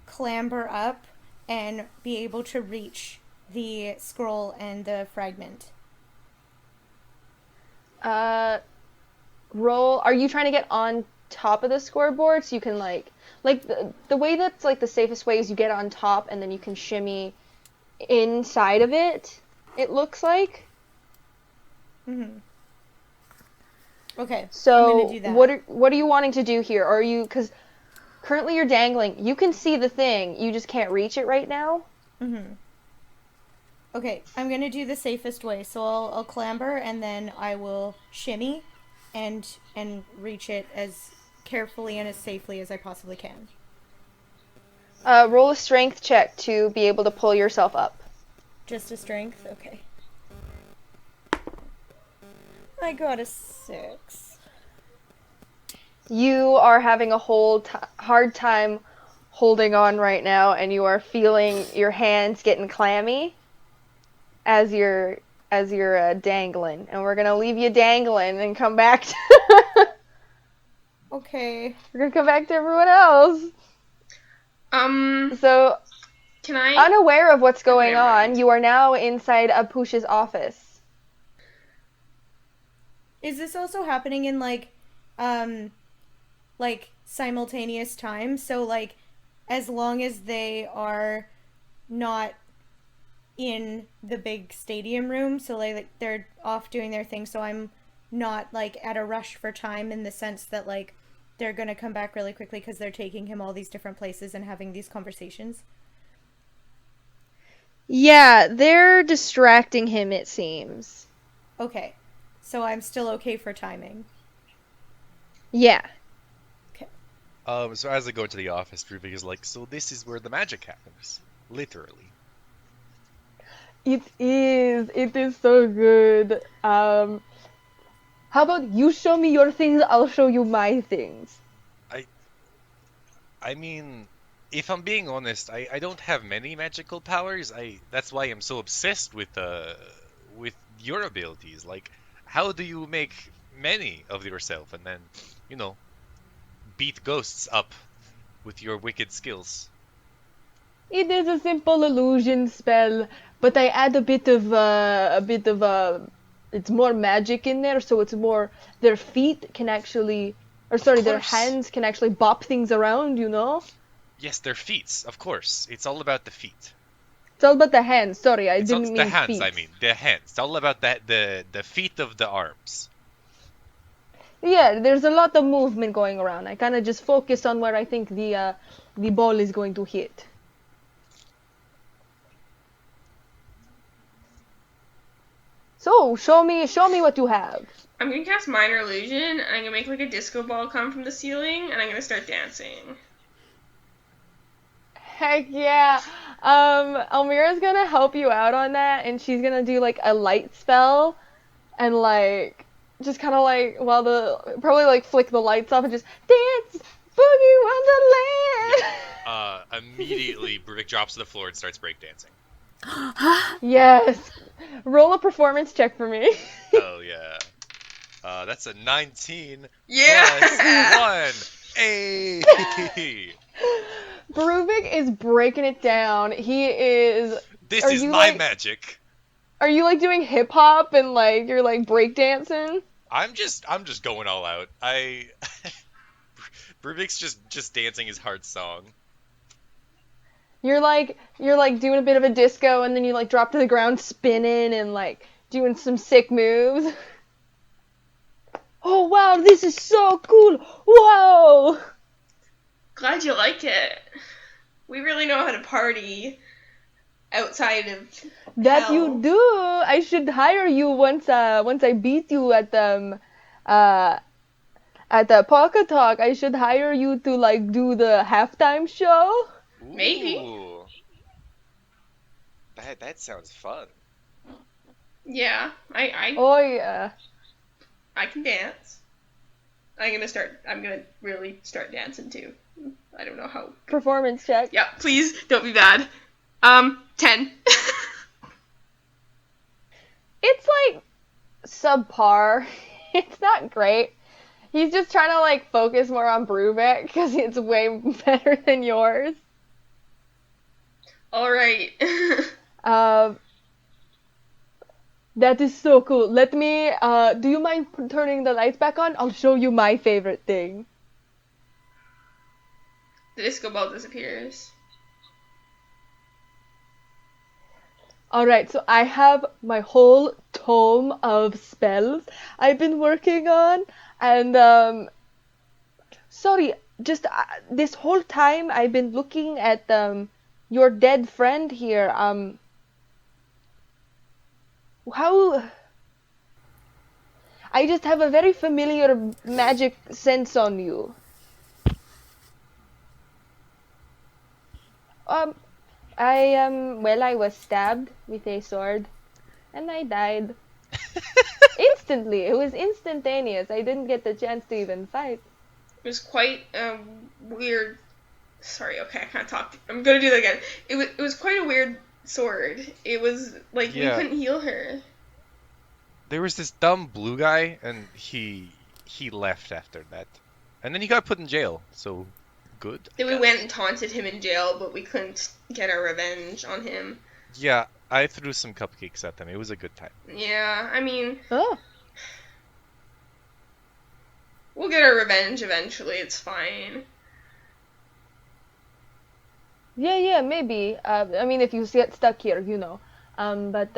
clamber up and be able to reach the scroll and the fragment. Roll. Are you trying to get on top of the scoreboard so you can like the way that's like the safest way is you get on top and then you can shimmy inside of it. It looks like. Mm-hmm. Okay. So I'm gonna do that. what are you wanting to do here? Are you because currently you're dangling. You can see the thing. You just can't reach it right now. Mm-hmm. Okay, I'm gonna do the safest way. So I'll clamber and then I will shimmy and reach it as carefully and as safely as I possibly can. Roll a strength check to be able to pull yourself up. Just a strength? Okay. I got a 6. You are having a hard time holding on right now, and you are feeling your hands getting clammy as you're dangling. And we're gonna leave you dangling and come back to Okay. we're gonna come back to everyone else. So, Can I? unaware of what's going Never on, mind. you are now inside Apush's office. Is this also happening in like simultaneous time? So like as long as they are not in the big stadium room, so like they're off doing their thing, so I'm not like at a rush for time in the sense that like they're gonna come back really quickly because they're taking him all these different places and having these conversations. Yeah, they're distracting him, it seems. Okay, so I'm still okay for timing. Yeah. Okay. So as I go into the office, Rubik is like, so this is where the magic happens. Literally. It is. It is so good. How about you show me your things, I'll show you my things. I mean, if I'm being honest, I don't have many magical powers. That's why I'm so obsessed with your abilities. Like, how do you make many of yourself and then, you know, beat ghosts up with your wicked skills? It is a simple illusion spell, but I add a bit of it's more magic in there, so it's more their feet can actually, or sorry, their course. hands can actually bop things around, you know? Yes, their feet, of course. It's all about the feet. It's all about the hands. Sorry, I It's didn't not mean the hands, feet. I mean. The hands. It's all about the feet of the arms. Yeah, there's a lot of movement going around. I kind of just focus on where I think the ball is going to hit. So, show me what you have. I'm gonna cast Minor Illusion, and I'm gonna make like a disco ball come from the ceiling, and I'm gonna start dancing. Heck yeah. Almira's gonna help you out on that, and she's gonna do like a light spell, and like just kind of like probably like flick the lights off and just dance, boogie wonderland. Immediately, Bruvik drops to the floor and starts breakdancing. Yes. Roll a performance check for me. Oh yeah. That's a 19 Yeah! plus 1. Hey! Bruvik is breaking it down. He is. This Are is you, my like- magic. Are you like doing hip hop and like you're like breakdancing? I'm just going all out. Bruvik's just dancing his heart song. You're like doing a bit of a disco and then you like drop to the ground spinning and like doing some sick moves. Oh wow, this is so cool. Whoa. Glad you like it. We really know how to party outside of That hell. you do. I should hire you once I beat you at the Pocket Talk. I should hire you to like do the halftime show. Maybe. Ooh. That sounds fun. Yeah, Oh yeah. I can dance. I'm gonna really start dancing too. I don't know how. Performance check. Yeah, please don't be bad. 10. It's like subpar. It's not great. He's just trying to like focus more on Bruvik because it's way better than yours. All right. Um, that is so cool. Let me. Do you mind turning the lights back on? I'll show you my favorite thing. The disco ball disappears. Alright, so I have my whole tome of spells I've been working on, and sorry, just this whole time I've been looking at your dead friend here. How I just have a very familiar magic sense on you. Um, I was stabbed with a sword, and I died. Instantly. It was instantaneous. I didn't get the chance to even fight. It was quite weird. Sorry, okay, I can't talk. I'm gonna do that again. It was quite a weird sword. It was like we Yeah. couldn't heal her. There was this dumb blue guy, and he left after that, and then he got put in jail. So good. I Then we guess. went and taunted him in jail, but we couldn't get our revenge on him. Yeah, I threw some cupcakes at them. It was a good time. Yeah, I mean, Oh. we'll get our revenge eventually. It's fine. Yeah, maybe. I mean, if you get stuck here, you know. But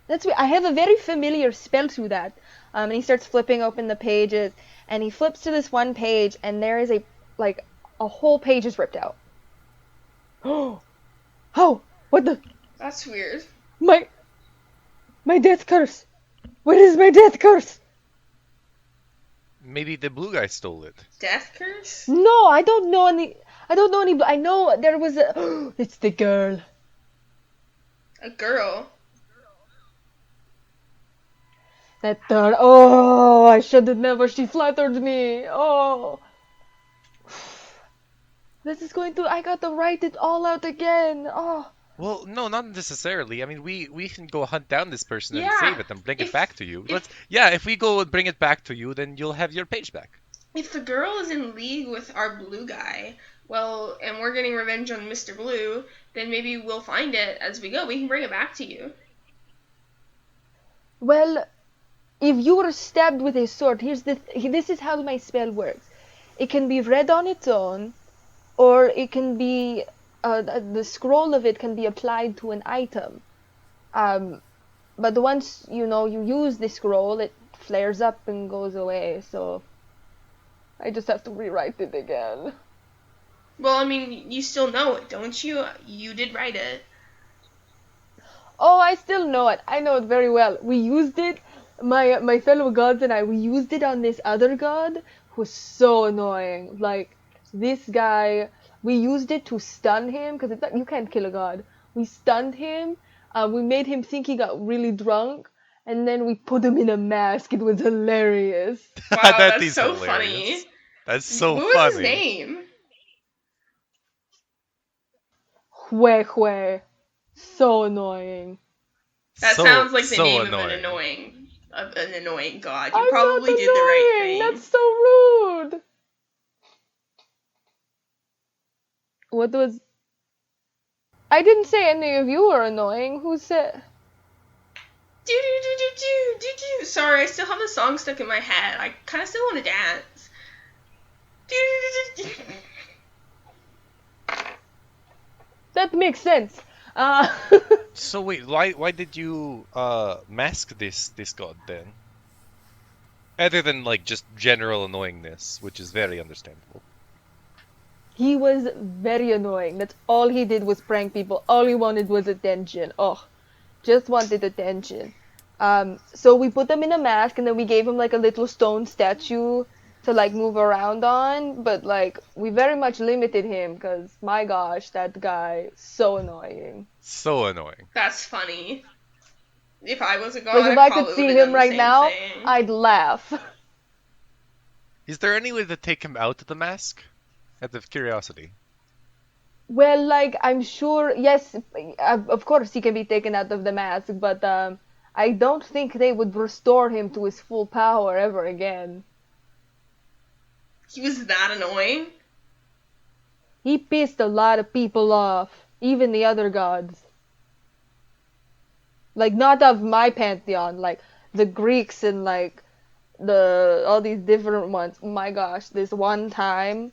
that's I have a very familiar spell to that. And he starts flipping open the pages, and he flips to this one page, and there is a whole page is ripped out. Oh, what the? That's weird. My death curse. Where is my death curse? Maybe the blue guy stole it. Death curse? No, I don't know any. I know there was a. It's the girl. A girl? That girl. Oh, I should have never. She flattered me. Oh. This is going to. I got to write it all out again. Oh. Well, no, not necessarily. I mean, we can go hunt down this person and Yeah, save it and bring it if- back to you. if- If we go and bring it back to you, then you'll have your page back. If the girl is in league with our blue guy, well, and we're getting revenge on Mr. Blue, then maybe we'll find it as we go. We can bring it back to you. Well, if you were stabbed with a sword, this is how my spell works. It can be read on its own, or it can be the scroll of it can be applied to an item. But once you use the scroll, it flares up and goes away. So I just have to rewrite it again. Well, I mean, you still know it, don't you? You did write it. Oh, I still know it. I know it very well. We used it, my fellow gods and I, we used it on this other god who was so annoying. Like, this guy, we used it to stun him, because you can't kill a god. We stunned him, we made him think he got really drunk, and then we put him in a mask. It was hilarious. Wow, That that's is so hilarious. funny. That's so what funny. was his name? Hue. So annoying. That So- sounds like the so name annoying. of an annoying god. You I'm probably not did the right annoying. thing. That's so rude. What was... I didn't say any of you were annoying. Who said... Do. Sorry, I still have the song stuck in my head. I kind of still want to dance. That makes sense. So wait, why did you mask this god then? Other than like just general annoyingness, which is very understandable. He was very annoying. That's all he did was prank people. All he wanted was attention. Oh, just wanted attention. So we put him in a mask, and then we gave him like a little stone statue to like move around on. But like we very much limited him because my gosh, that guy so annoying. So annoying. That's funny. If I was a god, Like, if I could see him right now, I'd laugh. Is there any way to take him out of the mask? Out of curiosity. Well, like, I'm sure, yes, of course he can be taken out of the mask, but I don't think they would restore him to his full power ever again. He was that annoying? He pissed a lot of people off, even the other gods. Like, not of my pantheon, like, the Greeks and, like, all these different ones. Oh my gosh, this one time,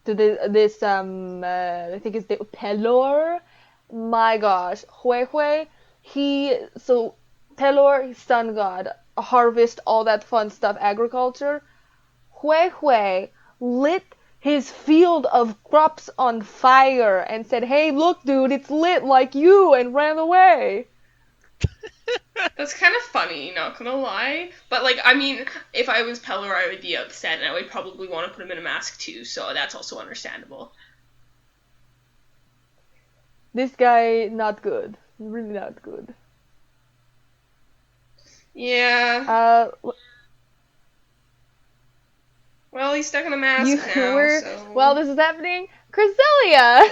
to this I think it's the Pelor. My gosh, Huehue, Pelor, sun god, harvest, all that fun stuff, agriculture. Huehue lit his field of crops on fire and said, "Hey, look, dude, it's lit like you," and ran away. That's kind of funny, not gonna lie. But, like, I mean, if I was Pelor, I would be upset, and I would probably want to put him in a mask too, so that's also understandable. This guy, not good. Really not good. Yeah. Well, he's stuck in a mask now, so... While this is happening, Cresselia!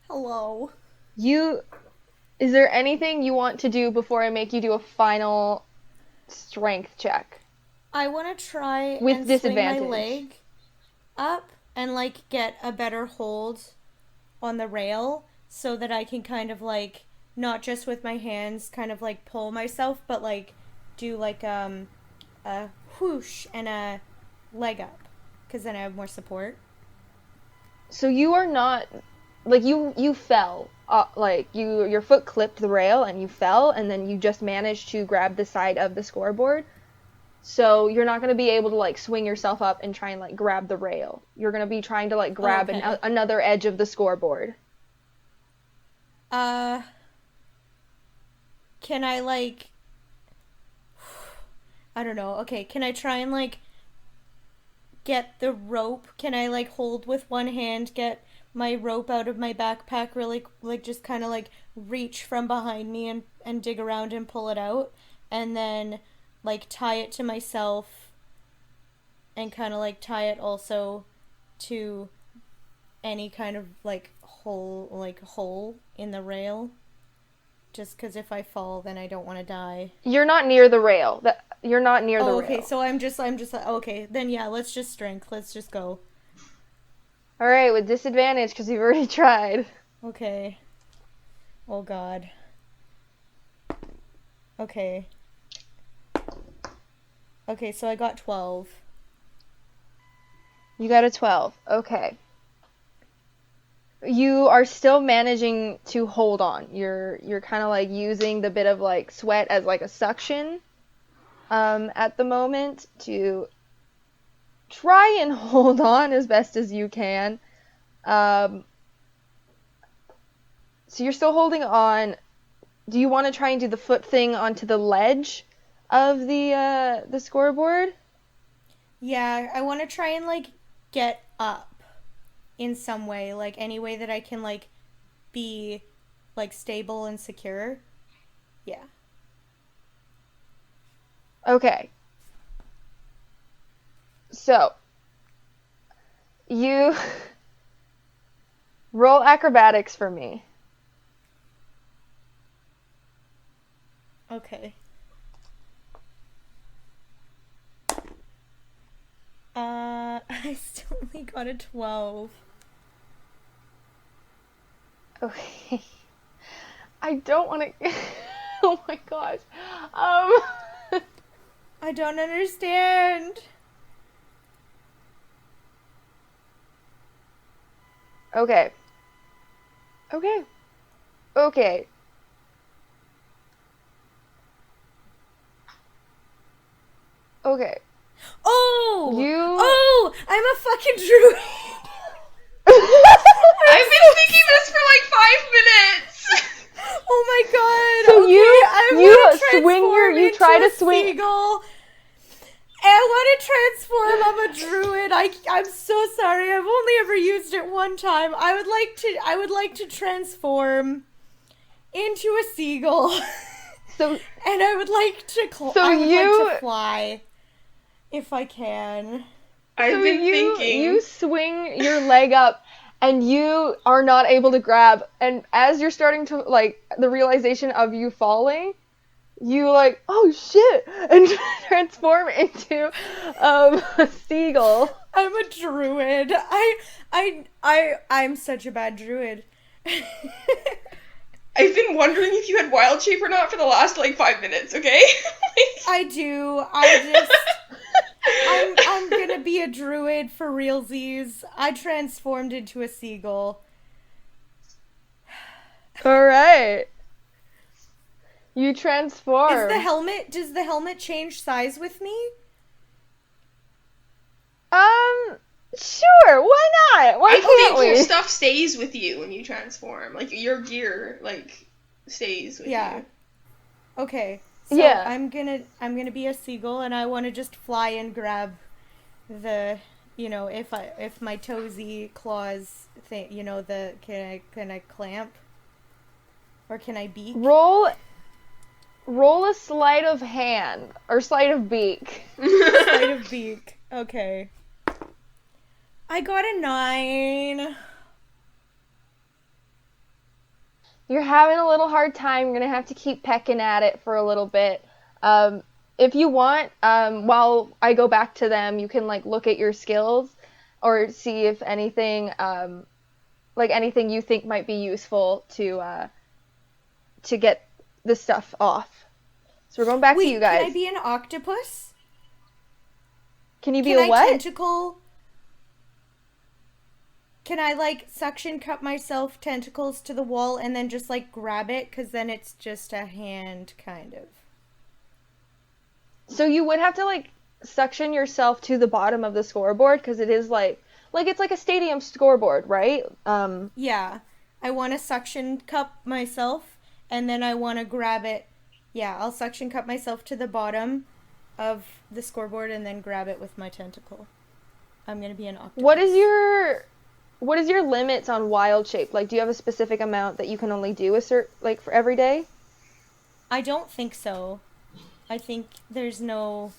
Hello. Is there anything you want to do before I make you do a final strength check? I want to try With and disadvantage. swing my leg up and, like, get a better hold on the rail so that I can kind of, like, not just with my hands kind of, like, pull myself, but, like, do, like, a whoosh and a leg up, because then I have more support. So you are not, like, you fell, like, your foot clipped the rail and you fell, and then you just managed to grab the side of the scoreboard. So you're not going to be able to, like, swing yourself up and try and, like, grab the rail. You're going to be trying to, like, grab another edge of the scoreboard. Can I, like... I don't know. Okay, can I try and, like, get the rope? Can I, like, hold with one hand, get my rope out of my backpack, really, like, just kind of, like, reach from behind me and dig around and pull it out, and then, like, tie it to myself, and kind of, like, tie it also to any kind of, like, hole in the rail? Just because if I fall, then I don't want to die. You're not near the rail. You're not near the rail. Okay, so I'm just like, okay, then yeah, let's just strength. Let's just go. Alright, with disadvantage, because you've already tried. Okay. Oh, God. Okay. Okay, so I got 12. You got a 12. Okay. You are still managing to hold on. You're kind of like using the bit of like sweat as like a suction at the moment to try and hold on as best as you can. So you're still holding on. Do you want to try and do the foot thing onto the ledge of the scoreboard? Yeah, I want to try and like get up in some way, like any way that I can like be like stable and secure. Yeah. Okay. So you roll acrobatics for me. Okay. I still only got a 12. Okay. I don't want to... Oh my gosh. I don't understand. Okay. Okay. Okay. Okay. Oh! You... Oh! I'm a fucking druid! I've been thinking this for like 5 minutes! Oh my god! So okay, you try to swing. Seagull. I want to transform. I'm a druid. I'm so sorry. I've only ever used it one time. I would like to transform into a seagull. So And I would like to like to fly if I can. I've been you thinking. swing your leg up and you are not able to grab, and as you're starting to like the realization of you falling, you like, oh shit, and transform into a seagull. I'm a druid. I'm such a bad druid. I've been wondering if you had wild shape or not for the last like 5 minutes. Okay. I do. I'm gonna be a druid for realsies. I transformed into a seagull. All right. You transform. Does the helmet change size with me? Sure, why not? Why I can't think your we? stuff stays with you when you transform. Like your gear, like stays with you. Okay. So Yeah. I'm gonna be a seagull, and I want to just fly and grab the, if my toesy claws thing, can I clamp, or can I beak? Roll a sleight of hand or sleight of beak. Sleight of beak. Okay. I got a 9. You're having a little hard time. You're gonna have to keep pecking at it for a little bit. If you want, while I go back to them, you can like look at your skills or see if anything, like anything you think might be useful to get the stuff off. So we're going back to you guys. Can I be an octopus? Can you be Can a I what? tentacle? Can I like suction cup myself tentacles to the wall and then just like grab it? Because then it's just a hand, kind of. So you would have to like suction yourself to the bottom of the scoreboard because it is like it's like a stadium scoreboard, right? Yeah. I want to suction cup myself and then I want to grab it. Yeah, I'll suction cup myself to the bottom of the scoreboard and then grab it with my tentacle. I'm going to be an octopus. What is your limits on wild shape? Like, do you have a specific amount that you can only do like for every day? I don't think so. I think there's no,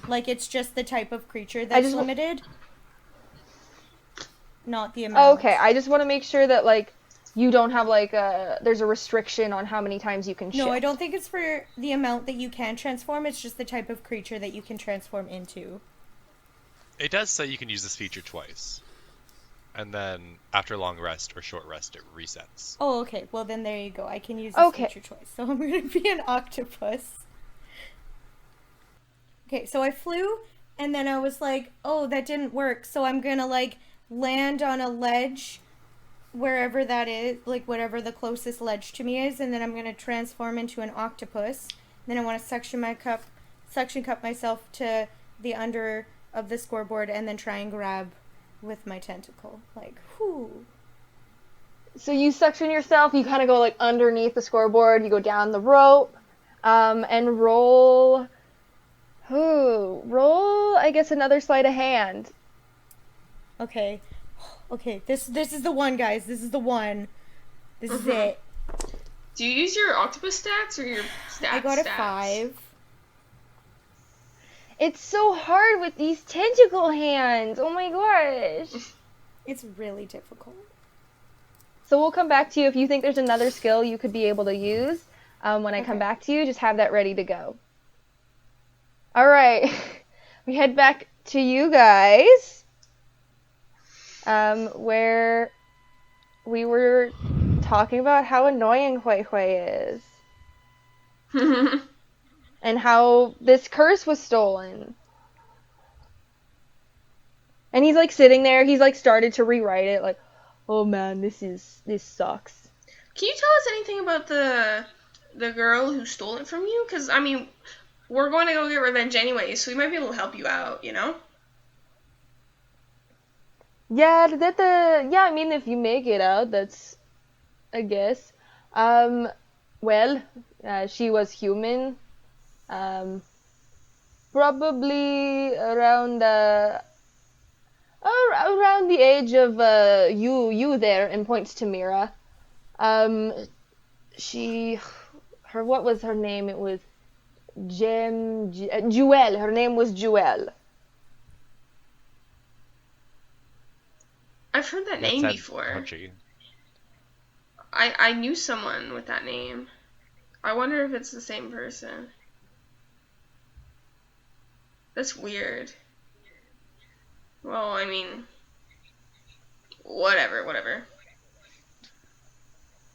like, it's just the type of creature that's limited, not the amount. Okay, I just want to make sure that like you don't have like there's a restriction on how many times you can shift. No, I don't think it's for the amount that you can transform. It's just the type of creature that you can transform into. It does say you can use this feature twice. And then after a long rest or short rest, it resets. Oh, okay. Well, then there you go. I can use this feature twice. So I'm going to be an octopus. Okay, so I flew, and then I was like, oh, that didn't work. So I'm going to, like, land on a ledge, wherever that is, like, whatever the closest ledge to me is, and then I'm going to transform into an octopus. Then I want to suction cup myself to the under of the scoreboard, and then try and grab with my tentacle, like, whoo. So you suction yourself, you kind of go like underneath the scoreboard, you go down the rope, and roll, I guess another sleight of hand. Okay, this is the one, guys, this is the one. This is it. Do you use your octopus stats or your stats? I got a 5. It's so hard with these tentacle hands. Oh my gosh. It's really difficult. So we'll come back to you if you think there's another skill you could be able to use. When I come back to you, just have that ready to go. All right. We head back to you guys. Where we were talking about how annoying Hui Hui is. And how this curse was stolen. And he's like sitting there, he's like started to rewrite it, like, oh man, this sucks. Can you tell us anything about the girl who stole it from you? Because, I mean, we're going to go get revenge anyway, so we might be able to help you out, you know? Yeah, I mean, if you make it out, that's, I guess. Well, she was human. Probably around the age of you there, and points to Mira. what was her name? It was Jewel. Her name was Jewel. I've heard that name before. Country. I knew someone with that name. I wonder if it's the same person. That's weird. Well, I mean, whatever.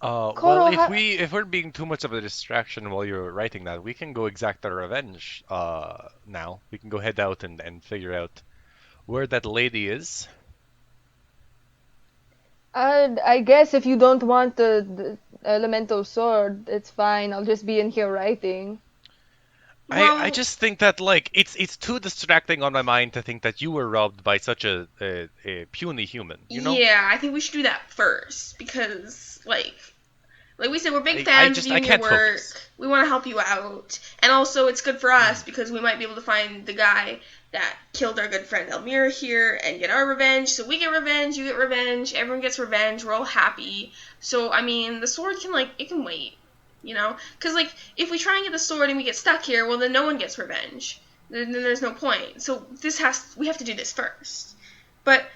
Well, Koro, if we're being too much of a distraction while you're writing that, we can go exact our revenge. Now we can go head out and figure out where that lady is. I guess if you don't want the elemental sword, it's fine. I'll just be in here writing. I just think that like it's too distracting on my mind to think that you were robbed by such a puny human, you know? Yeah, I think we should do that first because, like we said, we're big fans of you and your work. Focus. We want to help you out, and also it's good for us because we might be able to find the guy that killed our good friend Elmira here and get our revenge. So we get revenge, you get revenge, everyone gets revenge. We're all happy. So I mean, the sword can it can wait. You know, because if we try and get the sword and we get stuck here, well then no one gets revenge. Then there's no point. So we have to do this first. But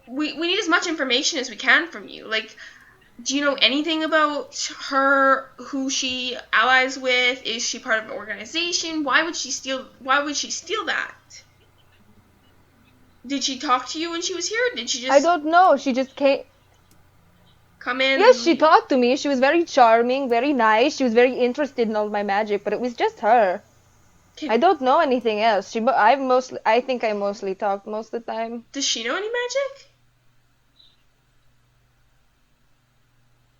we need as much information as we can from you. Like, do you know anything about her? Who she allies with? Is she part of an organization? Why would she steal that? Did she talk to you when she was here? Or did she just? I don't know. She just came. Come in. Yes, she talked to me. She was very charming, very nice. She was very interested in all my magic, but it was just her. I don't know anything else. I think I mostly talked most of the time. Does she know any magic?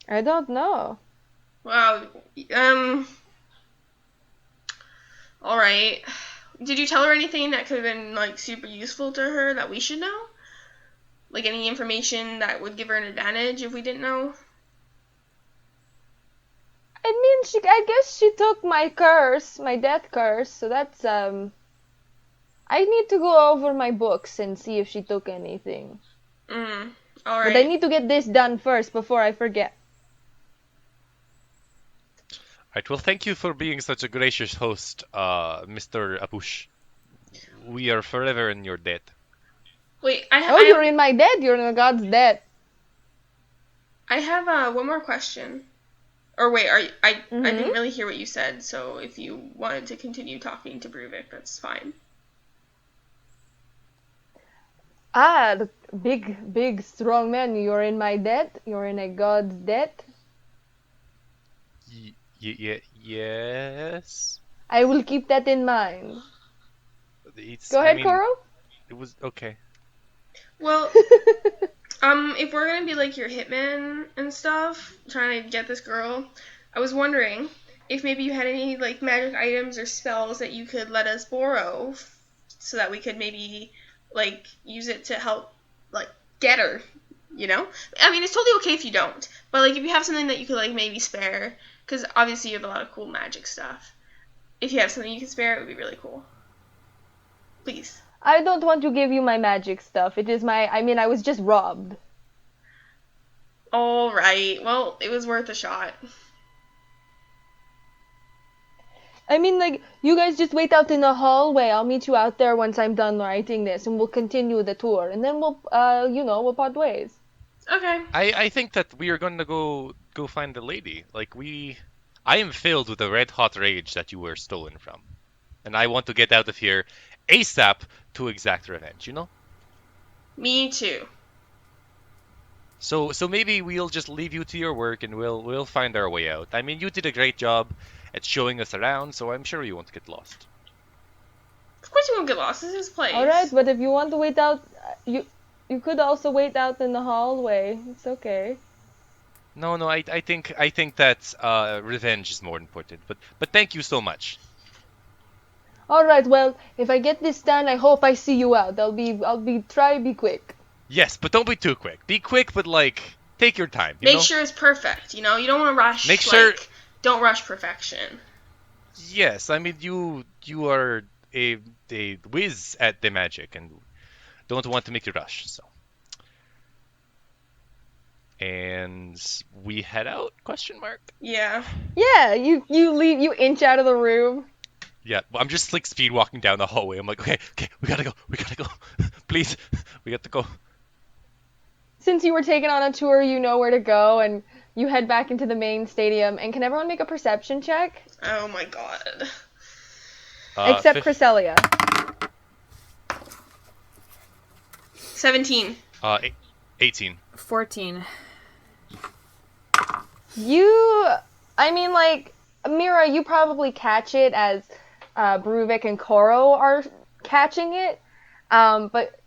I don't know. Wow. All right. Did you tell her anything that could have been super useful to her that we should know? Like any information that would give her an advantage if we didn't know? I mean, I guess she took my curse, my death curse, so that's, I need to go over my books and see if she took anything. Alright. But I need to get this done first before I forget. Right, well, thank you for being such a gracious host, Mr. Apush. We are forever in your debt. Wait, you're in my debt. You're in God's debt. I have one more question. Or wait, I Mm-hmm. didn't really hear what you said, so if you wanted to continue talking to Bruvik, that's fine. The big, strong man. You're in my debt. You're in a God's debt. Yes. I will keep that in mind. Go ahead, Koro. It was okay. Well, if we're gonna be your hitman and stuff, trying to get this girl, I was wondering if maybe you had any magic items or spells that you could let us borrow, so that we could maybe use it to help get her. You know, I mean, it's totally okay if you don't, but if you have something that you could maybe spare, because obviously you have a lot of cool magic stuff. If you have something you can spare, it would be really cool. Please. I don't want to give you my magic stuff. I was just robbed. Alright, well, it was worth a shot. I mean, you guys just wait out in the hallway. I'll meet you out there once I'm done writing this, and we'll continue the tour. And then we'll part ways. Okay. I think that we are going to go find the lady. I am filled with a red-hot rage that you were stolen from. And I want to get out of here ASAP to exact revenge, you know? Me too. So maybe we'll just leave you to your work and we'll find our way out. I mean, you did a great job at showing us around, so I'm sure you won't get lost. Of course you won't get lost. This is his place. Alright, but if you want to wait out, you could also wait out in the hallway. It's okay. No, I think that revenge is more important. But thank you so much. Alright, well, if I get this done, I hope I see you out. Try be quick. Yes, but don't be too quick. Be quick, but take your time. Make sure it's perfect. You know, you don't want to rush. Make sure. Don't rush perfection. Yes, I mean you are a whiz at the magic and don't want to make you rush. So And we head out? Question mark. Yeah. Yeah, you leave, you inch out of the room. Yeah, well, I'm just like speed walking down the hallway. I'm like, okay, we gotta go, please, we got to go. Since you were taken on a tour, you know where to go, and you head back into the main stadium. And can everyone make a perception check? Oh my god. Except Fif- Cresselia. 17. 18. 14. I mean, like, Mira, you probably catch it as Bruvik and Koro are catching it. But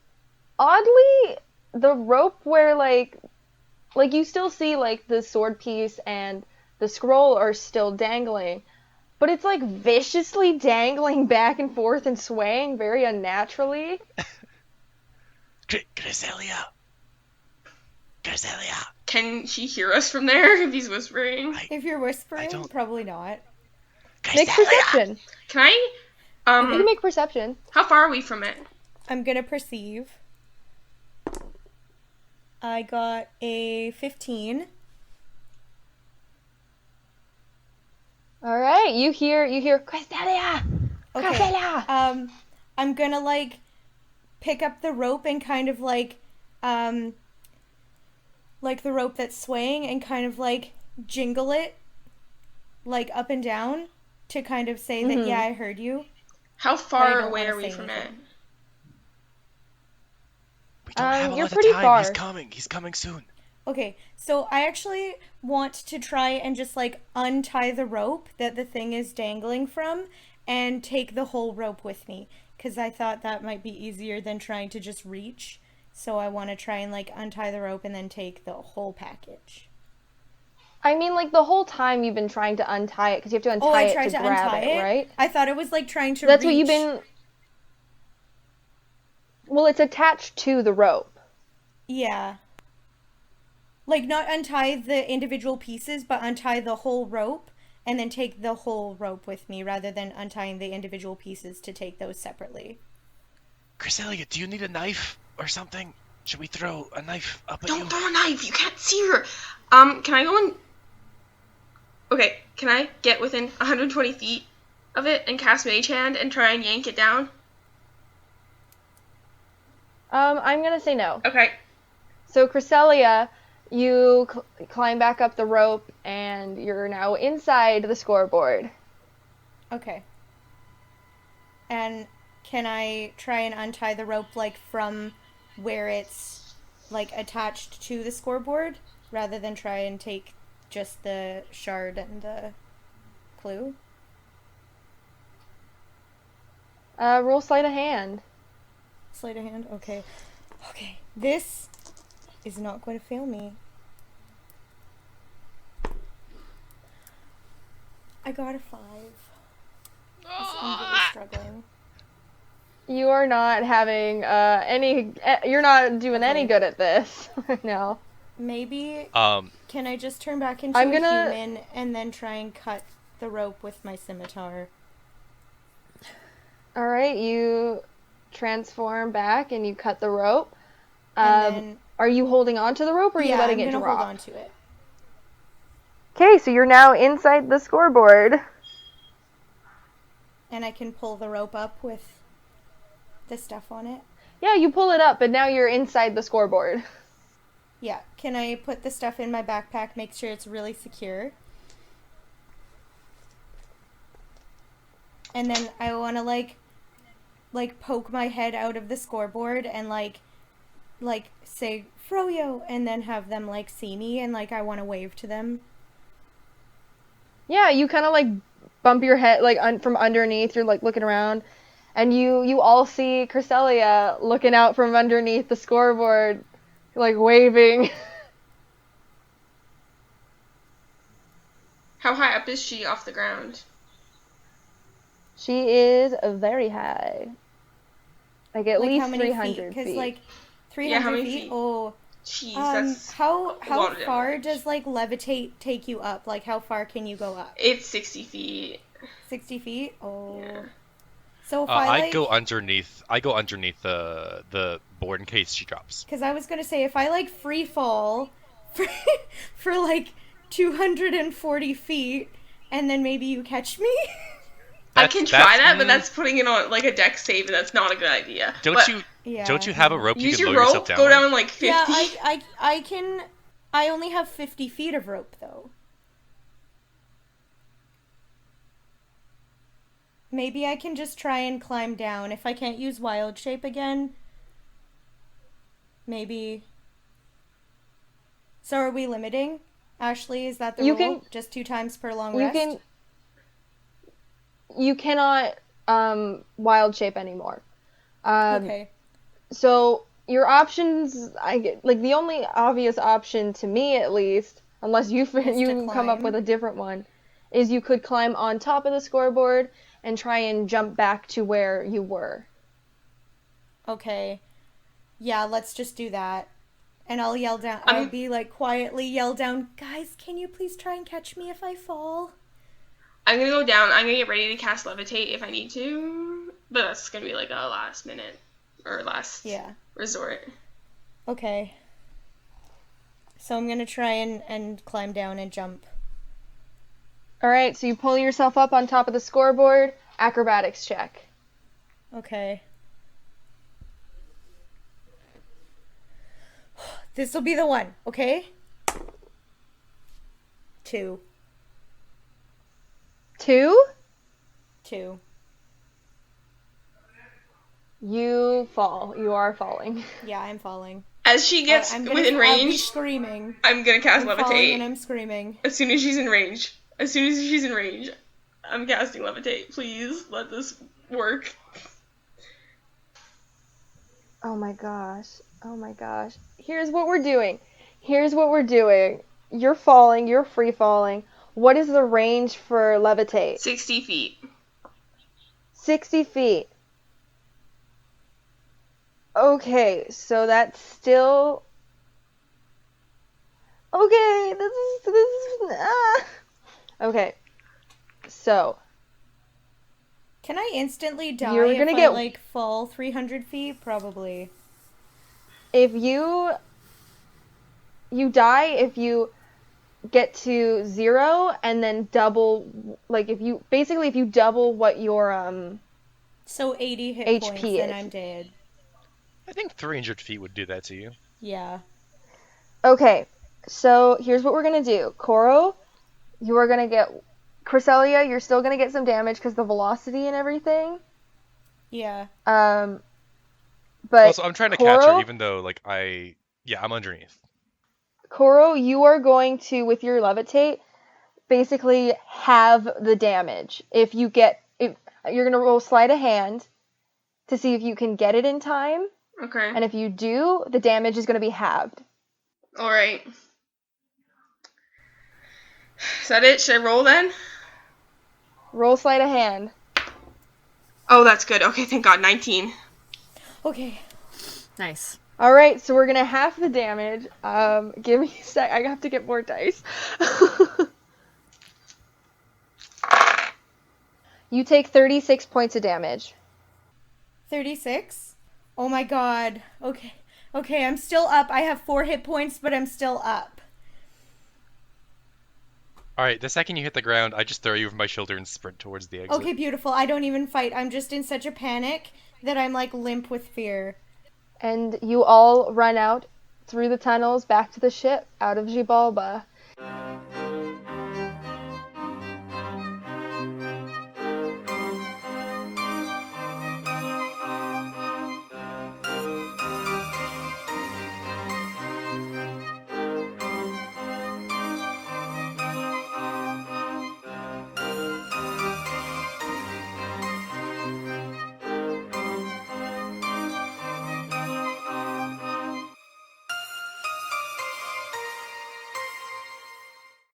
oddly, the rope where, like you still see, like, the sword piece and the scroll are still dangling. But it's, like, viciously dangling back and forth and swaying very unnaturally. Cresselia. Can she hear us from there if he's whispering? If you're whispering, don't- probably not. Make perception. Can I? You can make perception. How far are we from it? I'm gonna perceive. I got a 15. All right, you hear Cresselia. Okay. Cresselia. I'm gonna like pick up the rope and kind of like the rope that's swaying and kind of like jingle it like up and down to kind of say that yeah, I heard you. How But I far don't away wanna are we say from it? anything. We don't have a You're lot of pretty time. far. He's coming soon. Okay, so I actually want to try and just like untie the rope that the thing is dangling from and take the whole rope with me because I thought that might be easier than trying to just reach. So I want to try and like untie the rope and then take the whole package. I mean, like, the whole time you've been trying to untie it, because you have to Oh, untie I it tried to to grab untie it, it, right? I thought it was like trying to That's reach. what you've been... Well, it's attached to the rope. Yeah. Like not untie the individual pieces, but untie the whole rope and then take the whole rope with me rather than untying the individual pieces to take those separately. Cresselia, do you need a knife or something? Should we throw a knife up at you? Don't throw a knife. You can't see her. Can I go in? Okay, can I get within 120 feet of it and cast Mage Hand and try and yank it down? I'm gonna say no. Okay. So, Cresselia, you climb back up the rope, and you're now inside the scoreboard. Okay. And can I try and untie the rope like from where it's like attached to the scoreboard rather than try and take just the shard and the clue? Roll sleight of hand. Sleight of hand? Okay. Okay. This is not going to fail me. I got a 5. I'm really struggling. You are not having you're not doing any good at this. No. Maybe Um, can I just turn back into I'm a gonna- human and then try and cut the rope with my scimitar? All right, you transform back and you cut the rope. And then Are you holding on to the rope or are you letting I'm it gonna drop? hold on to it. Okay, so you're now inside the scoreboard. And I can pull the rope up with the stuff on it. Yeah, you pull it up, but now you're inside the scoreboard. Yeah. Can I put the stuff in my backpack, make sure it's really secure? And then I want to like poke my head out of the scoreboard and like say Froyo and then have them like see me and like I want to wave to them. Yeah, you kind of like bump your head like from underneath. You're like looking around, and you all see Cresselia looking out from underneath the scoreboard, like waving. How high up is she off the ground? She is very high, like at Like least how many 300 Because feet. like 300 Yeah, how many feet. feet? Oh, Jeez, that's how a lot how of far damage. does like levitate take you up? Like how far can you go up? It's 60 feet. 60 feet. Oh. Yeah. So if I go underneath. I go underneath the board in case she drops. Because I was gonna say if I like free fall for, for like 240 feet, and then maybe you catch me? I can try that, but that's putting it on like a deck save, and that's not a good idea. Don't you have a rope you use can your lower yourself rope, down go with? down like 50. Yeah, I can. I only have 50 feet of rope, though. Maybe I can just try and climb down. If I can't use wild shape again, maybe. So are we limiting? Ashley, is that the rule? Just 2 times per long rest? You cannot wild shape anymore. Okay. So your options, the only obvious option to me at least, unless you come up with a different one, is you could climb on top of the scoreboard and try and jump back to where you were. Okay. Yeah, let's just do that. And I'll yell down. I'll be like quietly yell down, guys, can you please try and catch me if I fall? I'm gonna go down. I'm gonna get ready to cast levitate if I need to, but that's gonna be like a last minute or last resort. Okay. So I'm gonna try and climb down and jump. Alright, so you pull yourself up on top of the scoreboard, acrobatics check. Okay. This'll be the one, okay? 2. 2? 2. You fall. You are falling. Yeah, I'm falling. As she gets within range, I'll be screaming. I'm gonna cast I'm levitate. falling and I'm screaming. As soon as she's in range. I'm casting levitate. Please let this work. Oh my gosh. Here's what we're doing. You're falling. You're free falling. What is the range for levitate? 60 feet. 60 feet. Okay, so that's still... Okay, this is... Okay, so... Can I instantly die You're if gonna I, get... fall 300 feet? Probably. If you die if you get to 0 and then double, if you double what your So 80 hit HP points is. and I'm dead. I think 300 feet would do that to you. Yeah. Okay, so here's what we're gonna do. Koro, you are gonna get... Cresselia, you're still gonna get some damage because the velocity and everything. Yeah. But also, I'm trying to catch her, even though, I'm underneath. Koro, you are going to, with your levitate, basically have the damage. If you're gonna roll sleight of hand to see if you can get it in time. Okay. And if you do, the damage is gonna be halved. Alright. Is that it? Should I roll then? Roll sleight of hand. Oh, that's good. Okay, thank God. 19. Okay. Nice. Alright, so we're gonna half the damage. Give me a sec. I have to get more dice. You take 36 points of damage. 36? Oh my god. Okay. Okay, I'm still up. I have 4 hit points, but I'm still up. Alright, the second you hit the ground, I just throw you over my shoulder and sprint towards the exit. Okay, beautiful. I don't even fight. I'm just in such a panic that I'm limp with fear. And you all run out through the tunnels back to the ship out of Xibalba.